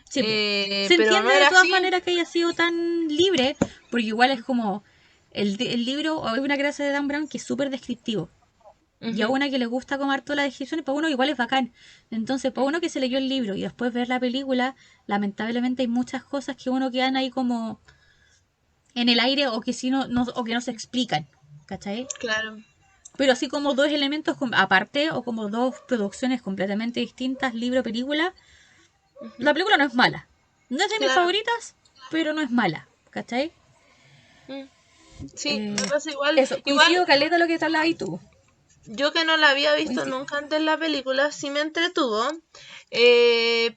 Sí, pues. Se Pero no entiende de era todas así. maneras que haya sido tan libre, porque igual es como el libro, hay una clase de Dan Brown que es súper descriptivo. Y a Ujú, una que le gusta como harto la descripción, para uno igual es bacán. Entonces, para uno que se leyó el libro y después ver la película, lamentablemente hay muchas cosas que uno quedan ahí como en el aire o que si o que no se explican, ¿cachai? claro. Pero así como dos elementos aparte o como dos producciones completamente distintas, libro, película, la Ujú, película no es mala. No es de mis claro. favoritas, pero no es mala, ¿cachai? Mm, sí, me Eh, pasa igual. Eso, Igual, coincido caleta lo que te hablabas y tú. yo que no la había visto Coincido. nunca antes en la película, sí me entretuvo.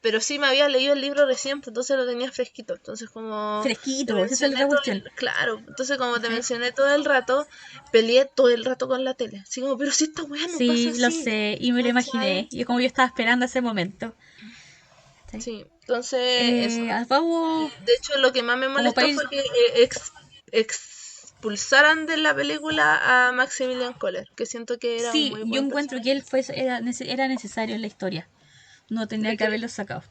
Pero sí me había leído el libro recién, pues entonces lo tenía fresquito. Entonces, como te Fresquito, esa es la mencioné otra cuestión. claro, entonces como te ¿Cachai? mencioné todo el rato, peleé todo el rato con la tele. Así como, pero si esta weá no pasa Sí, lo así. sé, y me lo imaginé. ¿Cachai? Y como yo estaba esperando ese momento. ¿Cachai? Sí, entonces eso. Vamos, De hecho, lo que más me como molestó país. fue que expulsaran de la película a Maximilian Kohler, que siento que era un Sí, muy yo buen encuentro que personaje. él era necesario en la historia. No Le, tenía que cre- haberlo sacado.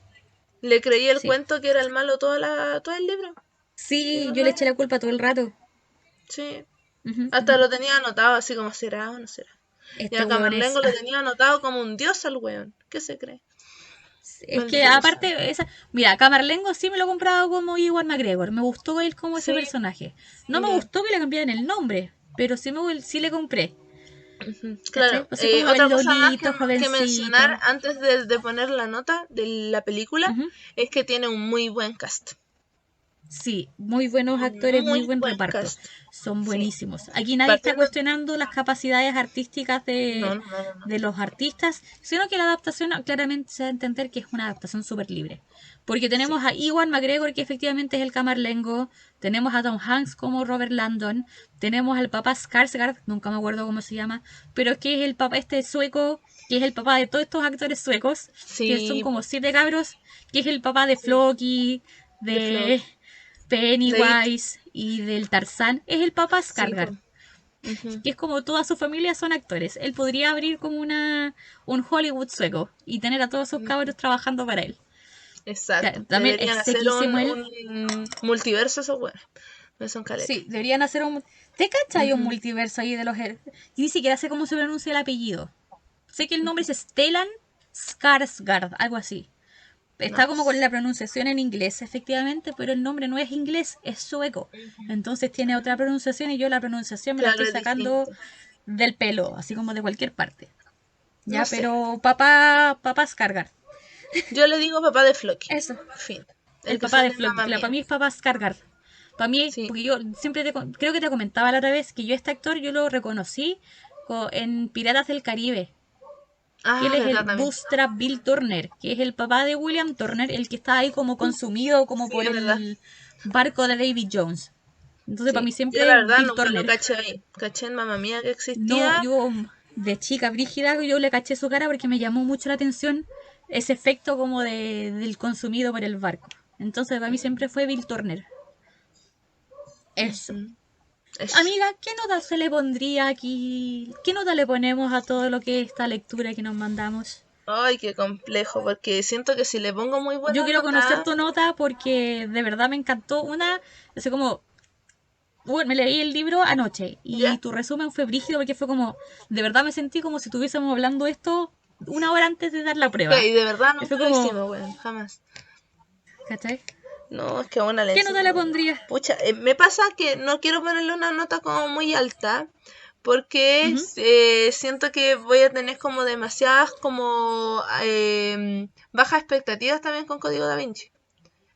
le creí el Sí. cuento que era el malo todo el libro. Y Sí, no, yo le no. eché la culpa todo el rato. Sí. Ujú, Hasta ujú. lo tenía anotado así como será o no será. Y Este a hueón es. Camerlengo lo tenía anotado como un dios al weón. ¿Qué se cree? Es que Maldito gusano. aparte, mira, Camarlengo sí me lo compraba como Iwan McGregor. Me gustó él como ese Sí, personaje. No me ya. gustó que le cambiaran el nombre, pero sí le compré. Ujú, ¿Cachai? claro, Así como otra el cosa más Lolito, que mencionar jovencito. antes de poner la nota de la película Ujú. es que tiene un muy buen cast. Sí, muy buenos Un actores, muy muy buen buen reparto. cast. Son Sí. buenísimos. Aquí nadie está Partiendo. cuestionando las capacidades artísticas No, no, no, no. de los artistas, sino que la adaptación claramente se da a entender que es una adaptación súper libre. Porque Sí. tenemos a Iwan McGregor, que efectivamente es el Camarlengo, tenemos a Tom Hanks como Robert Landon, tenemos al papá Skarsgård, nunca me acuerdo cómo se llama, pero que es el papá este sueco, que es el papá de todos estos actores suecos, que son Sí, como po, siete cabros, que es el papá de sí. Floki, De de Flock. De It. Pennywise y del Tarzán, es el papá Sí, po. Skarsgård, Ujú. que es como toda su familia son actores. Él podría abrir como un Hollywood sueco y tener a todos sus cabros Ujú. trabajando para él. Exacto. También es Deberían hacer sequísimo él. un multiverso esos weones. No son caletas. Sí, deberían hacer un... ¿Te cachai un Ujú. multiverso ahí de los... Y ni siquiera sé cómo se pronuncia el apellido. Sé que el nombre es Stellan Skarsgård, algo así. No. Está como con la pronunciación en inglés, efectivamente, pero el nombre no es inglés, es sueco. Ujú. Entonces tiene otra pronunciación y yo la pronunciación me la Claro, estoy es sacando distinto. del pelo, así como de cualquier parte. No Ya, sé. pero papá Skargar. Yo le digo papá de Floki. Eso, Fin. El el que papá de sale en Floki. mamá Claro, para mía. mí es papá Skargar. Para mí, Sí. porque yo siempre creo que te comentaba la otra vez que yo este actor yo lo reconocí en Piratas del Caribe, que él Ah, es el verdad también. Bootstrap Bill Turner, que es el papá de William Turner, el que está ahí como consumido como Sí, por es verdad. el barco de David Jones. Entonces para Sí. mí Yo la siempre verdad Bill nunca lo Turner. caché ahí. Caché en mamá mía que No, existía. yo de chica brígida yo le caché su cara porque me llamó mucho la atención ese efecto como del consumido por el barco. Entonces para mí siempre fue Bill Turner. Eso. Ujú. Eso. Amiga, ¿qué nota se le pondría aquí? ¿Qué nota le ponemos a todo lo que es esta lectura que nos mandamos? Ay, qué complejo, porque siento que si le pongo muy Yo buena quiero conocer nota, tu nota porque de verdad me encantó una, así como, bueno, me leí el libro anoche y ya. tu resumen fue brígido porque fue como, de verdad me sentí como si estuviésemos hablando esto una hora antes de dar la prueba. Y de verdad Y fue nunca lo como, hicimos, weón, jamás. ¿cachai? No, es que a una le ¿Qué nota enseño. le pondrías? Pucha, me pasa que no quiero ponerle una nota como muy alta, porque Ujú. siento que voy a tener como demasiadas como bajas expectativas también con Código Da Vinci.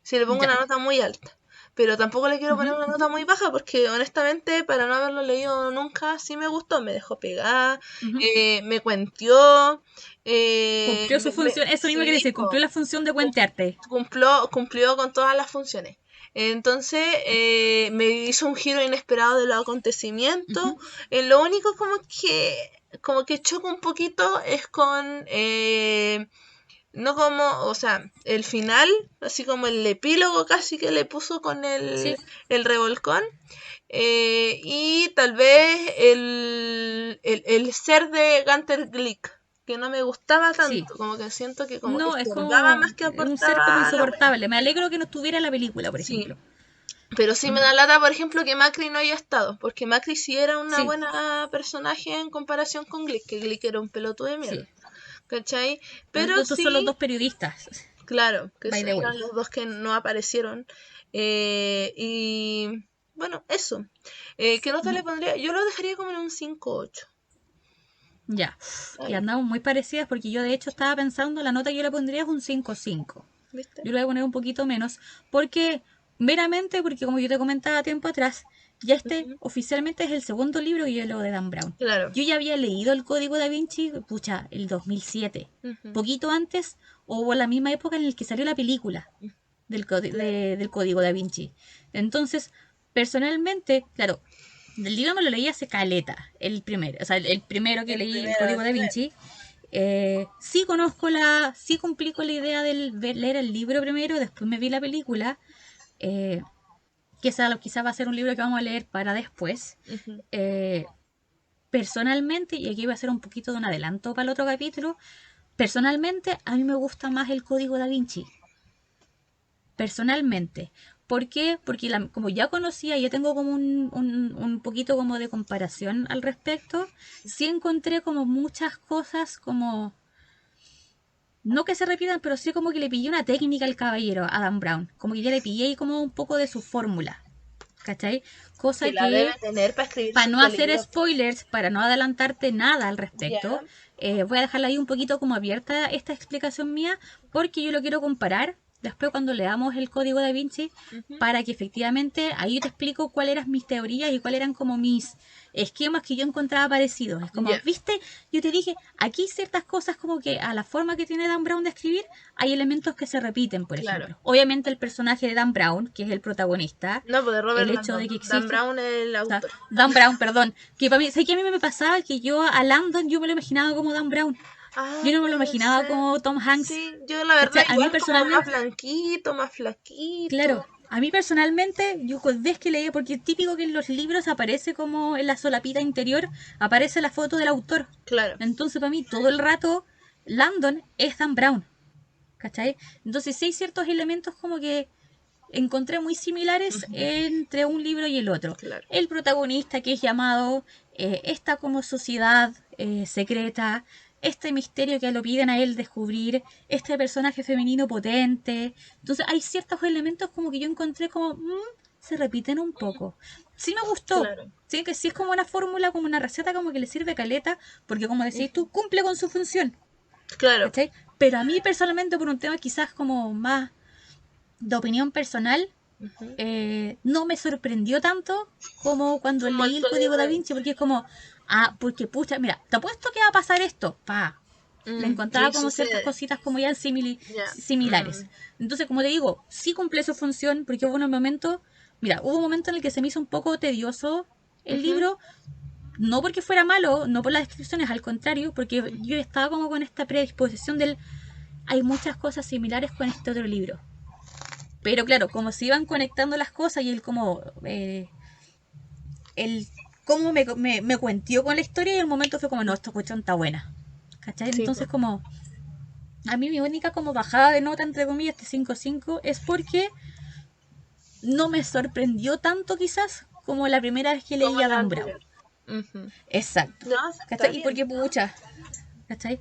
Si le pongo Ya. una nota muy alta. Pero tampoco le quiero poner Ujú. una nota muy baja porque honestamente para no haberlo leído nunca sí me gustó, me dejó pegada, Ujú. me cuenteó, Cumplió su función, eso mismo quería sí, decir, cumplió la función de cuentearte. cumplió con todas las funciones. Entonces me hizo un giro inesperado de los acontecimientos. Ujú. Lo único como que choca un poquito es con no como, o sea, el final, así como el epílogo casi que le puso con Sí, el revolcón. Y tal vez el ser de Gunter Glick, que no me gustaba sí. tanto, como que siento que como que No, es estorbaba como más que un ser como aportaba la wea. insoportable. Me alegro que no estuviera en la película, por Sí, ejemplo. pero sí me Ujú. da lata, por ejemplo, que Macri no haya estado, porque Macri sí era una Sí, buena personaje en comparación con Glick, que Glick era un pelotudo de mierda, sí. ¿cachai? Bueno, Pero estos son los sí, dos periodistas, claro, que by the way. eran los dos que no aparecieron. Y bueno, eso. ¿Qué nota le Ujú. pondría? Yo lo dejaría como en un 5-8. Ya. Y Ahí, andamos muy parecidas porque yo de hecho estaba pensando, la nota que yo le pondría es un 5,5. ¿viste? Yo le voy a poner un poquito menos porque, meramente porque como yo te comentaba tiempo atrás, ya este Ujú. oficialmente es el segundo libro que yo leo de Dan Brown. Claro. Yo ya había leído el Código Da Vinci, pucha, el 2007. Ujú. Poquito antes o la misma época en la que salió la película Claro. del Código Da Vinci. Entonces, personalmente, claro, del libro me lo leí hace caleta, el primero, o sea, el primero que El leí, el primero, Código el Da primero. Vinci. Sí sí cumplí con la idea de leer el libro primero, después me vi la película, eh, que quizá va a ser un libro que vamos a leer para después. Ujú. Eh, Personalmente, y aquí voy a hacer un poquito de un adelanto para el otro capítulo, personalmente a mí me gusta más el Código Da Vinci, personalmente. ¿Por qué? Porque como ya conocía, ya tengo como un poquito como de comparación al respecto, sí encontré como muchas cosas como, no que se repitan, pero sí como que le pillé una técnica al caballero, a Dan Brown, como que ya le pillé ahí como un poco de su fórmula, ¿cachai? Que Cosa la debe que, tener para escribir para no cinco hacer libros. spoilers, para no adelantarte nada al Ya. respecto, voy a dejarla ahí un poquito como abierta esta explicación mía, porque yo lo quiero comparar después cuando leamos el Código Da Vinci, Ujú. para que efectivamente ahí te explico cuáles eran mis teorías y cuáles eran como mis esquemas que yo encontraba parecidos. Es como, Ya. viste, yo te dije, aquí ciertas cosas como que a la forma que tiene Dan Brown de escribir, hay elementos que se repiten, por Claro. ejemplo. Obviamente el personaje de Dan Brown, que es el protagonista, No, pues de el Robert hecho de Landon. que Dan existe, Brown es el o sea, autor. Dan Brown, perdón, que para mí, sé que a mí me pasaba que yo a Landon yo me lo imaginaba como Dan Brown. Ah, Yo no me lo puede imaginaba ser. como Tom Hanks. Sí, yo la verdad ¿Cachai? A mí igual como más personalmente, blanquito, más flaquito. claro, a mí personalmente, yo cada vez que leía, porque es típico que en los libros aparece como en la solapita interior, aparece la foto del autor. Claro. Entonces para mí todo el rato Landon es Dan Brown. ¿Cachai? Entonces sí hay ciertos elementos como que encontré muy similares Ujú. entre un libro y el otro. Claro. El protagonista que es llamado, esta como sociedad secreta, este misterio que lo piden a él descubrir, este personaje femenino potente. Entonces hay ciertos elementos como que yo encontré como, se repiten un poco. Sí me gustó, Claro. sí que sí es como una fórmula, como una receta como que le sirve caleta, porque como decís Ujú. tú, cumple con su función. Claro. ¿Cachai? Pero a mí personalmente por un tema quizás como más de opinión personal, Ujú. no me sorprendió tanto como cuando Como el leí el código Código Da da Vinci, Vinci. porque es como, porque pucha, mira, te apuesto que va a pasar esto, pa. Le encontraba Y como ciertas sucede. cositas como ya Ya. similares. Entonces, como te digo, sí cumple su función, porque hubo un momento, mira, hubo un momento en el que se me hizo un poco tedioso el Ujú. libro, no porque fuera malo, no por las descripciones, al contrario, porque yo estaba como con esta predisposición del, hay muchas cosas similares con este otro libro. Pero claro, como se iban conectando las cosas y él como el cómo me cuentió con la historia y el momento fue como, no, esta cuestión está buena. ¿Cachai? Sí, Entonces po. como, a mí mi única como bajada de nota, entre comillas, este 5-5, es porque no me sorprendió tanto quizás como la primera vez que Como leí a la Dan Brown. anterior. Ujú. Exacto. No, está ¿Cachai? Y bien. porque pucha, ¿cachai?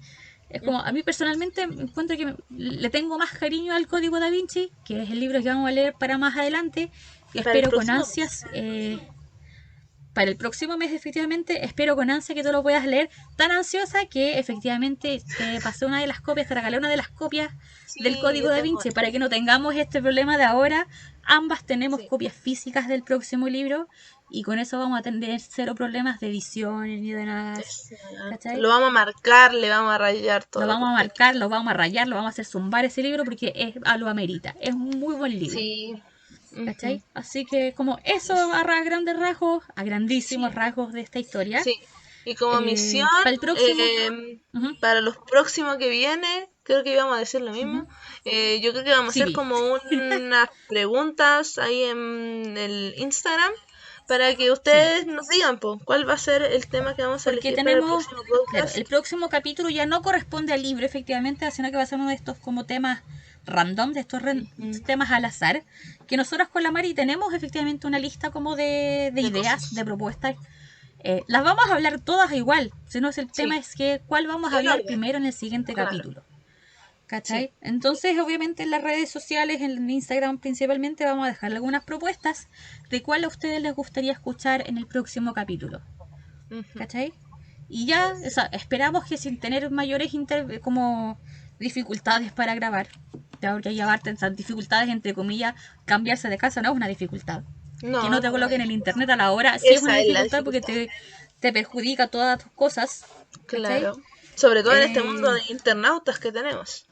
Es como, a mí personalmente encuentro que le tengo más cariño al Código Da Vinci, que es el libro que vamos a leer para más adelante, y Para el espero con próximo mes. ansias, para el próximo mes efectivamente, espero con ansia que tú lo puedas leer, tan ansiosa que efectivamente te pasé una de las copias, te regalé una de las copias del Sí, Código yo Da tengo Vinci, una. para que no tengamos este problema de ahora, ambas tenemos Sí. copias físicas del próximo libro, y con eso vamos a tener cero problemas de ediciones ni de nada, Exacto. ¿cachai? Lo vamos a marcar, le vamos a rayar todo Lo lo que vamos a usted marcar, quiera. lo vamos a rayar, lo vamos a hacer zumbar ese libro porque lo amerita. Es un muy buen libro, Sí. Ujú. ¿cachai? Así que como eso a grandes rasgos, a grandísimos Sí. rasgos de esta historia, Sí. Y como misión, para el próximo... Ujú, para los próximos que viene, creo que íbamos a decir lo ujú, mismo. Yo creo que vamos a sí, hacer vi. como unas preguntas ahí en el Instagram para que Sí, ustedes nos digan, po, cuál va a ser el tema que vamos a porque elegir para el tenemos, próximo claro, podcast. el próximo capítulo ya no corresponde al libro, efectivamente, sino que va a ser uno de estos como temas random, de estos Ujú. temas al azar, que nosotros con la Mari tenemos efectivamente una lista como de De ideas, cosas. de propuestas. Las vamos a hablar todas igual, sino el tema Sí, es que cuál vamos a en hablar orden, primero en el siguiente claro. capítulo. Sí. ¿Cachai? Entonces, obviamente en las redes sociales, en Instagram principalmente, vamos a dejar algunas propuestas de cuál a ustedes les gustaría escuchar en el próximo capítulo. Ujú. ¿Cachai? Y ya, o sea, esperamos que sin tener mayores como dificultades para grabar, ya, porque hay esas dificultades, entre comillas, cambiarse de casa no es una dificultad. Que no No, te no es una coloquen el dificultad. internet a la hora sí es una Esa es la dificultad porque dificultad. te perjudica todas tus cosas. ¿Cachai? Claro. Sobre todo en este mundo Eh, de internautas que tenemos.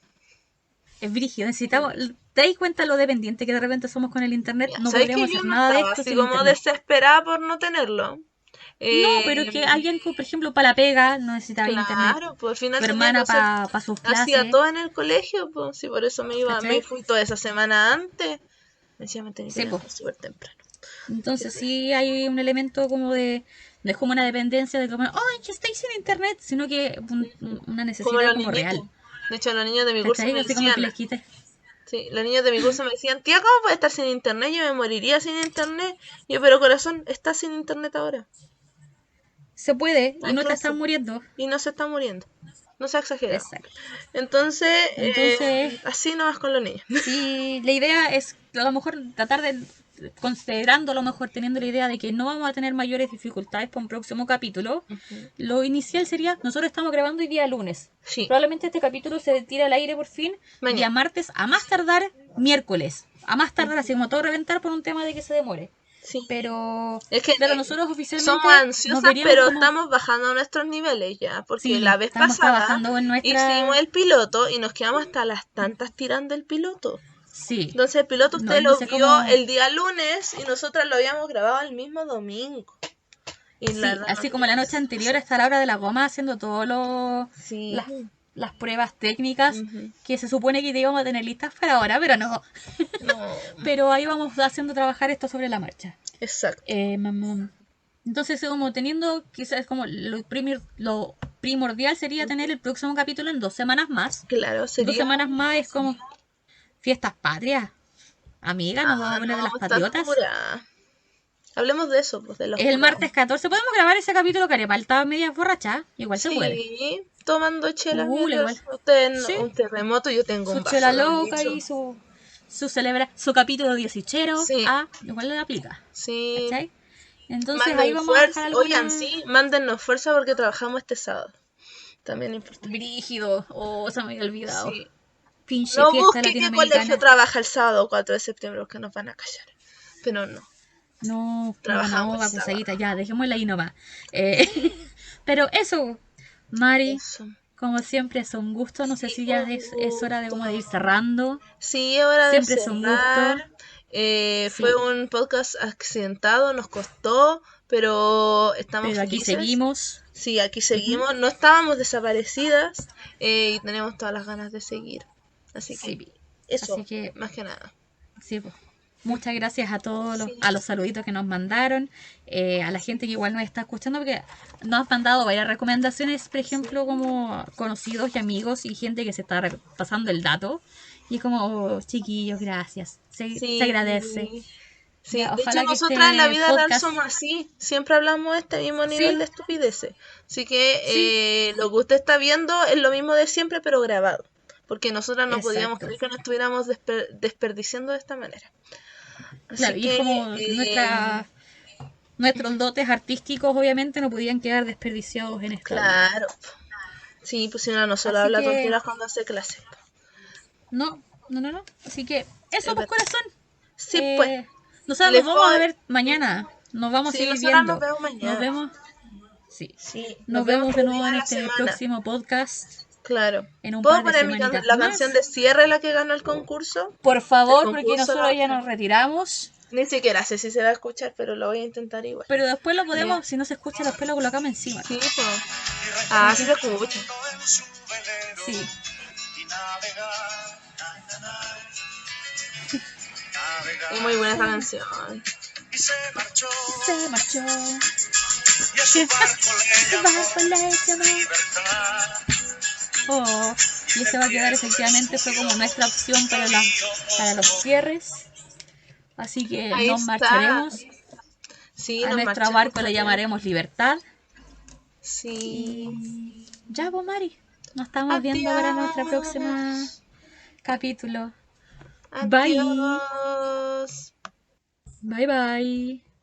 es brígido, necesitamos... ¿Te das cuenta lo dependiente que de repente somos con el internet? Ya, No ¿sabes que podríamos yo hacer no nada de estaba esto así sin como internet. desesperada por no tenerlo? No, pero es que Eh, alguien, por ejemplo, para la pega, no necesitaba internet. claro, pues al final Tu tenía que hermana hacer, para sus hacía clases, todo en el colegio, pues sí, por eso me ¿cachai? fui toda esa semana antes. Me decía, me tenía que Sí, pues. levantar súper temprano. Entonces Terrible. sí hay un elemento como de... No es como una dependencia de como, ¡ay, que estáis sin internet! Sino que una Como necesidad los como niñitos. real. De hecho, los niños de mi curso ¿Cachai? me Así como decían, que les quites. sí, los niños de mi curso me decían, tía, ¿cómo puede estar sin internet? Yo me moriría sin internet. Y yo, pero corazón, estás sin internet ahora. Se puede y Hay no te clase. están muriendo. Y no se está muriendo. No se ha exagerado. Exacto. Entonces, Entonces, así nomás con los niños. sí, la idea es a lo mejor tratar de, considerando a lo mejor teniendo la idea de que no vamos a tener mayores dificultades para un próximo capítulo, Ujú. lo inicial sería, nosotros estamos grabando hoy día lunes. Sí, Probablemente este capítulo se tira al aire por fin día mañana. martes, a más tardar miércoles. A más tardar, Ujú. así como todo reventar por un tema de que se demore. Sí. Pero, Es que claro, nosotros somos oficialmente nos ansiosas, veríamos pero como... estamos bajando nuestros niveles ya, porque la Sí, vez estamos pasada trabajando en hicimos nuestra... el piloto y nos quedamos hasta las tantas tirando el piloto. Sí. Entonces el piloto No, usted y no lo sé vio cómo... el día lunes y nosotras lo habíamos grabado el mismo domingo. Y la Sí, verdad no así como la queríamos noche hacer anterior eso. a estar ahora de la goma haciendo todas Sí. las pruebas técnicas Ujú. que se supone que íbamos a tener listas para ahora, pero no. No, Pero ahí vamos haciendo trabajar esto sobre la marcha. exacto. Entonces, como teniendo, quizás como lo primordial sería tener el próximo capítulo en 2 semanas más. Claro, 2 semanas sería... más es como fiestas patrias. Amiga, nos vamos Ah, a poner de las no, está patriotas. dura. Hablemos de eso, pues de los Es el jurados. martes 14. ¿Podemos grabar ese capítulo que haré falta media borracha? Igual se puede. Sí, tomando chelas Igual. mientras usted en Sí. un terremoto, yo tengo Su un vaso chela de un loca litro. y su capítulo 18. Sí, Igual le aplica. sí, ¿Cachai? Entonces ahí manden vamos a dejar fuerza, oigan, alguna... sí, mándennos fuerza porque trabajamos este sábado. También importante. Brígido. Oh, se me había olvidado. Sí. Pinche No fiesta busque qué colegio latinoamericana. trabaja el sábado 4 de septiembre porque nos van a callar. Pero no, No, trabajamos el acusadita, sábado. ya, dejémosla ahí nomás. Eh, pero eso, Mari, Eso. como siempre es un gusto. No sé Sí, si ya un es hora de como de ir gusto. cerrando. Sí, es hora de Siempre es un gusto. cerrar. Fue Sí, un podcast accidentado, nos costó, pero estamos pero aquí felices. seguimos. Sí, aquí Ujú. seguimos. No estábamos desaparecidas y tenemos todas las ganas de seguir. Así que Sí, eso, así que, más que nada. sí, pues. Muchas gracias a todos Sí. a los saluditos que nos mandaron, a la gente que igual nos está escuchando, porque nos han mandado varias recomendaciones, por ejemplo, como conocidos y amigos y gente que se está pasando el dato. Y es como, oh, chiquillos, gracias. Se agradece. Sí. Sí, Ya, de hecho ojalá que nosotras en la este vida real podcast, somos así, siempre hablamos de este mismo nivel sí, de estupideces. Así sí, que lo que usted está viendo es lo mismo de siempre, pero grabado. Porque nosotras no podíamos exacto. creer que nos estuviéramos desperdiciando de esta manera. Claro, Así y es que, como nuestros dotes artísticos obviamente no podían quedar desperdiciados en esta vida. claro, sí, pues si uno no solo Así habla que, tonteras cuando hace clase. no, no, no, no. Así que, eso Es pues verdad. corazón. Sí, pues, Eh, nosotros les nos vamos a voy... ver mañana. Nos vamos a Sí, seguir nosotras nos viendo. vemos Nos mañana. vemos. Sí. Sí, nos Nos vemos vemos de otro nuevo día en de la este semana. próximo podcast. Claro. En un ¿Puedo par de poner semanitas la canción más. de cierre, la que ganó el concurso? Por El favor, porque concurso, nosotros ya nos retiramos. ni siquiera sé si se va a escuchar, pero lo voy a intentar igual. Pero después lo Ya. podemos, si no se escucha, después lo colocamos encima. Sí, pues. Así Ah, sí que, se escucha. sí. Es muy buena esa canción. Se marchó. Su barco le llamó. Oh, y ese va a quedar efectivamente, fue como nuestra opción para los cierres. Así que Ahí nos está. marcharemos. Sí, A nos nuestro marchamos barco le también. llamaremos Libertad. Sí. Y ya, pues Mari, nos estamos viendo para nuestra próxima Adiós. capítulo. Bye. Adiós. Bye bye.